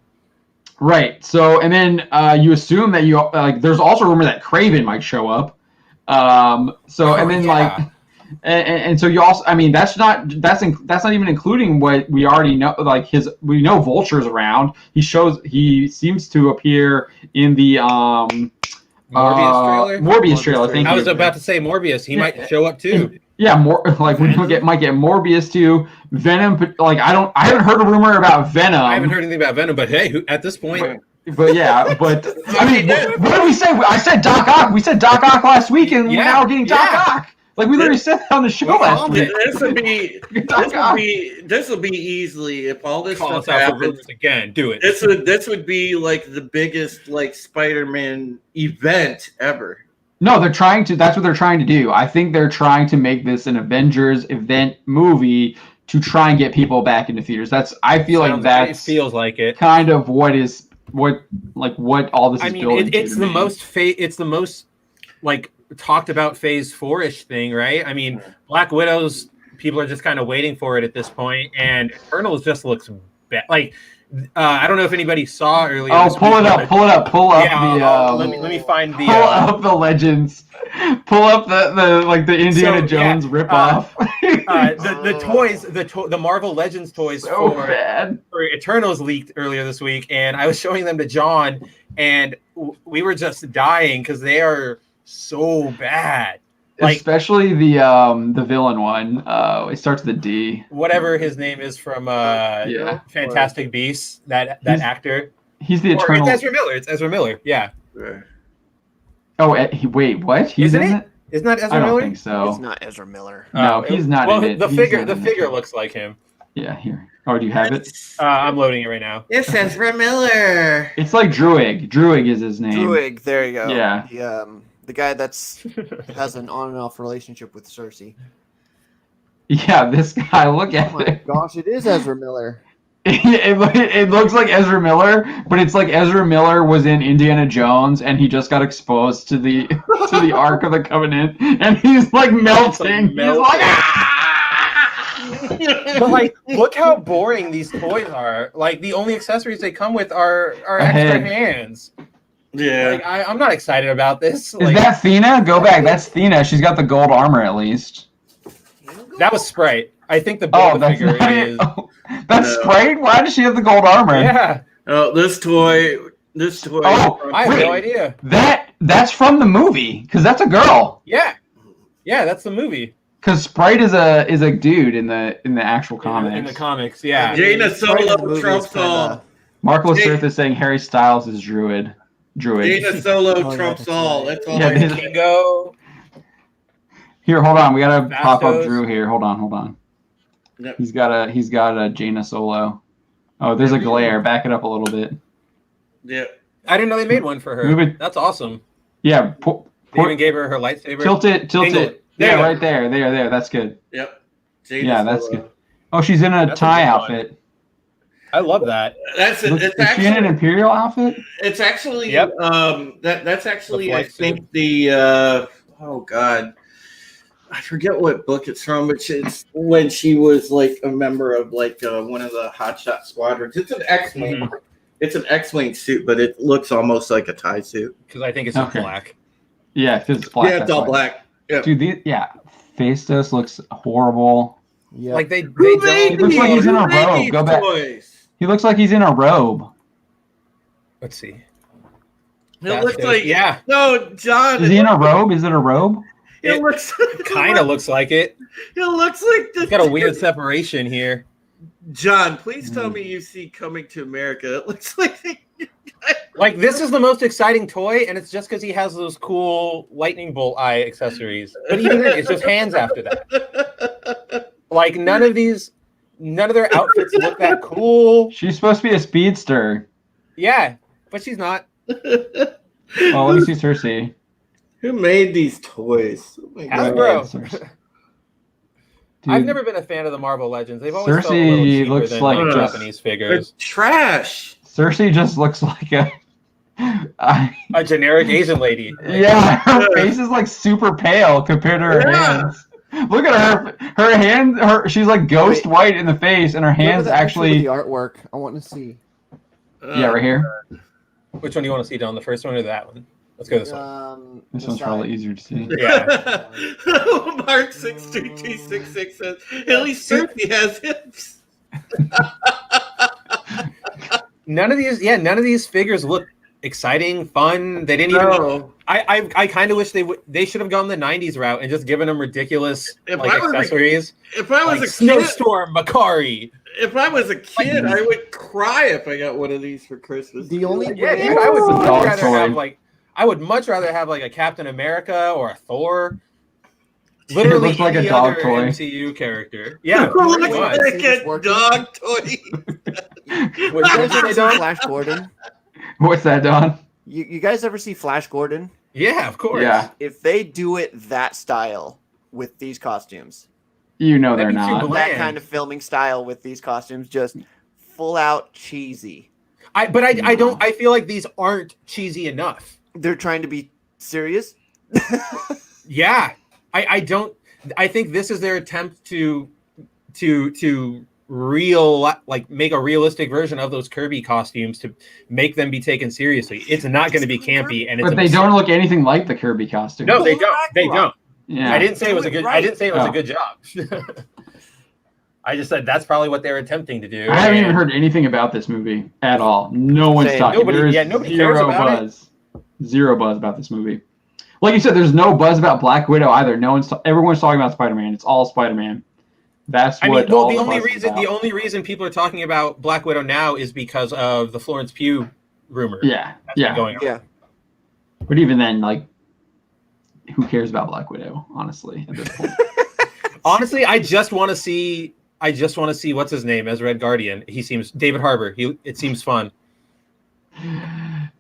Right. So and then you assume that there's also a rumor that Kraven might show up. And so you also, I mean, that's not even including what we already know. Like we know Vulture's around. He seems to appear in the Morbius trailer. Thank you. I was about to say Morbius. He might show up too. Yeah, we might get Morbius too. Venom. Like I haven't heard a rumor about Venom. I haven't heard anything about Venom, but hey, at this point, But yeah, but I mean, what did we say? I said Doc Ock. We said Doc Ock last week, and we're now getting Doc Ock. Like we literally said that on the show last week. This will be easily, if all this Call stuff us out for happens rumors again. Do it. This would be like the biggest like Spider-Man event ever. No, they're trying to. That's what they're trying to do. I think they're trying to make this an Avengers event movie to try and get people back into theaters. I feel like it feels like it. Kind of what all this is building. It's the most like talked about Phase 4-ish thing, right? I mean, Black Widow's people are just kind of waiting for it at this point, and Eternals just looks bad. Like, I don't know if anybody saw earlier. Oh, pull it up. Yeah, let me find the. Pull up the Legends. Pull up the Indiana Jones ripoff. The toys, the Marvel Legends toys for Eternals leaked earlier this week, and I was showing them to John, and we were just dying because they are so bad. Like, especially the villain one. It starts with a D. Whatever his name is from Fantastic Beasts. That actor. He's the Eternal. It's Ezra Miller. Yeah. Oh, wait, what? He's in it? Isn't that Ezra Miller? I don't think so. It's not Ezra Miller. No, he's not in it. The figure looks like him. Yeah, here. Oh, do you have it? I'm loading it right now. It's Ezra Miller. It's like Druig. Druig is his name. Druig, there you go. Yeah. The guy that's has an on and off relationship with Cersei. Yeah, this guy. Look at it. Oh my gosh, it is Ezra Miller. It looks like Ezra Miller, but it's like Ezra Miller was in Indiana Jones, and he just got exposed to the Ark of the Covenant, and he's like melting. He's like, But like, look how boring these toys are. Like, the only accessories they come with are extra hands. Yeah, like, I'm not excited about this. Is that Thena? Go back. That's Thena. She's got the gold armor at least. That was Sprite. I think the Build-A-Figure is. Oh, that's Sprite? Why does she have the gold armor? Yeah. Oh, this toy. Oh, I have no idea. That's from the movie because that's a girl. Yeah, that's the movie. Because Sprite is a dude in the actual comics. In the comics, yeah. Jaina Solo trumps all. Mark Lasurth is saying Harry Styles is Druid. Jaina Solo trumps all. That's all. Yeah, Kingo. Here, hold on. We gotta pop up Drew here. Hold on. Yep. He's got a Jaina Solo. Oh, there's a glare. Back it up a little bit. Yeah. I didn't know they made one for her. That's awesome. Yeah. They even gave her lightsaber. Tilt it. Yeah, right there. There. That's good. Yep. Jaina That's good. Oh, she's in a tie outfit. I love that. Is she in an Imperial outfit? It's actually that's actually I think oh god. I forget what book it's from, but it's when she was like a member of like one of the hotshot squadrons. It's an X-wing. Mm-hmm. It's an X-wing suit, but it looks almost like a tie suit. Because I think it's black. Yeah, because it's black. Yeah, it's all black. Yeah. Dude, Phastos looks horrible. Yeah. Like he looks like he's in a robe. Go back. He looks like he's in a robe. Let's see. It looks like No, John. Is he in a robe? Is it a robe? It looks kind of looks like it. It looks like it's got a weird separation here. John, please tell me you see Coming to America. It looks like this is the most exciting toy, and it's just because he has those cool lightning bolt eye accessories. But even then, it's just hands after that. Like none of their outfits look that cool. She's supposed to be a speedster. Yeah, but she's not. Oh, let me see Cersei. Who made these toys? Oh my Hasbro. I've never been a fan of the Marvel Legends. They've always Cersei felt a little cheaper looks than like Japanese figures. They're trash. Cersei just looks like a generic Asian lady. Yeah, her face is like super pale compared to her hands. Look at her. Her hand. She's like ghost white in the face, and her hands actually. The artwork. I want to see. Yeah, right here. Which one do you want to see, Don? The first one or that one? Let's go this one. This one's probably easier to see. Yeah. Mark 63266 says, Hilly Cersei has hips. None of these figures look exciting, fun. They didn't even. I kind of wish they should have gone the '90s route and just given them ridiculous accessories. If I was a snowstorm, Macari. If I was a kid, I would cry if I got one of these for Christmas. The only dude, I would much rather have like a Captain America or a Thor. Literally, it looks like a dog toy. MCU character. Yeah, like a dog toy. Flash Gordon. What's that, Don? You guys ever see Flash Gordon? Yeah, of course. Yeah. If they do it that style with these costumes, they're not. That kind of filming style with these costumes, just full out cheesy. I feel like these aren't cheesy enough. They're trying to be serious. Yeah. I think this is their attempt to make a realistic version of those Kirby costumes to make them be taken seriously. It's not going to be campy, but they don't look anything like the Kirby costume. No, they don't. They don't. Yeah. I didn't say it was a good. I didn't say it was a good job. I just said that's probably what they're attempting to do. I haven't even heard anything about this movie at all. No one's talking. There's nobody cares about buzz. Zero buzz about this movie. Like you said, there's no buzz about Black Widow either. Everyone's talking about Spider-Man. It's all Spider-Man. That's what. The only reason people are talking about Black Widow now is because of the Florence Pugh rumor. Yeah, going on. But even then, like, who cares about Black Widow? Honestly, at this point. Honestly, I just want to see what's his name as Red Guardian. David Harbour. It seems fun.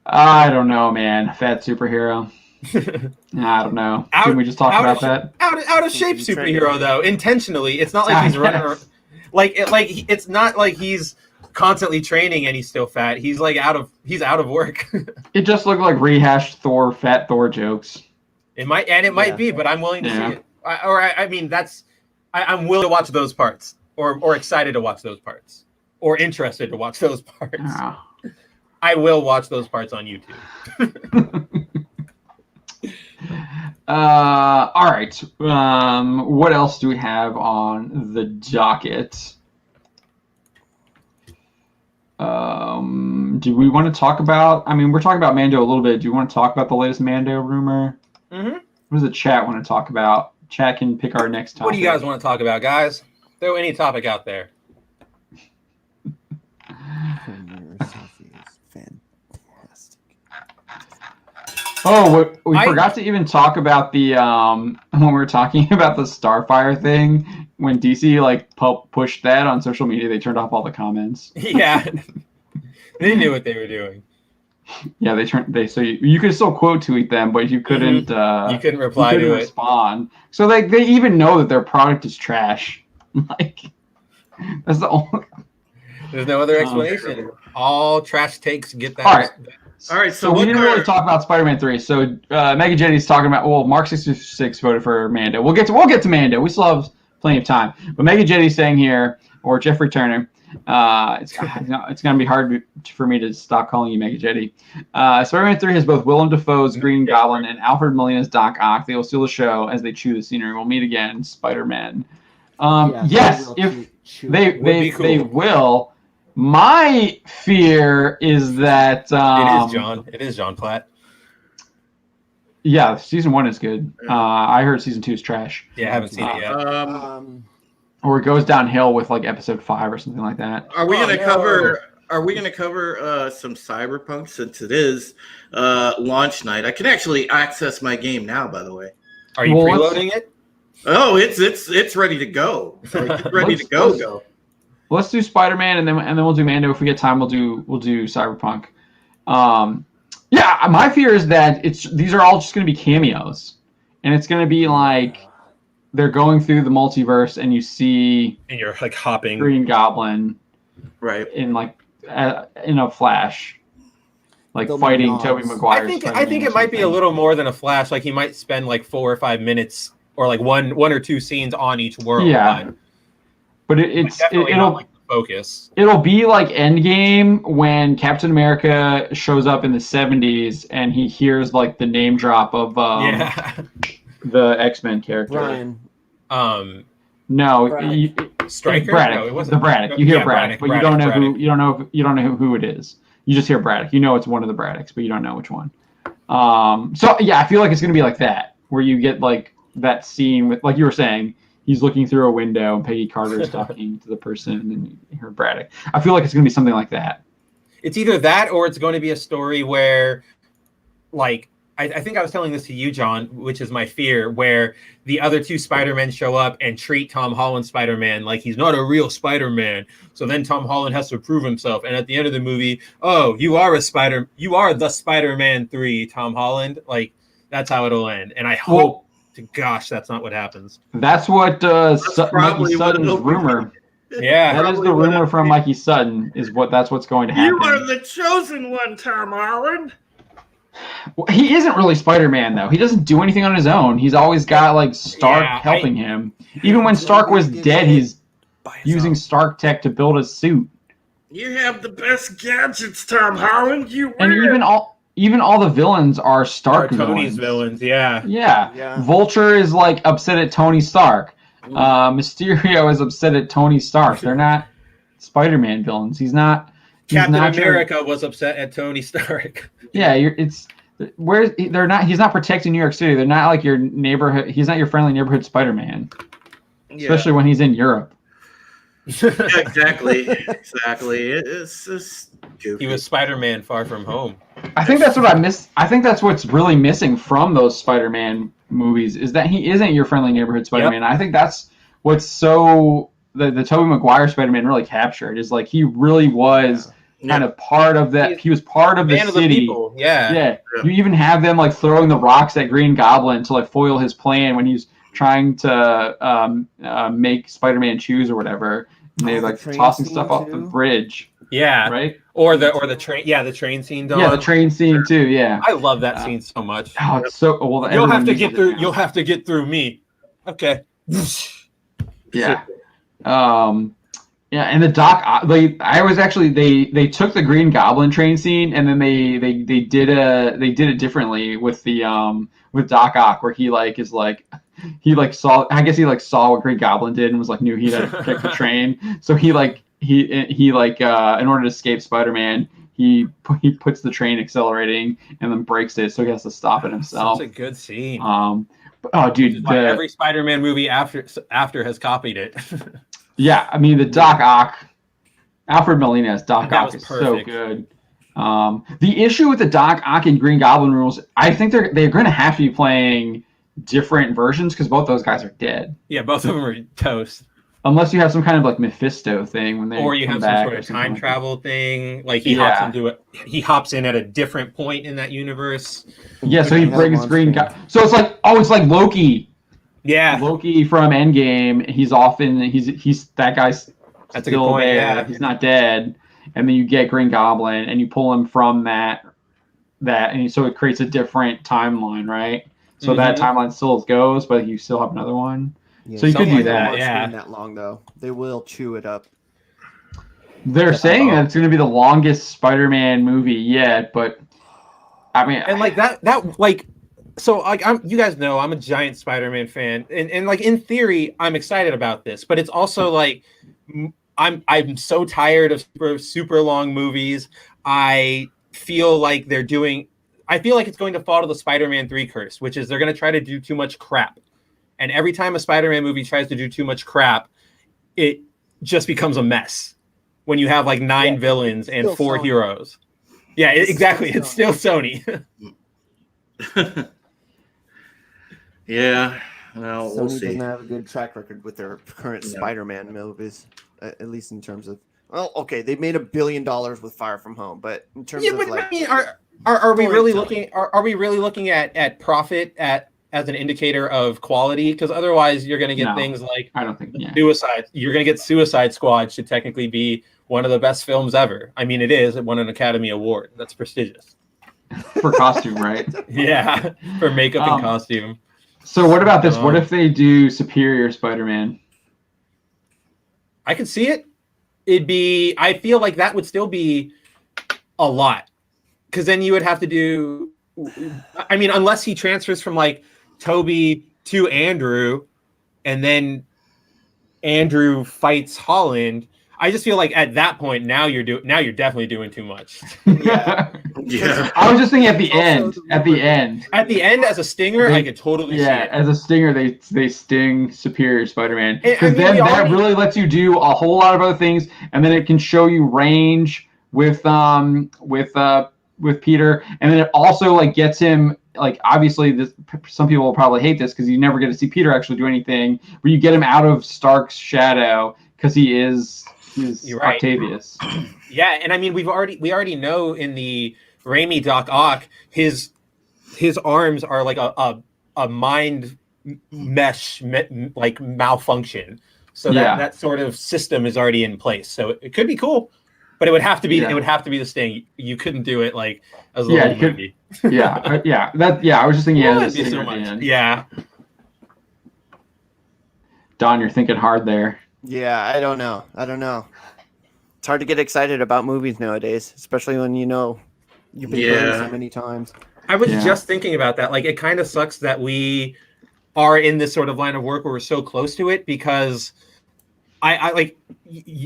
I don't know, man. Fat superhero. I don't know. Didn't we just talk about that? Out of shape superhero though, intentionally. It's not like he's running around. It's not like he's constantly training and he's still fat. He's out of work. It just looked like rehashed fat Thor jokes. It might be, but I'm willing to see it. I'm willing to watch those parts, or excited to watch those parts, or interested to watch those parts. Oh. I will watch those parts on YouTube. All right. What else do we have on the docket? Do we want to talk about? I mean, we're talking about Mando a little bit. Do you want to talk about the latest Mando rumor? Mm-hmm. What does the chat want to talk about? Chat can pick our next topic. What do you guys want to talk about, guys? Throw any topic out there. Oh, we forgot to even talk about the when we were talking about the Starfire thing. When DC pushed that on social media, they turned off all the comments. Yeah, they knew what they were doing. Yeah, so you could still quote tweet them, but you couldn't. You couldn't reply to respond. So they even know that their product is trash. That's the only. There's no other explanation. All trash takes get that. All right. So we didn't really talk about Spider-Man 3. So Mega Jetty's talking about. Well, Mark 66 voted for Mando. We'll get to Mando. We still have plenty of time. But Mega Jetty's saying here, or Jeffrey Turner. It's going to be hard for me to stop calling you Mega Jetty. Spider-Man 3 has both Willem Dafoe's Green Goblin and Alfred Molina's Doc Ock. They will steal the show as they chew the scenery. We'll meet again, Spider-Man. Yes, if they will. My fear is that it is John Platt. Yeah, season 1 is good. I heard season 2 is trash. Yeah, I haven't seen it yet. Or it goes downhill with episode 5 or something like that. Are we going to cover? Are we going to cover some Cyberpunk since it is launch night? I can actually access my game now. By the way, are you preloading it? Oh, it's ready to go. It's ready to go. Let's do Spider-Man and then we'll do Mando. If we get time, we'll do Cyberpunk. Yeah, my fear is that these are all just going to be cameos, and it's going to be like they're going through the multiverse, and you see, and you're hopping Green Goblin, right? In in a flash, fighting Tobey Maguire. I think it might be a little more than a flash. He might spend 4 or 5 minutes, or one or two scenes on each world. Yeah. But it'll focus. It'll be like Endgame when Captain America shows up in the 70s and he hears the name drop of the X-Men character. Brian. No, Stryker. Braddock. No, it wasn't the Braddock. You hear Braddock, but Braddock, you don't know who it is. You just hear Braddock. You know it's one of the Braddocks, but you don't know which one. So yeah, I feel like it's gonna be like that, where you get like that scene with, like you were saying, he's looking through a window and Peggy Carter is talking to the person, and then you hear Braddock. I feel like it's gonna be something like that. It's either that or it's going to be a story where, like, I think I was telling this to you, John, which is my fear, where the other two Spider-Men show up and treat Tom Holland Spider-Man like he's not a real Spider-Man. So then Tom Holland has to prove himself. And at the end of the movie, oh, you are the Spider-Man 3, Tom Holland. Like, that's how it'll end. And I hope to gosh, that's not what happens. That's what Mikey Sutton's rumor. Yeah, that is the rumor from Mikey Sutton. That's what's going to happen. You are the chosen one, Tom Holland. Well, he isn't really Spider-Man though. He doesn't do anything on his own. He's always got like Stark helping him. Even when Stark was dead, he's using Stark tech to build his suit. You have the best gadgets, Tom Holland. And even all the villains are Stark Tony's villains. Yeah. Vulture is like upset at Tony Stark. Mysterio is upset at Tony Stark. They're not Spider-Man villains. He's not. Captain America was upset at Tony Stark. Yeah, they're not. He's not protecting New York City. They're not like your neighborhood. He's not your friendly neighborhood Spider-Man. Yeah. Especially when he's in Europe. Yeah, exactly. It's just goofy. He was Spider-Man Far From Home. I think that's what I miss. I think that's what's really missing from those Spider-Man movies is that he isn't your friendly neighborhood Spider-Man. Yep. I think that's what's so the Tobey Maguire Spider-Man really captured is like he really was kind of part of that. He was part of the city. Yeah. You even have them like throwing the rocks at Green Goblin to like foil his plan when he's trying to make Spider-Man choose or whatever. And they're like tossing stuff off the bridge. Yeah. Right. Or the train. Yeah, the train scene. Yeah, the train scene too. Yeah. I love that scene so much. Oh, it's so well. You'll have to get through. You'll have to get through me. Okay. Yeah. Yeah, and the Doc, they took the Green Goblin train scene and then they did it differently with Doc Ock, where he saw what Green Goblin did and was like knew he had to protect the train, so he in order to escape Spider-Man, he puts the train accelerating and then breaks it, so he has to stop it himself. Such a good scene. Oh, dude, every Spider-Man movie after has copied it. Yeah, I mean the Doc Ock, Alfred Molina as Doc Ock is so good. The issue with the Doc Ock and Green Goblin rules, I think they're going to have to be playing different versions because both those guys are dead. Yeah, both of them are toast. Unless you have some kind of like Mephisto thing when they or you come have back some sort of time travel thing, like he hops in at a different point in that universe. Yeah, so he brings Green Goblin. So it's like Loki. Yeah, Loki from Endgame. He's that guy's That's still a good point. there. Yeah. He's not dead, and then you get Green Goblin, and you pull him from that, and so it creates a different timeline, right? So that timeline still goes, but you still have another one. Yeah, so you could do that. Yeah, that long though. They will chew it up. They're saying that it's going to be the longest Spider-Man movie yet, but I mean, and like that like. So like you guys know I'm a giant Spider-Man fan, and like in theory I'm excited about this, but it's also like I'm so tired of super long movies. I feel like it's going to fall to the Spider-Man 3 curse, which is they're going to try to do too much crap, and every time a Spider-Man movie tries to do too much crap, it just becomes a mess. When you have like 9 villains and 4 heroes, exactly, it's still Sony. Yeah, no, we'll see. Doesn't have a good track record with their current Spider-Man movies, at least in terms of. Well, okay, they made $1 billion with Far From Home, but in terms of like, I mean, are we really looking? Are we really looking at profit as an indicator of quality? Because otherwise, you're going to get things like I don't think Suicide. You're going to get Suicide Squad should technically be one of the best films ever. I mean, it is. It won an Academy Award. That's prestigious. For costume, right? Yeah, for makeup and costume. So what about this? What if they do Superior Spider-Man? I could see it. I feel like that would still be a lot. Because then you would have to do, I mean, unless he transfers from like Toby to Andrew, and then Andrew fights Holland. I just feel like at that point now you're definitely doing too much. Yeah. I was just thinking at the end. At the end, as a stinger, I could totally see it. As a stinger, they sting Superior Spider-Man, I because mean, then that really lets you do a whole lot of other things, and then it can show you range with Peter, and then it also like gets him, like, obviously this, some people will probably hate this because you never get to see Peter actually do anything, but you get him out of Stark's shadow because he's right. Octavius. Yeah, and I mean we already know in the Raimi Doc Ock his arms are like a mind mesh like malfunction, so that sort of system is already in place. So it could be cool, but it would have to be the Sting. You couldn't do it like as a little movie. I was just thinking as a so much. Yeah. Don, you're thinking hard there. Yeah, I don't know. It's hard to get excited about movies nowadays, especially when you've been burned so many times. I was just thinking about that. Like, it kind of sucks that we are in this sort of line of work where we're so close to it, because I like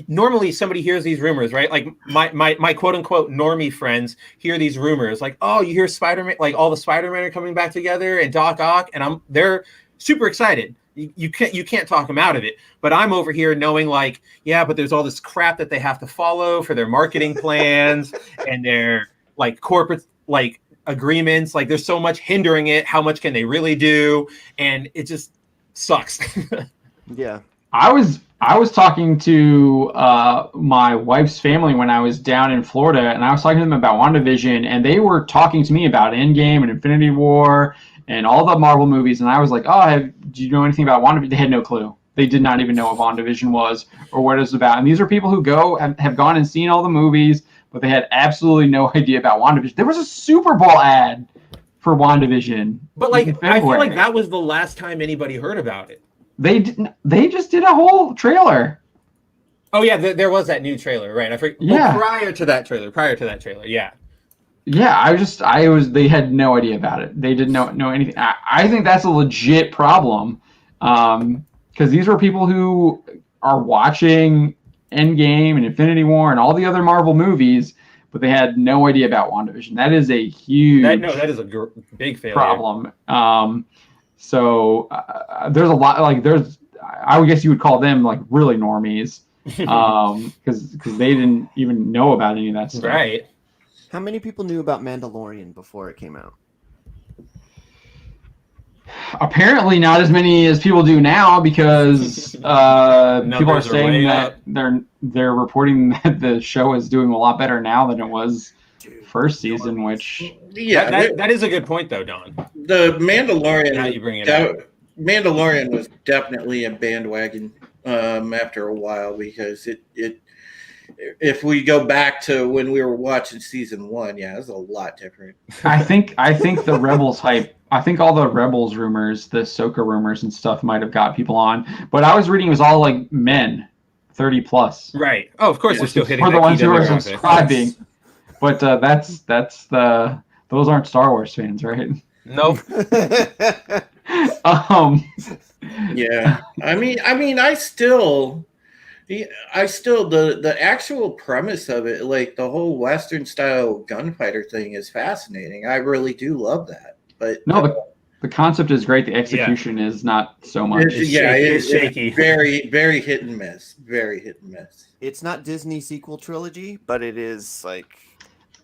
normally somebody hears these rumors, right? Like my quote unquote normie friends hear these rumors, like, oh, you hear Spider-Man, like all the Spider-Man are coming back together and Doc Ock, and they're super excited. You can't talk them out of it, but I'm over here knowing like, yeah, but there's all this crap that they have to follow for their marketing plans and their like corporate like agreements. Like, there's so much hindering it. How much can they really do? And it just sucks. Yeah. I was talking to my wife's family when I was down in Florida, and I was talking to them about WandaVision, and they were talking to me about Endgame and Infinity War and all the Marvel movies, and I was like, oh, do you know anything about WandaVision? They had no clue. They did not even know what WandaVision was or what it was about. And these are people who have gone and seen all the movies, but they had absolutely no idea about WandaVision. There was a Super Bowl ad for WandaVision. But like, I feel like that was the last time anybody heard about it. They didn't. They just did a whole trailer. Oh yeah, there was that new trailer, right? I forget. Yeah. Well, prior to that trailer, yeah. Yeah, they had no idea about it. They didn't know anything. I think that's a legit problem, because these were people who are watching Endgame and Infinity War and all the other Marvel movies, but they had no idea about WandaVision. That is a huge that is a big failure. Problem. So there's a lot, like, I would guess you would call them like really normies, because they didn't even know about any of that stuff. Right. How many people knew about Mandalorian before it came out? Apparently not as many as people do now, because people are saying that they're reporting that the show is doing a lot better now than it was first season, which that is a good point though, Don. The Mandalorian, now you bring it up. Mandalorian was definitely a bandwagon after a while, because it if we go back to when we were watching season 1, it was a lot different. I think the Rebels hype, I think all the Rebels rumors, the Ahsoka rumors and stuff might have got people on, but I was reading it was all like men 30 plus. Right. Oh, of course they're still hitting for the ones who are subscribing. But those aren't Star Wars fans, right? Nope. Yeah. I mean, I still the actual premise of it, like the whole Western style gunfighter thing, is fascinating. I really do love that. But no, the concept is great. The execution is not so much. It's shaky. Very, very hit and miss. Very hit and miss. It's not Disney sequel trilogy, but it is like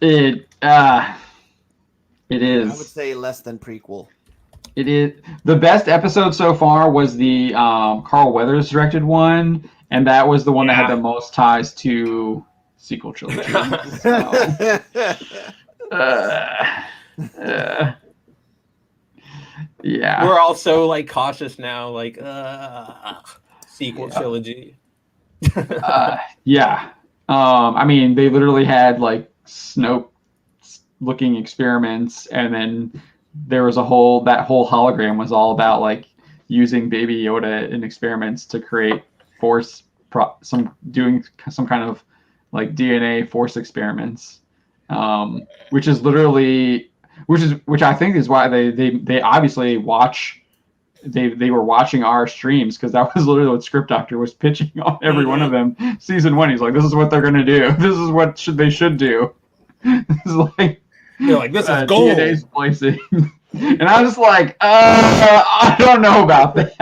it is. I would say less than prequel. It is. The best episode so far was the Carl Weathers directed one, and that was the one that had the most ties to sequel trilogy. Yeah. We're all so like cautious now, like sequel trilogy. Yeah. I mean, they literally had like Snoke looking experiments, and then there was that whole hologram was all about like using Baby Yoda in experiments to create doing some kind of like DNA force experiments, which I think is why they obviously watch they were watching our streams because that was literally what Script Doctor was pitching on every one of them. Season 1, he's like, "This is what they're gonna do. This is what they should do." It's like You're like, this is gold. DNA splicing, and I was like, I don't know about that.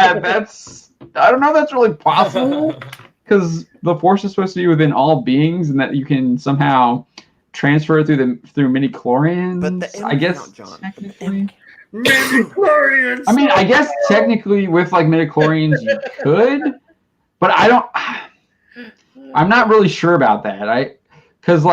I don't know if that's really possible because the Force is supposed to be within all beings, and that you can somehow transfer it through midi-chlorians. But I guess John. technically. Midi-chlorians. I mean, I guess technically with like midi-chlorians you could, but I'm not really sure about that. Because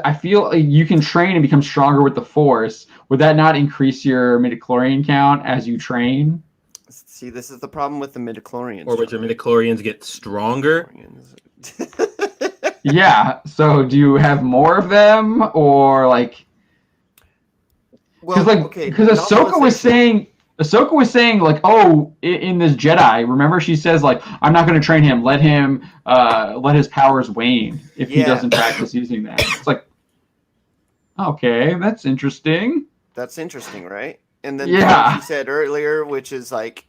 I feel like you can train and become stronger with the Force. Would that not increase your midi-chlorian count as you train? See, this is the problem with the midichlorians. Or would your midichlorians get stronger? Yeah. So do you have more of them, or like? Because Ahsoka was saying like, oh, in this Jedi, remember she says like, I'm not going to train him. Let his powers wane if he doesn't practice using that. It's like, okay, that's interesting. That's interesting, right? And then Yeah. you said earlier, which is like,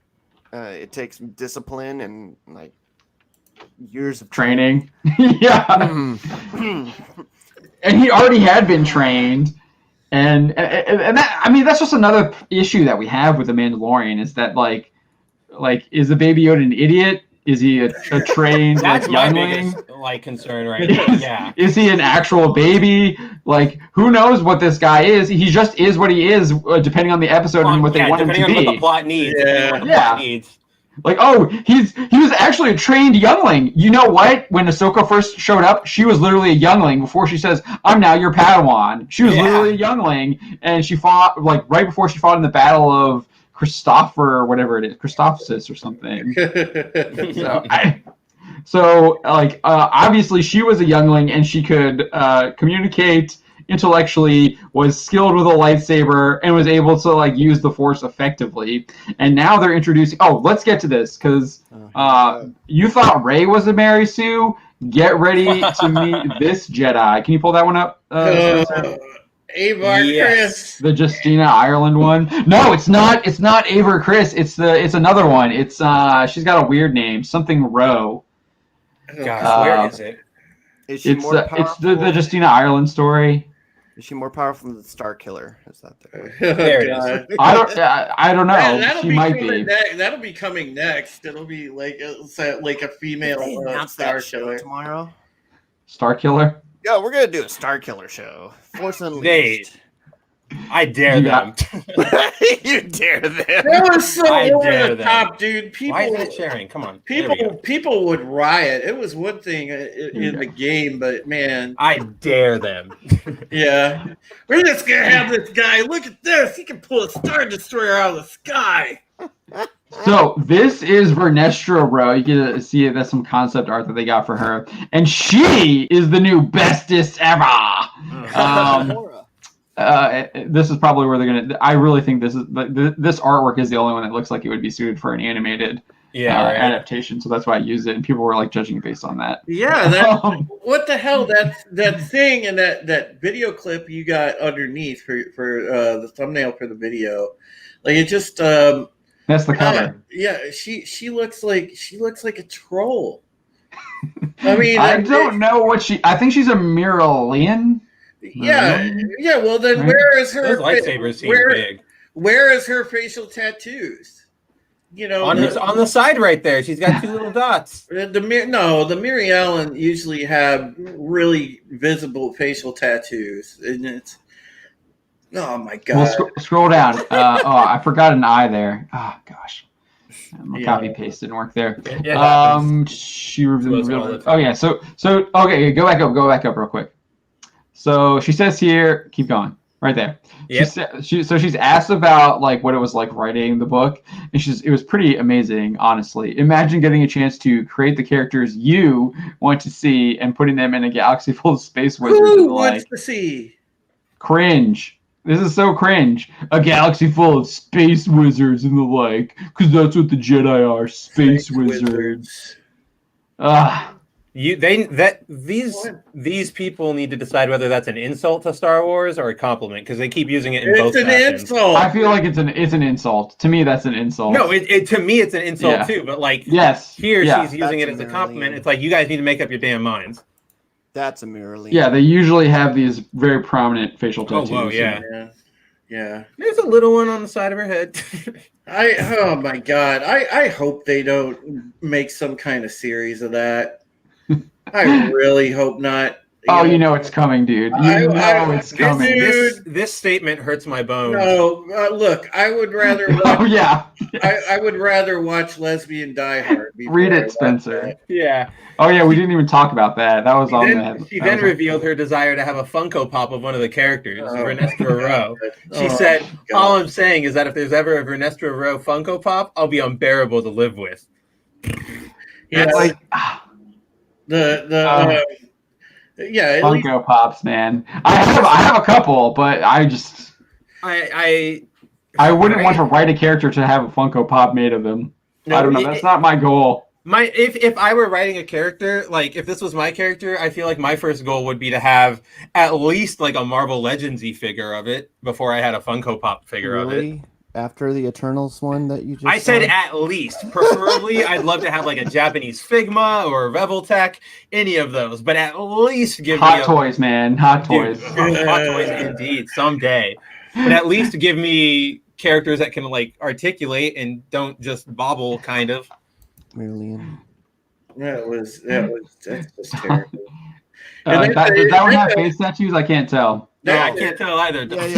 it takes discipline and like years of Training. Yeah. And he already had been trained. And that, I mean, that's just another issue that we have with the Mandalorian is that like is the Baby Yoda an idiot? Is he a trained That's my youngling? biggest concern right now. Yeah. Is he an actual baby? Like, who knows what this guy is? He just is what he is, depending on the episode and what they want him to depending on be. what the plot needs. Yeah. Like, oh, he was actually a trained youngling. You know what? When Ahsoka first showed up, she was literally a youngling before she says, "I'm now your Padawan." She was literally a youngling, and she fought like right before she fought in the Battle of Christopher or whatever it is, Christophsis or something. So obviously she was a youngling and she could communicate intellectually, was skilled with a lightsaber, and was able to like use the Force effectively. And now they're introducing. Oh, let's get to this because you thought Rey was a Mary Sue. Get ready to meet this Jedi. Can you pull that one up? Avar Chris. The Justina Ireland one. No, it's not. It's not Avar Chris. It's another one. It's she's got a weird name. Something Rowe. Gosh, where is it? Is she more powerful? It's the Justina Ireland story. Is she more powerful than the Star Killer? Is that there it is. I don't know. She might be. That'll be coming next. It'll be like a female Star Killer tomorrow. Star Killer. Yeah, we're gonna do a Star Killer show. Force Unleashed. Nate, I dare them. You dare them. That was so over the top, dude. People, why is that sharing? Come on. People would riot. It was one thing in the game, but man, I dare them. Yeah, we're just gonna have this guy. Look at this. He can pull a Star Destroyer out of the sky. So this is Vernestra Rowe. You get to see it. That's some concept art that they got for her, and she is the new bestest ever. This is probably where they're gonna. I really think this artwork is the only one that looks like it would be suited for an animated adaptation. So that's why I used it, and people were like judging it based on that. Yeah, what the hell? That thing and that video clip you got underneath for the thumbnail for the video, like it just. That's the cover. Yeah, she looks like a troll. I mean, I don't know what she. I think she's a Myralian. Yeah. Well, then where is her? Those lightsabers seem big. Where is her facial tattoos? You know, on the side right there. She's got two little dots. The Mary Ellen usually have really visible facial tattoos, and it's. Oh my god! Well, scroll down. I forgot an eye there. Oh gosh, my copy paste didn't work there. She revealed. Oh yeah. So okay, go back up real quick. So she says here, keep going, right there. Yep. She's asked about like what it was like writing the book, and it was pretty amazing, honestly. Imagine getting a chance to create the characters you want to see and putting them in a galaxy full of space wizards. Who wants to see? Cringe. This is so cringe. A galaxy full of space wizards and the like, because that's what the Jedi are, space wizards. These people need to decide whether that's an insult to Star Wars or a compliment because they keep using it in both. It's an insult. I feel like it's an insult. To me, that's an insult. No, to me it's an insult too. But like, she's using it as a compliment. It's like you guys need to make up your damn minds. That's a Marilyn. Yeah, they usually have these very prominent facial tattoos. Oh, yeah. Yeah. There's a little one on the side of her head. Oh my god. I hope they don't make some kind of series of that. I really hope not. You know it's coming, dude. You know it's coming. This statement hurts my bones. No, look, I would rather watch, I would rather watch Lesbian Die Hard. Read it, Spencer. Yeah. Oh yeah, we didn't even talk about that. That was on She then revealed her desire to have a Funko Pop of one of the characters, Vernestra Rowe. She said, all I'm saying is that if there's ever a Vernestra Rowe Funko Pop, I'll be unbearable to live with. Yeah, like Funko Pops, man. I have a couple, but I wouldn't want to write a character to have a Funko Pop made of them. I don't know. That's not my goal. If I were writing a character, like if this was my character, I feel like my first goal would be to have at least like a Marvel Legends-y figure of it before I had a Funko Pop figure of it. After the Eternals one that you just I said at least. Preferably, I'd love to have like a Japanese Figma or a Reveltech, any of those. But at least give me toys, man. Hot toys. Hot toys, indeed. Someday. But at least give me characters that can like articulate and don't just bobble, kind of. Marilyn. That's just terrible. Does that one have face tattoos? I can't tell. No, I can't tell either. That's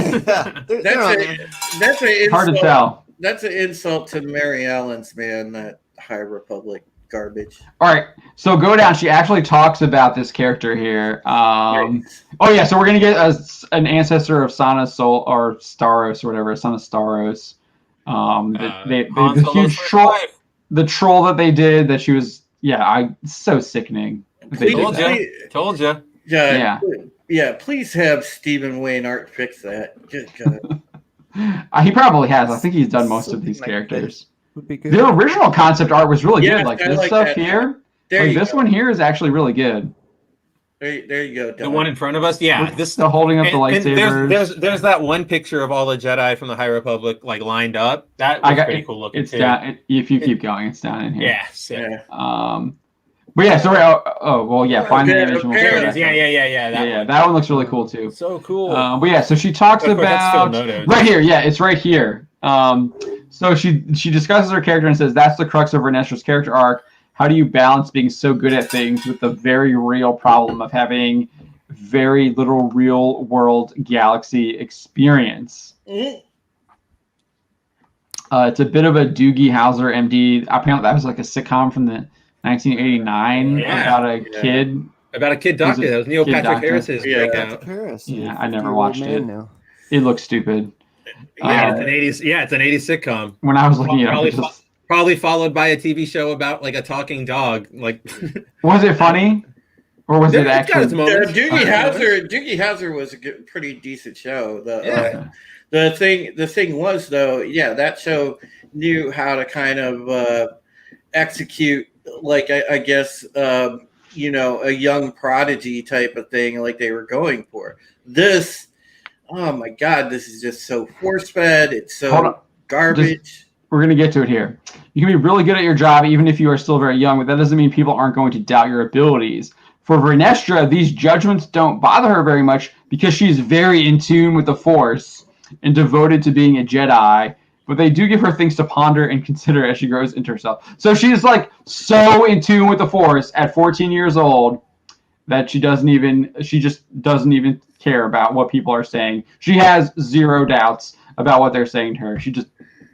an hard to tell. That's an insult to Mary Ellen's, man. That High Republic garbage. All right, so go down. She actually talks about this character here. So we're gonna get an ancestor of Sana Sol or Staros or whatever, Son of Staros. The huge troll, the troll that they did. That she was, so sickening. Told you. Yeah, please have Stephen Wayne Art fix that. Good God. He probably has. I think he's done most of these characters. Would be good. The original concept art was really good. Like this stuff here. This one here is actually really good. There you go. Don. The one in front of us, the holding up the lightsabers. There's that one picture of all the Jedi from the High Republic like lined up. That was pretty cool looking. It's down. If you keep going, it's down in here. Yeah. But yeah, sorry. Find the image. That one looks really cool too. So cool. So she talks about right here. Yeah, it's right here. So she discusses her character and says that's the crux of Vernestra's character arc. How do you balance being so good at things with the very real problem of having very little real world galaxy experience? It's a bit of a Doogie Howser MD. Apparently that was like a sitcom from the 1989 about a kid doctor. That was Neil Patrick Harris's breakout. I never watched it. It looks stupid. It's an 80s sitcom. When I was looking at it, probably followed by a TV show about like a talking dog. Like, was it funny, or was it actually? Doogie Howser was a pretty decent show. The thing was though, that show knew how to kind of execute like I guess a young prodigy type of thing like they were going for. This, oh my God, this is just so force fed. It's so garbage. We're going to get to it here. You can be really good at your job even if you are still very young, but that doesn't mean people aren't going to doubt your abilities. For Vernestra, these judgments don't bother her very much because she's very in tune with the Force and devoted to being a Jedi, but they do give her things to ponder and consider as she grows into herself. So she's like so in tune with the Force at 14 years old that she just doesn't even care about what people are saying. She has zero doubts about what they're saying to her. She just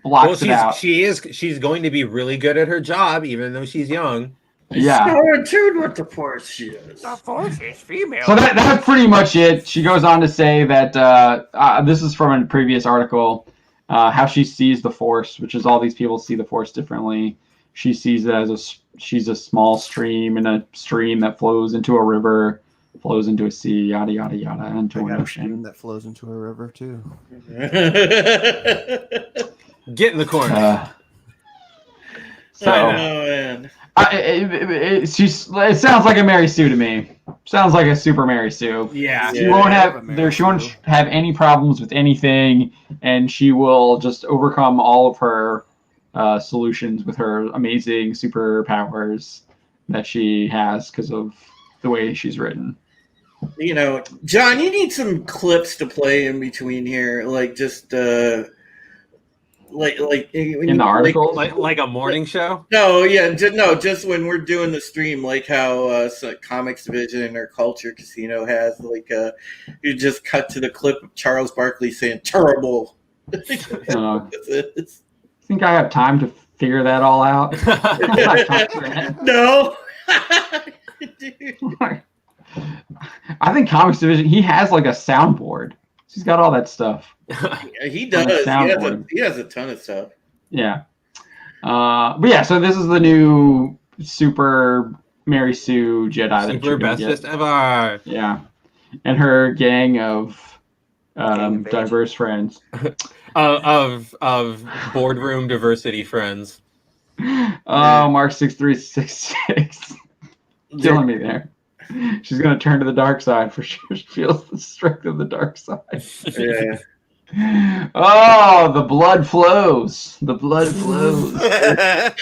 blocks it out. She's going to be really good at her job, even though she's young. Yeah. So in tune with the Force she is. The Force is female. So that's pretty much it. She goes on to say that this is from a previous article, how she sees the Force, which is all these people see the Force differently. She sees it as she's a small stream in a stream that flows into a river, flows into a sea, yada yada yada, into an ocean that flows into a river too. Get in the corner. So, I know, man. It sounds like a Mary Sue to me. Sounds like a super Mary Sue. Yeah. She won't have any problems with anything, and she will just overcome all of her solutions with her amazing superpowers that she has because of the way she's written. You know, John, you need some clips to play in between here, like just like in the article, like a morning show. Just when we're doing the stream, like how Comics Division or Culture Casino has, like you just cut to the clip of Charles Barkley saying "terrible." I think I have time to figure that all out. No. I think Comics Division, he has like a soundboard. He's got all that stuff. Yeah, he does. He has a ton of stuff. Yeah. But yeah, so this is the new Super Mary Sue Jedi. Super bestest ever. Yeah. And her gang of diverse friends. of boardroom diversity friends. Oh, Mark 6366. Killing me there. She's gonna turn to the dark side for sure. She feels the strength of the dark side. Yeah. Oh, the blood flows. The blood flows. A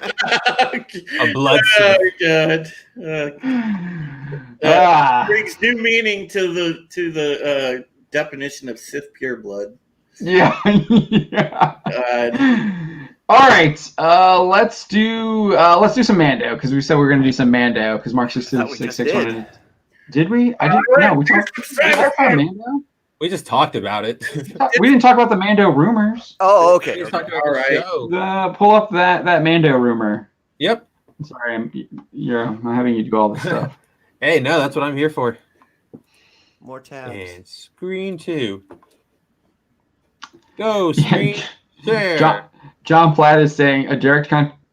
blood. Oh God. Brings new meaning to the definition of Sith pure blood. Yeah. All right. Let's do some Mando because we said we were gonna do some Mando because Mark 666 wanted. Did we? I didn't. No, we talked about Mando. We just talked about it. We didn't talk about the Mando rumors. Oh, okay. All right. Pull up that Mando rumor. Yep. Sorry, I'm having you do all this stuff. Hey, no, that's what I'm here for. More tabs. And screen 2. Go screen share. John Platt is saying a direct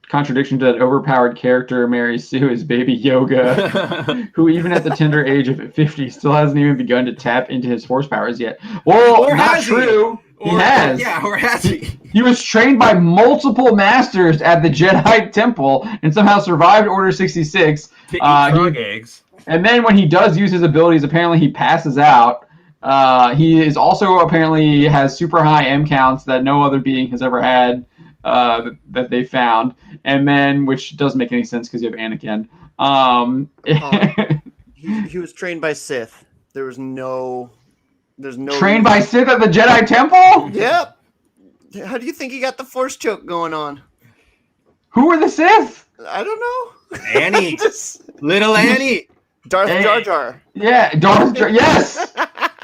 contradiction to that overpowered character Mary Sue is Baby Yoda, who even at the tender age of 50 still hasn't even begun to tap into his force powers yet. Well, or not true. He has. Yeah, or has he? He was trained by multiple masters at the Jedi Temple and somehow survived Order 66. Eggs. And then when he does use his abilities, apparently he passes out. He is also apparently has super high M counts that no other being has ever had. That they found, and then which doesn't make any sense because you have Anakin. He was trained by Sith. There's no trained by Sith at the Jedi Temple. Yep. How do you think he got the Force choke going on? Who are the Sith? I don't know. Annie, little Annie, Darth Jar Jar. Yeah, Darth Jar. Yes.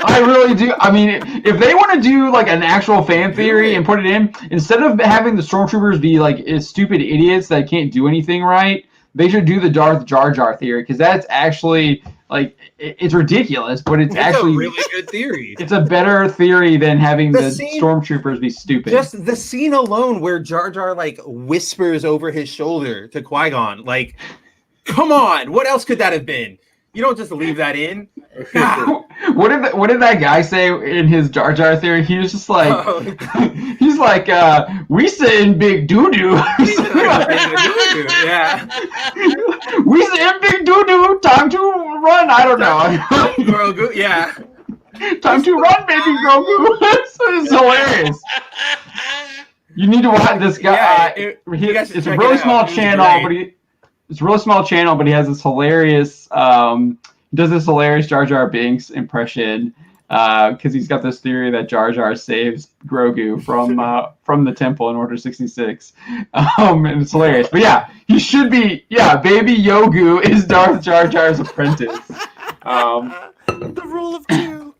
I really do. I mean, if they want to do like an actual fan theory and put it in, instead of having the stormtroopers be like stupid idiots that can't do anything right, they should do the Darth Jar Jar theory because that's actually like it's ridiculous, but it's actually a really good theory. It's a better theory than having the stormtroopers be stupid. Just the scene alone where Jar Jar like whispers over his shoulder to Qui-Gon, like, "Come on, what else could that have been?" You don't just leave that in. What did that guy say in his Jar Jar theory? He was just like, he's like, we say in big doo doo. Yeah. We say in big doo doo. Time to run. I don't know. Grogu, yeah. Time to run, baby Grogu. It's hilarious. You need to watch this guy. It's a really small channel, but it's a really small channel, but he has this hilarious. Does this hilarious Jar Jar Binks impression because he's got this theory that Jar Jar saves Grogu from the temple in Order 66, and it's hilarious. But yeah, he should be. Yeah, Baby Yogu is Darth Jar Jar's apprentice. The rule of two.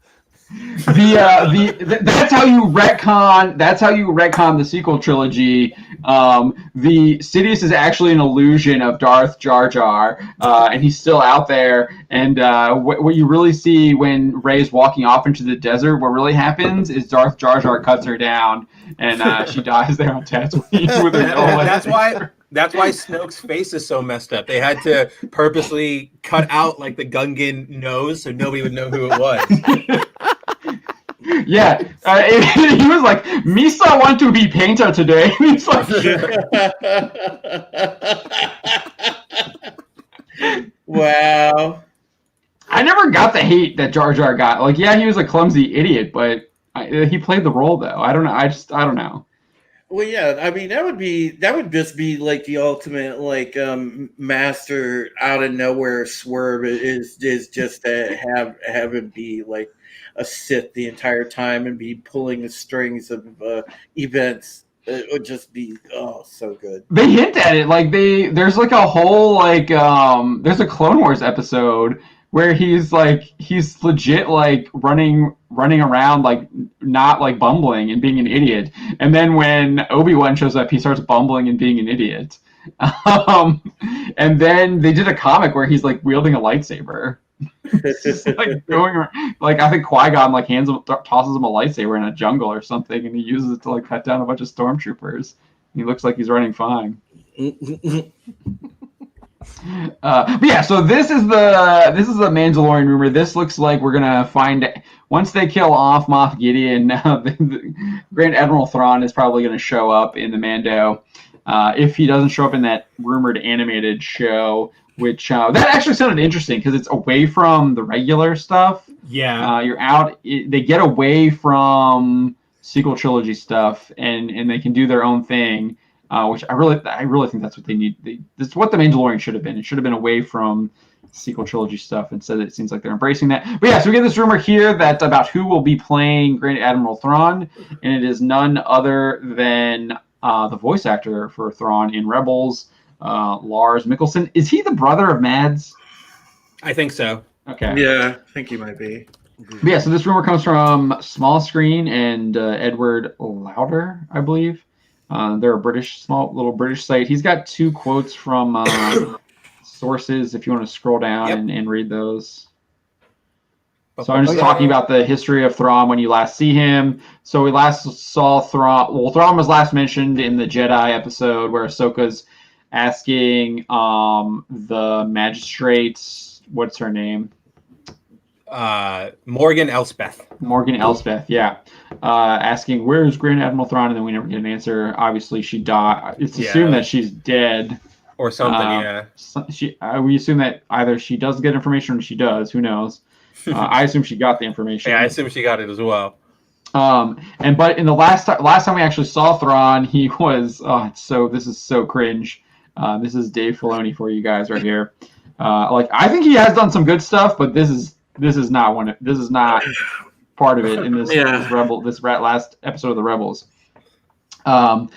That's how you retcon. That's how you retcon the sequel trilogy. The Sidious is actually an illusion of Darth Jar Jar, and he's still out there. And what you really see when Rey's walking off into the desert, what really happens is Darth Jar Jar cuts her down, and she dies there on Tatooine with her. That's why Snoke's face is so messed up. They had to purposely cut out like the Gungan nose so nobody would know who it was. Yeah, he was like, Misa want to be painter today. He's like, Wow. I never got the hate that Jar Jar got. Like, yeah, he was a clumsy idiot, but he played the role though. I don't know. I don't know. Well, yeah, I mean that would just be like the ultimate like master out of nowhere swerve is just to have him be like a Sith the entire time and be pulling the strings of events. It would just be so good. They hint at it, like there's like a whole like there's a Clone Wars episode where he's legit like running around like not like bumbling and being an idiot, and then when Obi-Wan shows up he starts bumbling and being an idiot. And then they did a comic where he's like wielding a lightsaber. It's just, like going around, like I think Qui-Gon like tosses him a lightsaber in a jungle or something, and he uses it to like cut down a bunch of stormtroopers. He looks like he's running fine. But yeah, so this is the Mandalorian rumor. This looks like we're gonna find once they kill off Moff Gideon, the Grand Admiral Thrawn is probably gonna show up in the Mando. If he doesn't show up in that rumored animated show, which that actually sounded interesting because it's away from the regular stuff. Yeah, you're out. They get away from sequel trilogy stuff, and they can do their own thing. Which I really think that's what they need. That's what the Mandalorian should have been. It should have been away from sequel trilogy stuff. Instead, it seems like they're embracing that. But yeah, so we get this rumor here that about who will be playing Grand Admiral Thrawn, and it is none other than the voice actor for Thrawn in Rebels, Lars Mikkelsen. Is he the brother of Mads? I think so. Okay. Yeah, I think he might be. But yeah, so this rumor comes from Small Screen and Edward Lauder, I believe. They're a small little British site. He's got 2 quotes from sources if you want to scroll down and read those. So I'm just talking about the history of Thrawn when you last see him. So we last saw Thrawn. Well, Thrawn was last mentioned in the Jedi episode where Ahsoka's asking the magistrates, what's her name? Morgan Elspeth. Morgan Elspeth, yeah. Asking where's Grand Admiral Thrawn, and then we never get an answer. Obviously, she died. It's assumed that she's dead or something. We assume that either she does get information or she does. Who knows? I assume she got the information. Yeah, I assume she got it as well. But in the last time we actually saw Thrawn, he was this is so cringe. This is Dave Filoni for you guys right here. I think he has done some good stuff, but this is not part of it in this last episode of the Rebels. So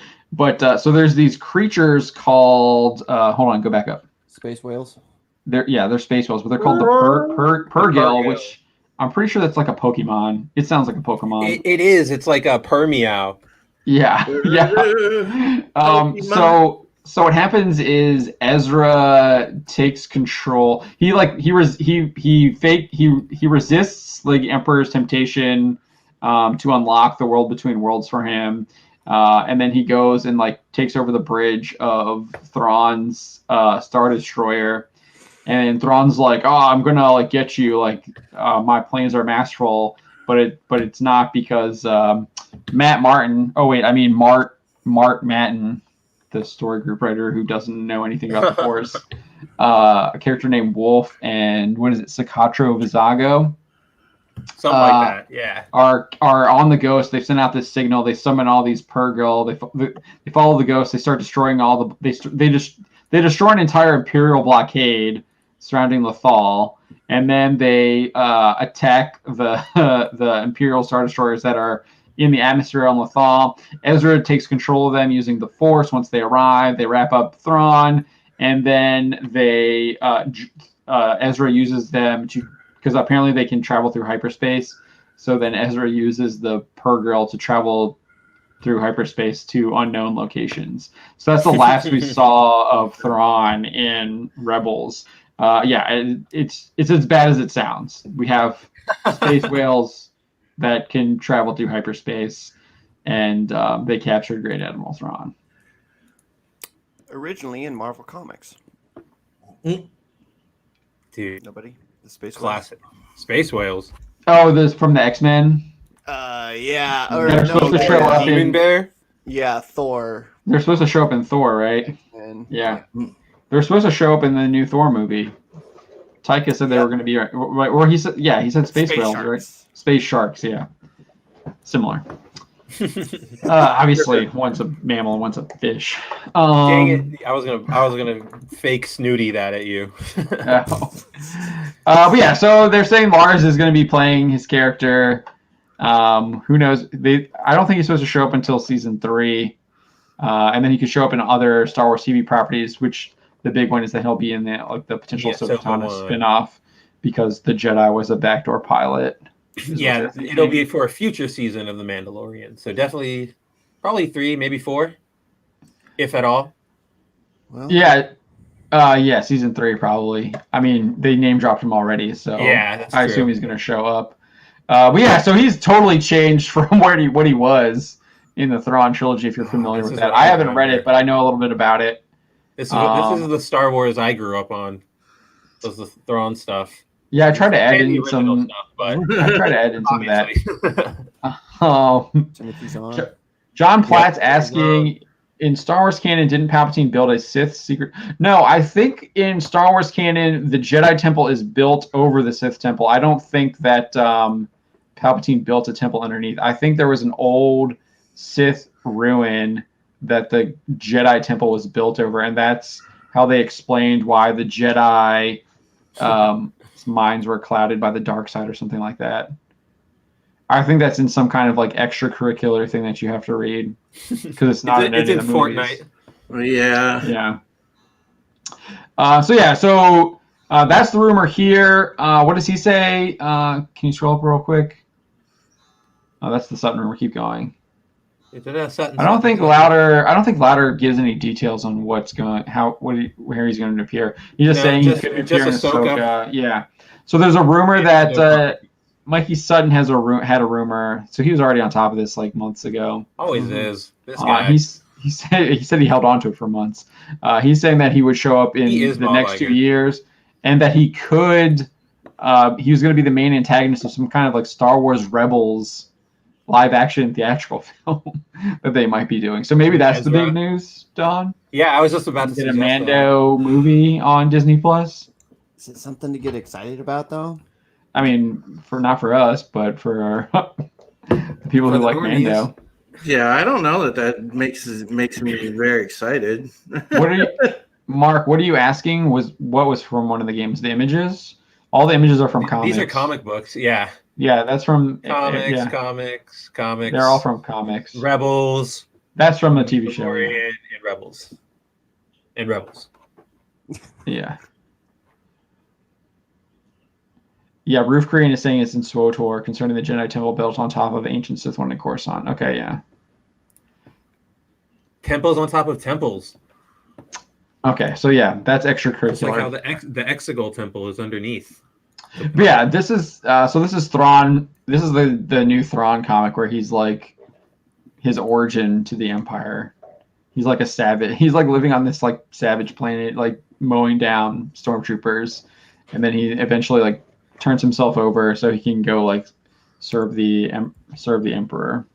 there's these creatures called hold on, go back up. Space whales. They're space whales, but they're called the Purrgil, which I'm pretty sure that's like a Pokemon. It sounds like a Pokemon. It is. It's like a Permeow. Yeah. So what happens is Ezra takes control. He resists the Emperor's temptation to unlock the world between worlds for him, and then he goes and takes over the bridge of Thrawn's Star Destroyer, and Thrawn's like, "Oh, I'm gonna get you. My plans are masterful," but it's not because Matt Martin. Oh wait, I mean Mark Matten, the story group writer who doesn't know anything about the Force, a character named Wolf, and what is it, Sacatro Vizago? Something like that, yeah. Are on the Ghost. They've sent out this signal. They summon all these Purrgil. They follow the Ghost. They start destroying all the. They destroy an entire Imperial blockade surrounding Lothal, and then they attack the Imperial Star Destroyers that are in the atmosphere on Lothal. Ezra takes control of them using the Force. Once they arrive, they wrap up Thrawn, and then Ezra uses them because apparently they can travel through hyperspace. So then Ezra uses the Purrgil to travel through hyperspace to unknown locations. So that's the last we saw of Thrawn in Rebels. It's as bad as it sounds. We have space whales that can travel through hyperspace, and they captured Great Admiral Thrawn. Originally in Marvel Comics. Dude, nobody. The space classic whales. Space whales. Oh, this from the X-Men. Yeah. Or they're supposed to show up Demon Bear. Yeah, Thor. They're supposed to show up in Thor, right? And yeah. They're supposed to show up in the new Thor movie. Taika said they were going to be, or he said, he said space whales, sharks. right? Space sharks, yeah. Similar. Obviously, one's a mammal and one's a fish. Dang it! I was gonna fake snooty that at you. But yeah, so they're saying Lars is going to be playing his character. Who knows? I don't think he's supposed to show up until season 3, and then he could show up in other Star Wars TV properties. Which the big one is that he'll be in the potential Ahsoka Tano spinoff because the Jedi was a backdoor pilot. Yeah, it'll be for a future season of The Mandalorian. So definitely, probably 3, maybe 4, if at all. Well, season 3 probably. I mean, they name dropped him already, so that's I true. assume he's going to show up. So he's totally changed from what he was in the Thrawn trilogy. If you're familiar with that, I haven't read it, but I know a little bit about it. This is the Star Wars I grew up on. Was the Thrawn stuff. Yeah, I tried to add in some stuff, but I tried to add in some of that. Timothy's on. John Platt's asking, in Star Wars canon, didn't Palpatine build a Sith secret? No, I think in Star Wars canon, the Jedi Temple is built over the Sith Temple. I don't think that Palpatine built a temple underneath. I think there was an old Sith ruin that the Jedi Temple was built over, and that's how they explained why the Jedi minds were clouded by the dark side or something like that. I think that's in some kind of like extracurricular thing that you have to read because it's not in any of the movies. Fortnite. Yeah. So that's the rumor here. What does he say? Can you scroll up real quick? Oh, that's the Sutton rumor. Keep going. I don't think Louder gives any details on what's going, where he's going to appear. He's just saying he's going to appear in Ahsoka. Yeah. So there's a rumor that Mikey Sutton had a rumor. So he was already on top of this like months ago. Always is. This guy. He said he held on to it for months. He's saying that he would show up in the next 2 years, and that he could. He was going to be the main antagonist of some kind of like Star Wars Rebels live action theatrical film that they might be doing. So maybe that's the big news, Don. Yeah, I was just about to get a Mando movie on Disney Plus. Is it something to get excited about, though? I mean, not for us, but for the people who like Mando. Yeah, I don't know that makes me very excited. Mark? What are you asking? What was from one of the games? The images? All the images are from comics. These are comic books. Yeah. Yeah, that's from comics. They're all from comics. Rebels. That's from the TV show. And Rebels. Yeah. Yeah, Roof Korean is saying it's in SWOTOR concerning the Jedi Temple built on top of ancient Sith one in Coruscant. Okay, yeah. Temples on top of temples. Okay, so yeah, that's extracurricular. It's like how the Exegol Temple is underneath. But yeah, this is Thrawn. This is the new Thrawn comic where he's like his origin to the Empire. He's like a savage. He's like living on this like savage planet, like mowing down stormtroopers, and then he eventually like turns himself over so he can go like serve the Emperor.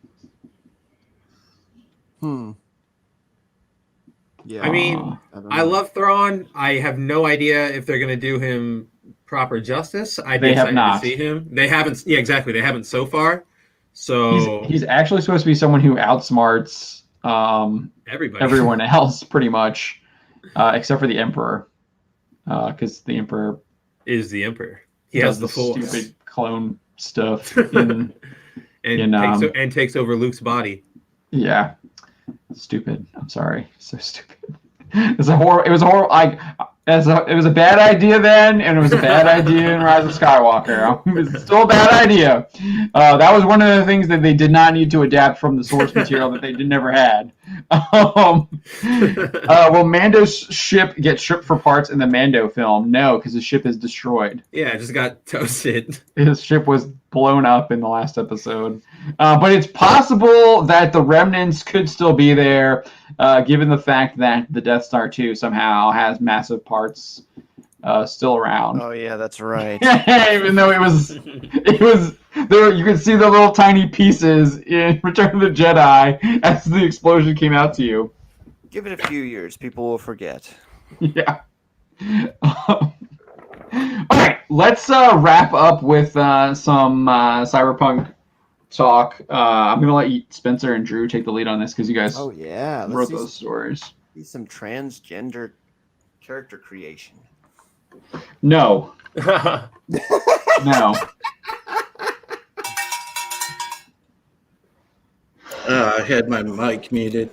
Yeah. I mean, I love Thrawn. I have no idea if they're going to do him proper justice. They have not. To see him. They haven't. Yeah, exactly. They haven't so far. So he's actually supposed to be someone who outsmarts everyone else pretty much, except for the Emperor, because the Emperor is the Emperor. He has the Force. Stupid clone stuff and takes over Luke's body. Yeah, stupid. I'm sorry, so stupid. It was a horrible. It was a bad idea then, and it was a bad idea in Rise of Skywalker. It was still a bad idea. That was one of the things that they did not need to adapt from the source material that they never had. Will Mando's ship get shipped for parts in the Mando film? No, because his ship is destroyed. Yeah, it just got toasted. His ship was blown up in the last episode. But it's possible that the remnants could still be there, given the fact that the Death Star 2 somehow has massive parts still around. Oh yeah, that's right. Even though it was there, you could see the little tiny pieces in Return of the Jedi as the explosion came out to you. Give it a few years, people will forget. Yeah. All right, let's wrap up with some cyberpunk talk. I'm gonna let Spencer and Drew take the lead on this because you guys wrote those stories. See some transgender character creation. No. No. I had my mic muted.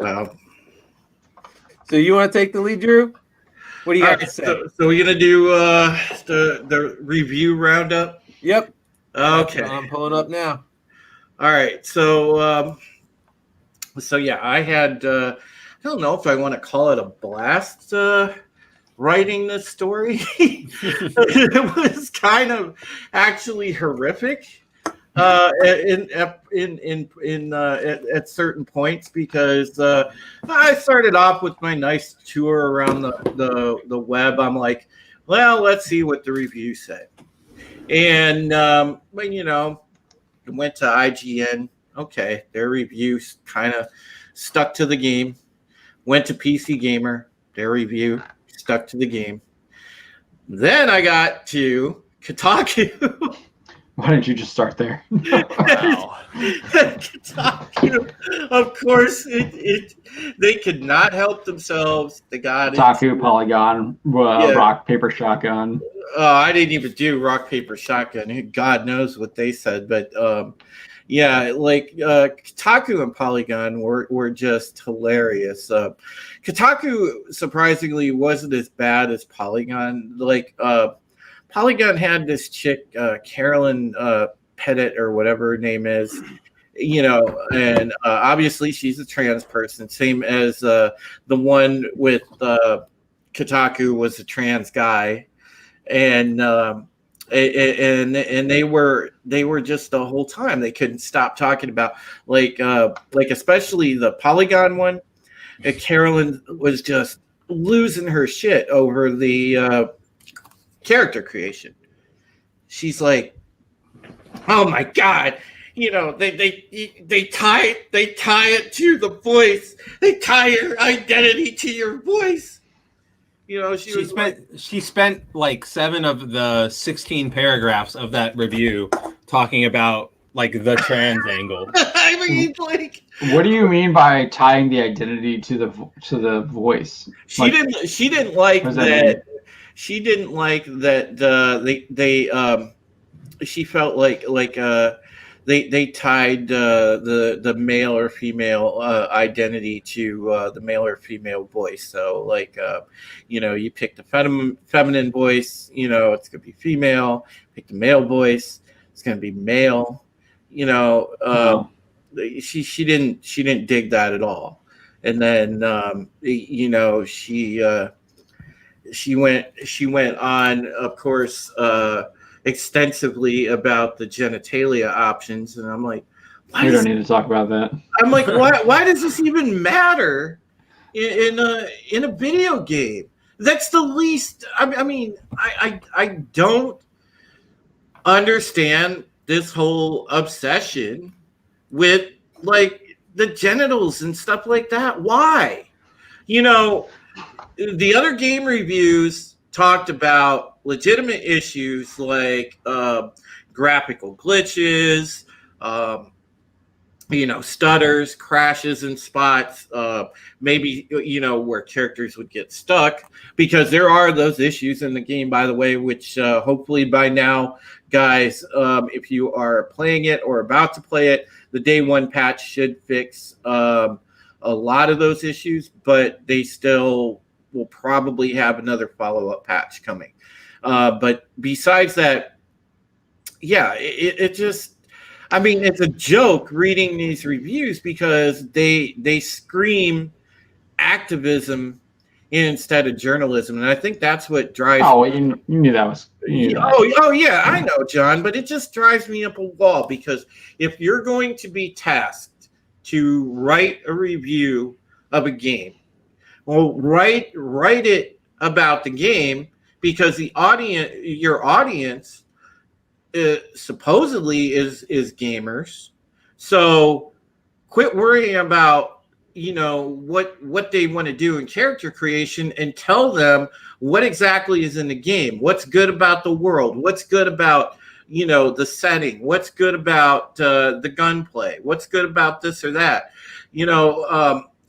Wow. So you want to take the lead, Drew? What do you got to say? So we're gonna do the review roundup. Yep. Okay. I'm pulling up now. All right. So yeah, I had I don't know if I want to call it a blast writing this story. It was kind of actually horrific. At certain points because I started off with my nice tour around the web. I'm like, well, let's see what the reviews say. And went to IGN. Okay, their reviews kind of stuck to the game. Went to PC Gamer. Their review stuck to the game. Then I got to Kotaku. Why didn't you just start there? Wow. Kotaku, of course, they could not help themselves. They got Kotaku, Polygon, Rock, Paper, Shotgun. I didn't even do Rock, Paper, Shotgun. God knows what they said. But, Kotaku and Polygon were just hilarious. Kotaku, surprisingly, wasn't as bad as Polygon. Polygon had this chick, Carolyn Pettit or whatever her name is, and obviously she's a trans person, same as the one with Kotaku was a trans guy, and they were just the whole time they couldn't stop talking about especially the Polygon one. Carolyn was just losing her shit over the character creation. She's like, oh my god, they tie it to the voice. They tie your identity to your voice. She spent like 7 of the 16 paragraphs of that review talking about the trans angle. I mean, what do you mean by tying the identity to the voice? She didn't like that. She didn't like that she felt like they tied the male or female identity to the male or female voice. So you pick the feminine voice, it's gonna be female. Pick the male voice, it's gonna be male. She didn't dig that at all. And then she went on, of course, extensively about the genitalia options, and I'm like, we don't need to talk about that. I'm like, why does this even matter in a video game? That's the least. I don't understand this whole obsession with the genitals and stuff like that. Why? The other game reviews talked about legitimate issues like graphical glitches, stutters, crashes in spots, maybe, where characters would get stuck, because there are those issues in the game, by the way, which hopefully by now, guys, if you are playing it or about to play it, the day one patch should fix a lot of those issues, but they still will probably have another follow-up patch coming. But besides that, yeah, it just, it's a joke reading these reviews because they scream activism instead of journalism, and I think that's what drives. Oh, you knew that was. Oh yeah, I know, John, but it just drives me up a wall because if you're going to be tasked to write a review of a game, well, write it about the game because your audience supposedly is gamers. So quit worrying about what they want to do in character creation, and tell them what exactly is in the game, what's good about the world, what's good about the setting, what's good about the gunplay, what's good about this or that.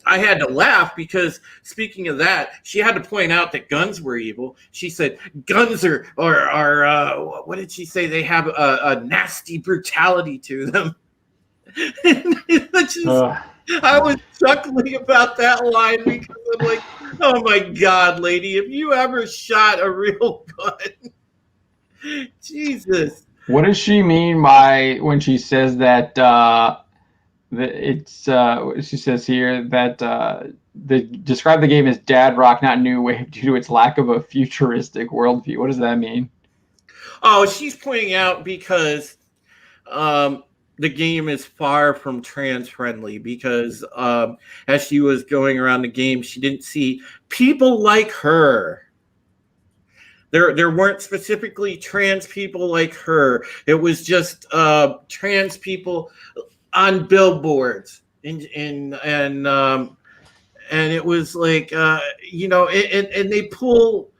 I had to laugh because, speaking of that, she had to point out that guns were evil. She said guns are what did she say? They have a nasty brutality to them. I was chuckling about that line because I'm like, oh my God, lady, have you ever shot a real gun? Jesus. What does she mean by when she says that? She says here that they describe the game as dad rock, not new wave, due to its lack of a futuristic worldview. What does that mean? Oh, she's pointing out because the game is far from trans friendly, because as she was going around the game, she didn't see people like her. There weren't specifically trans people like her. It was just trans people on billboards, and it was like and they pull,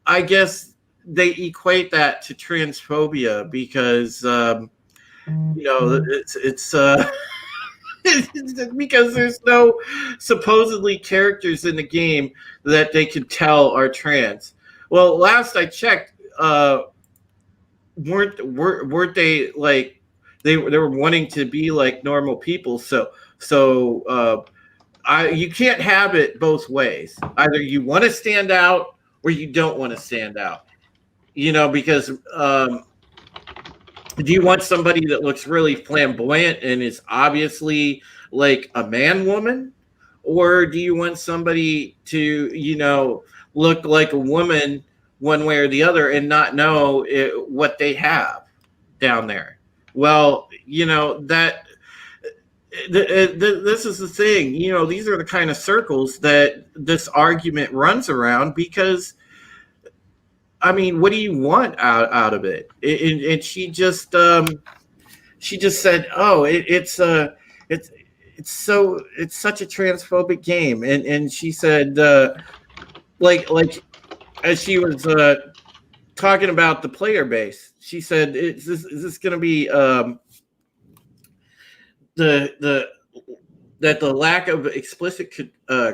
I guess they equate that to transphobia because it's because there's no supposedly characters in the game that they could tell are trans. Well, last I checked, weren't they like they were wanting to be like normal people? So you can't have it both ways. Either you want to stand out or you don't want to stand out. Because do you want somebody that looks really flamboyant and is obviously like a man-woman, or do you want somebody to look like a woman one way or the other and not know what they have down there? Well, that this is the thing. These are the kind of circles that this argument runs around, because I mean, what do you want out of it? And she just said, "Oh, it's such a transphobic game," and she said, like as she was talking about the player base, she said, "Is this going to be that the lack of explicit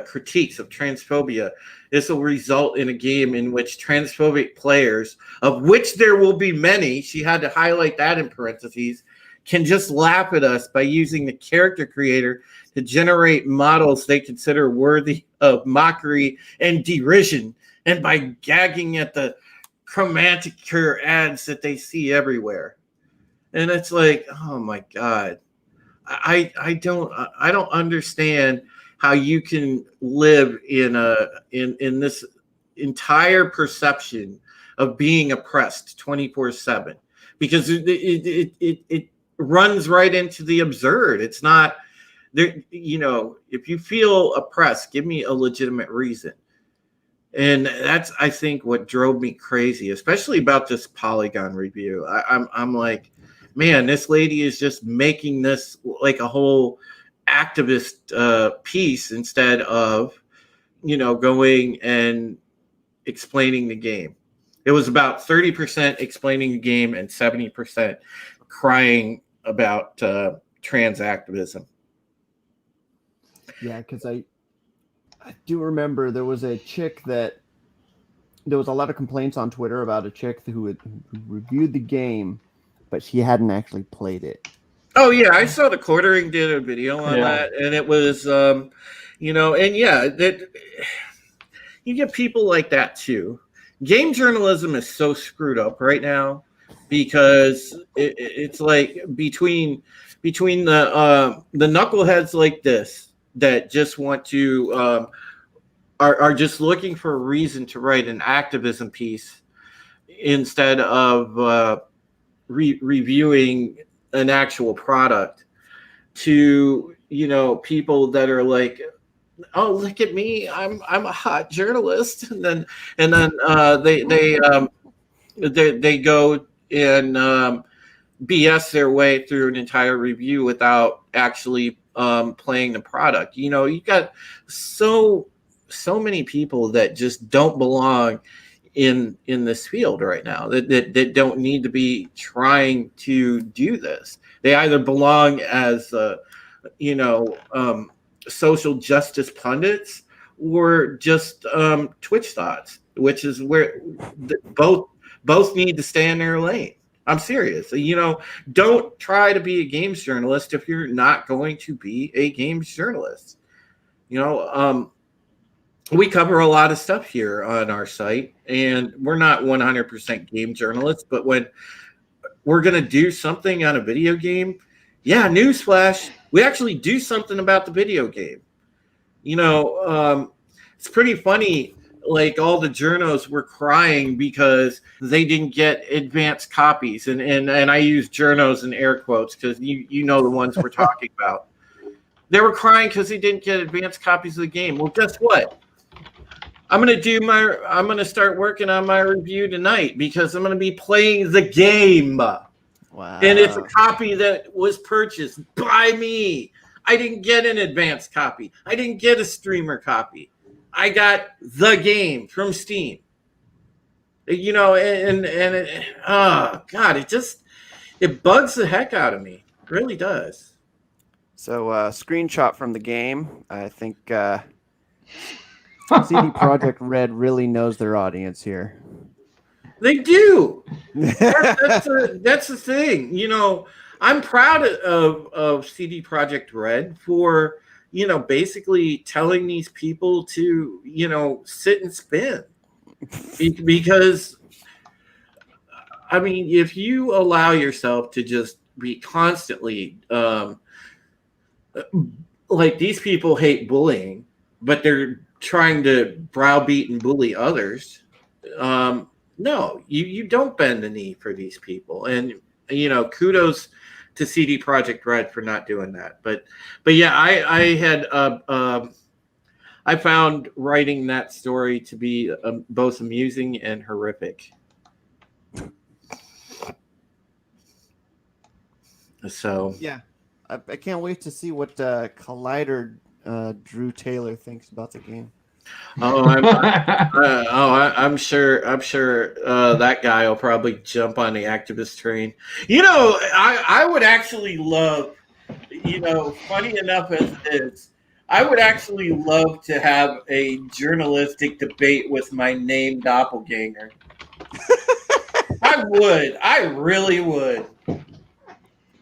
critiques of transphobia, this will result in a game in which transphobic players, of which there will be many," she had to highlight that in parentheses, "can just laugh at us by using the character creator to generate models they consider worthy of mockery and derision, and by gagging at the chromaticure ads that they see everywhere." And it's like, oh my God. I don't understand how you can live in this entire perception of being oppressed 24/7, because it runs right into the absurd. It's not there. If you feel oppressed, give me a legitimate reason. And that's, I think, what drove me crazy, especially about this Polygon review. I'm like, man, this lady is just making this like a whole activist piece instead of, going and explaining the game. It was about 30% explaining the game and 70% crying about trans activism. Yeah, because I do remember there was a chick there was a lot of complaints on Twitter about a chick who reviewed the game, but she hadn't actually played it. Oh yeah, I saw the Quartering did a video on that, and it was, and that you get people like that too. Game journalism is so screwed up right now because it's like between the knuckleheads like this that just want to are just looking for a reason to write an activism piece instead of reviewing an actual product, to people that are like, oh, look at me, I'm a hot journalist, and then they go and BS their way through an entire review without actually playing the product. You know, you got so many people that just don't belong in this field right now, that don't need to be trying to do this. They either belong as social justice pundits or just Twitch thoughts, which is where both need to stay in their lane. I'm serious. You know, don't try to be a games journalist if you're not going to be a games journalist. You know, we cover a lot of stuff here on our site, and we're not 100% game journalists, but when we're going to do something on a video game, yeah, newsflash, we actually do something about the video game. You know, it's pretty funny. Like, all the journos were crying because they didn't get advanced copies. And I use journos in air quotes because you know the ones we're talking about. They were crying because they didn't get advanced copies of the game. Well, guess what? I'm gonna start working on my review tonight because I'm gonna be playing the game. Wow. And it's a copy that was purchased by me. I didn't get an advanced copy. I didn't get a streamer copy. I got the game from Steam. You know, and oh God, it bugs the heck out of me. It really does. So screenshot from the game. I think CD Projekt Red really knows their audience here. They do. That's the thing. You know, I'm proud of CD Projekt Red for, you know, basically telling these people to, you know, sit and spin. Because, I mean, if you allow yourself to just be constantly, like, these people hate bullying, but they're trying to browbeat and bully others. No, you don't bend the knee for these people. And, you know, kudos to CD Projekt Red for not doing that. But yeah, I found writing that story to be both amusing and horrific. So yeah, I can't wait to see what Collider Drew Taylor thinks about the game. Oh, I'm sure that guy will probably jump on the activist train. You know, I would actually love, you know, funny enough as it is, I would actually love to have a journalistic debate with my named doppelganger. I really would.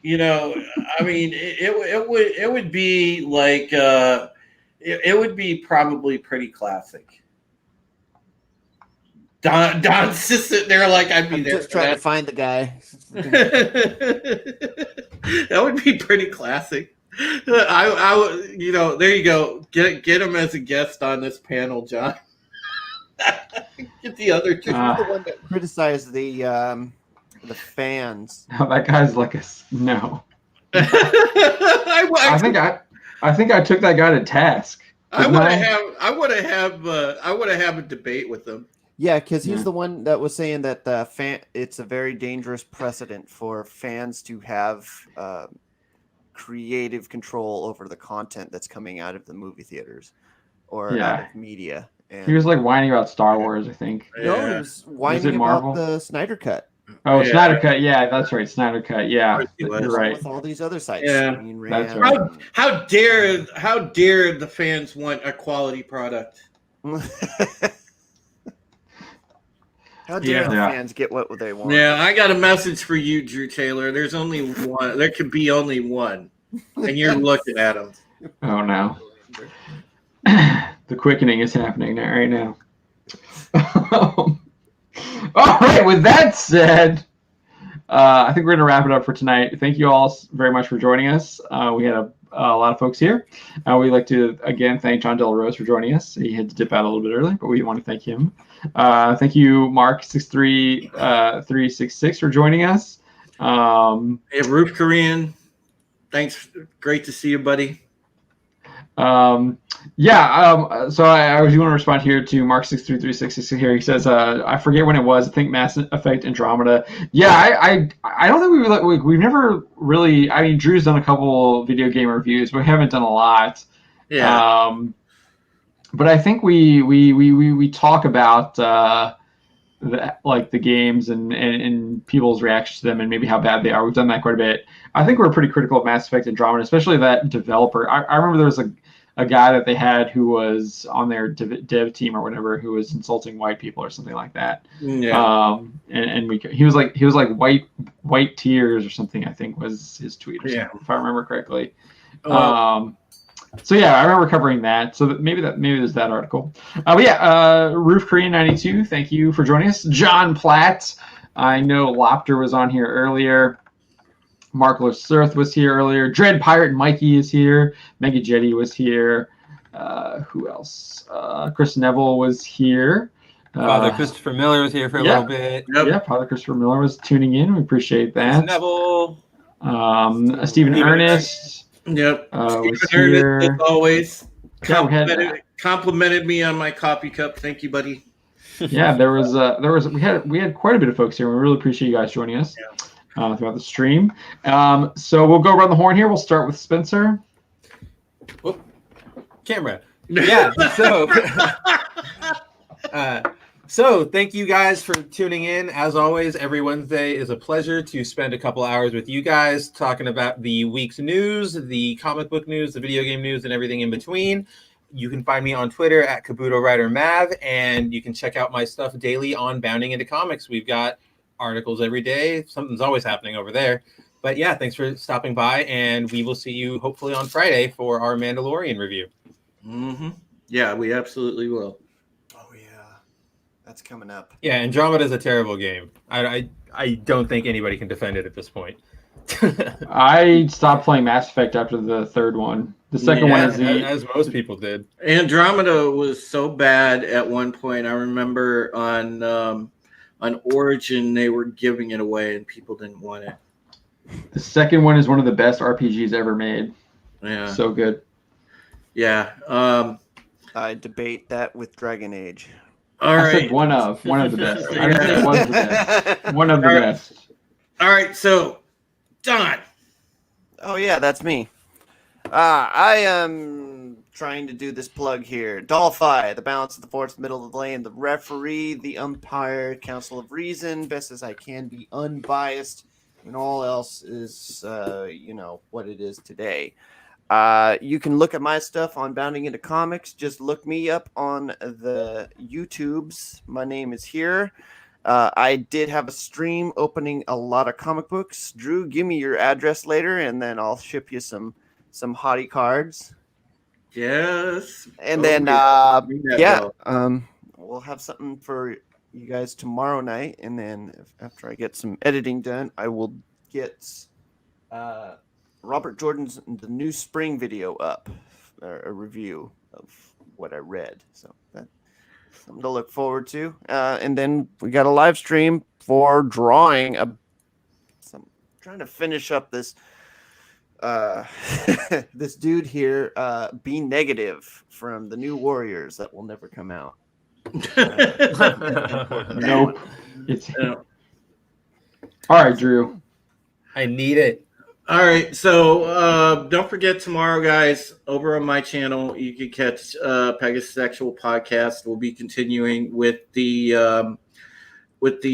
You know, I mean, it would be like. It would be probably pretty classic. Don's just sitting there like I'd be I'm there. Just trying to find the guy. That would be pretty classic. I would, you know, there you go. Get him as a guest on this panel, John. Get the other two. The one that criticized the fans. Oh, that guy's like no. I think I took that guy to task. I want to have a debate with him. Yeah, because he's the one that was saying that it's a very dangerous precedent for fans to have creative control over the content that's coming out of the movie theaters or out of media. And he was like whining about Star Wars, I think. No, he was whining about the Snyder Cut. Oh, yeah. Snyder Cut. Yeah, that's right. Snyder Cut. Yeah, you're right. With all these other sites. Yeah, that's right. How dare the fans want a quality product? How dare the fans get what they want? Yeah, I got a message for you, Drew Taylor. There's only one. There could be only one, and you're looking at him. Oh no, the quickening is happening right now. All right, with that said, I think we're going to wrap it up for tonight. Thank you all very much for joining us. We had a lot of folks here. We'd like to, again, thank John Del Rose for joining us. He had to dip out a little bit early, but we want to thank him. Thank you, Mark63366, for joining us. Hey, Roof Korean, thanks. Great to see you, buddy. So I was going to respond here to Mark63366 here. He says, I forget when it was. I think Mass Effect Andromeda. Yeah, I don't think we've never really. I mean, Drew's done a couple video game reviews, but we haven't done a lot. Yeah. But I think we talk about the games and people's reactions to them and maybe how bad they are. We've done that quite a bit. I think we're pretty critical of Mass Effect Andromeda, especially that developer. I remember there was a guy that they had who was on their dev team or whatever who was insulting white people or something like that. Yeah. He was like white tears or something, I think was his tweet, if I remember correctly. So yeah, I remember covering that. So maybe there's that article. Roof Korean 92, thank you for joining us. John Platt, I know Lopter was on here earlier. Mark Lersurth was here earlier. Dread Pirate Mikey is here. Mega Jetty was here. Who else? Chris Neville was here. Father Christopher Miller was here for a little bit. Yep. Yeah, Father Christopher Miller was tuning in. We appreciate that. Chris Neville. Stephen Ernest. Yep. Was Stephen here. Ernest, as always, Yeah, complimented me on my coffee cup. Thank you, buddy. Yeah, we had quite a bit of folks here. We really appreciate you guys joining us throughout the stream. So we'll go around the horn here. We'll start with Spencer. Whoop. Camera. Yeah. So thank you guys for tuning in. As always, every Wednesday is a pleasure to spend a couple hours with you guys talking about the week's news, the comic book news, the video game news, and everything in between. You can find me on Twitter at KabutoWriterMav, and you can check out my stuff daily on Bounding Into Comics. We've got articles every day. Something's always happening over there. But yeah, thanks for stopping by, and we will see you hopefully on Friday for our Mandalorian review. Mm-hmm. Yeah, we absolutely will. That's coming up. Yeah, Andromeda is a terrible game. I don't think anybody can defend it at this point. I stopped playing Mass Effect after the third one. The second one is as most people did. Andromeda was so bad at one point. I remember on Origin they were giving it away and people didn't want it. The second one is one of the best RPGs ever made. Yeah, so good. Yeah. I debate that with Dragon Age. All right. I said one of the best. I didn't say one of the best. One of the best. All right, so Don. Oh yeah, that's me. I am trying to do this plug here. Dolphi, the balance of the force, middle of the lane, the referee, the umpire, council of reason, best as I can be unbiased, and all else is what it is today. You can look at my stuff on Bounding Into Comics. Just look me up on the YouTubes. My name is here. I did have a stream opening a lot of comic books. Drew, give me your address later, and then I'll ship you some hottie cards. Yes. And then, we'll have something for you guys tomorrow night. And then after I get some editing done, I will get Robert Jordan's The New Spring video up, a review of what I read. So that's something to look forward to. And then we got a live stream for drawing. I'm trying to finish up this this dude here, Be Negative from the New Warriors that will never come out. Nope. All right, Drew. I need it. All right, so don't forget tomorrow, guys, over on my channel, you can catch Pegasus Sexual Podcast. We'll be continuing with the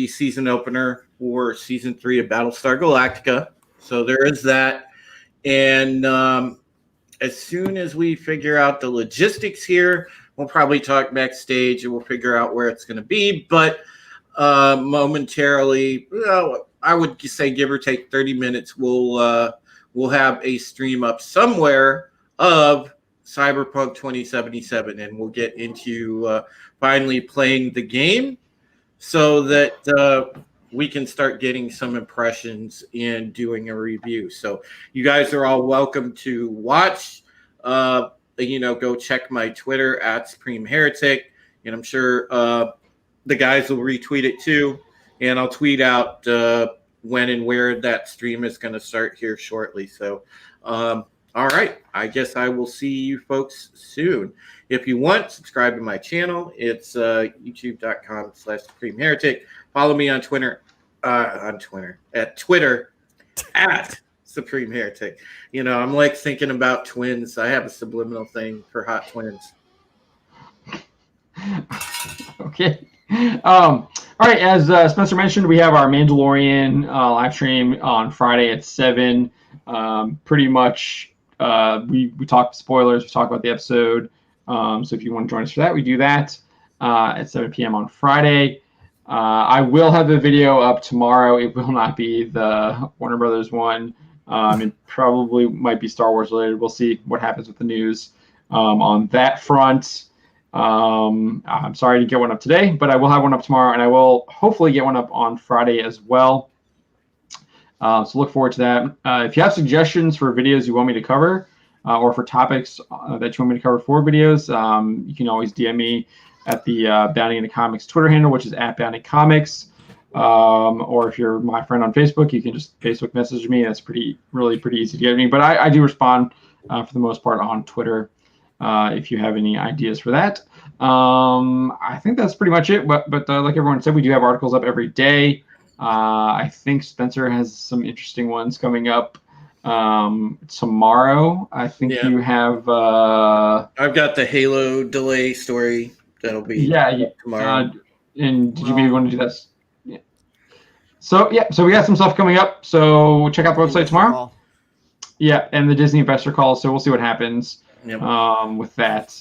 season opener for season 3 of Battlestar Galactica. So there is that. And as soon as we figure out the logistics here, we'll probably talk backstage and we'll figure out where it's going to be. But momentarily, I would say give or take 30 minutes, we'll have a stream up somewhere of Cyberpunk 2077, and we'll get into finally playing the game so that we can start getting some impressions and doing a review. So you guys are all welcome to watch. Go check my Twitter at Supreme Heretic, and I'm sure the guys will retweet it too. And I'll tweet out when and where that stream is going to start here shortly. So I'll All right. I guess I will see you folks soon. If you want, subscribe to my channel. It's youtube.com/Supreme Heretic. Follow me on Twitter, at Supreme Heretic. You know, I'm like thinking about twins. I have a subliminal thing for hot twins. Okay. All right. As Spencer mentioned, we have our Mandalorian live stream on Friday at 7. Pretty much, we talk spoilers. We talk about the episode. So if you want to join us for that, we do that at 7 p.m. on Friday. I will have the video up tomorrow. It will not be the Warner Brothers one. It probably might be Star Wars related. We'll see what happens with the news on that front. I'm sorry to get one up today, but I will have one up tomorrow, and I will hopefully get one up on Friday as well. So look forward to that. If you have suggestions for videos you want me to cover, or for topics that you want me to cover for videos, you can always DM me at the Bounty into Comics Twitter handle, which is @Bounty Comics. Or if you're my friend on Facebook, you can just Facebook message me. That's really pretty easy to get me. But I do respond for the most part on Twitter. If you have any ideas for that. I think that's pretty much it. But like everyone said, we do have articles up every day. I think Spencer has some interesting ones coming up tomorrow. I think you have. I've got the Halo delay story that'll be tomorrow. And did you maybe want to do this? Yeah. So we got some stuff coming up. So check out the website tomorrow. Yeah, and the Disney investor call. So we'll see what happens. Yep. With that.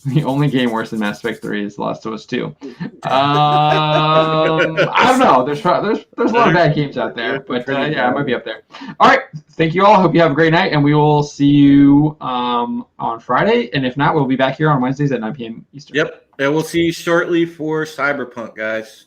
The only game worse than Mass Effect 3 is Last of Us 2. I don't know. There's a lot of bad games out there, but yeah, I might be up there. All right. Thank you all. Hope you have a great night, and we will see you on Friday. And if not, we'll be back here on Wednesdays at 9 p.m. Eastern. Yep. And we'll see you shortly for Cyberpunk, guys.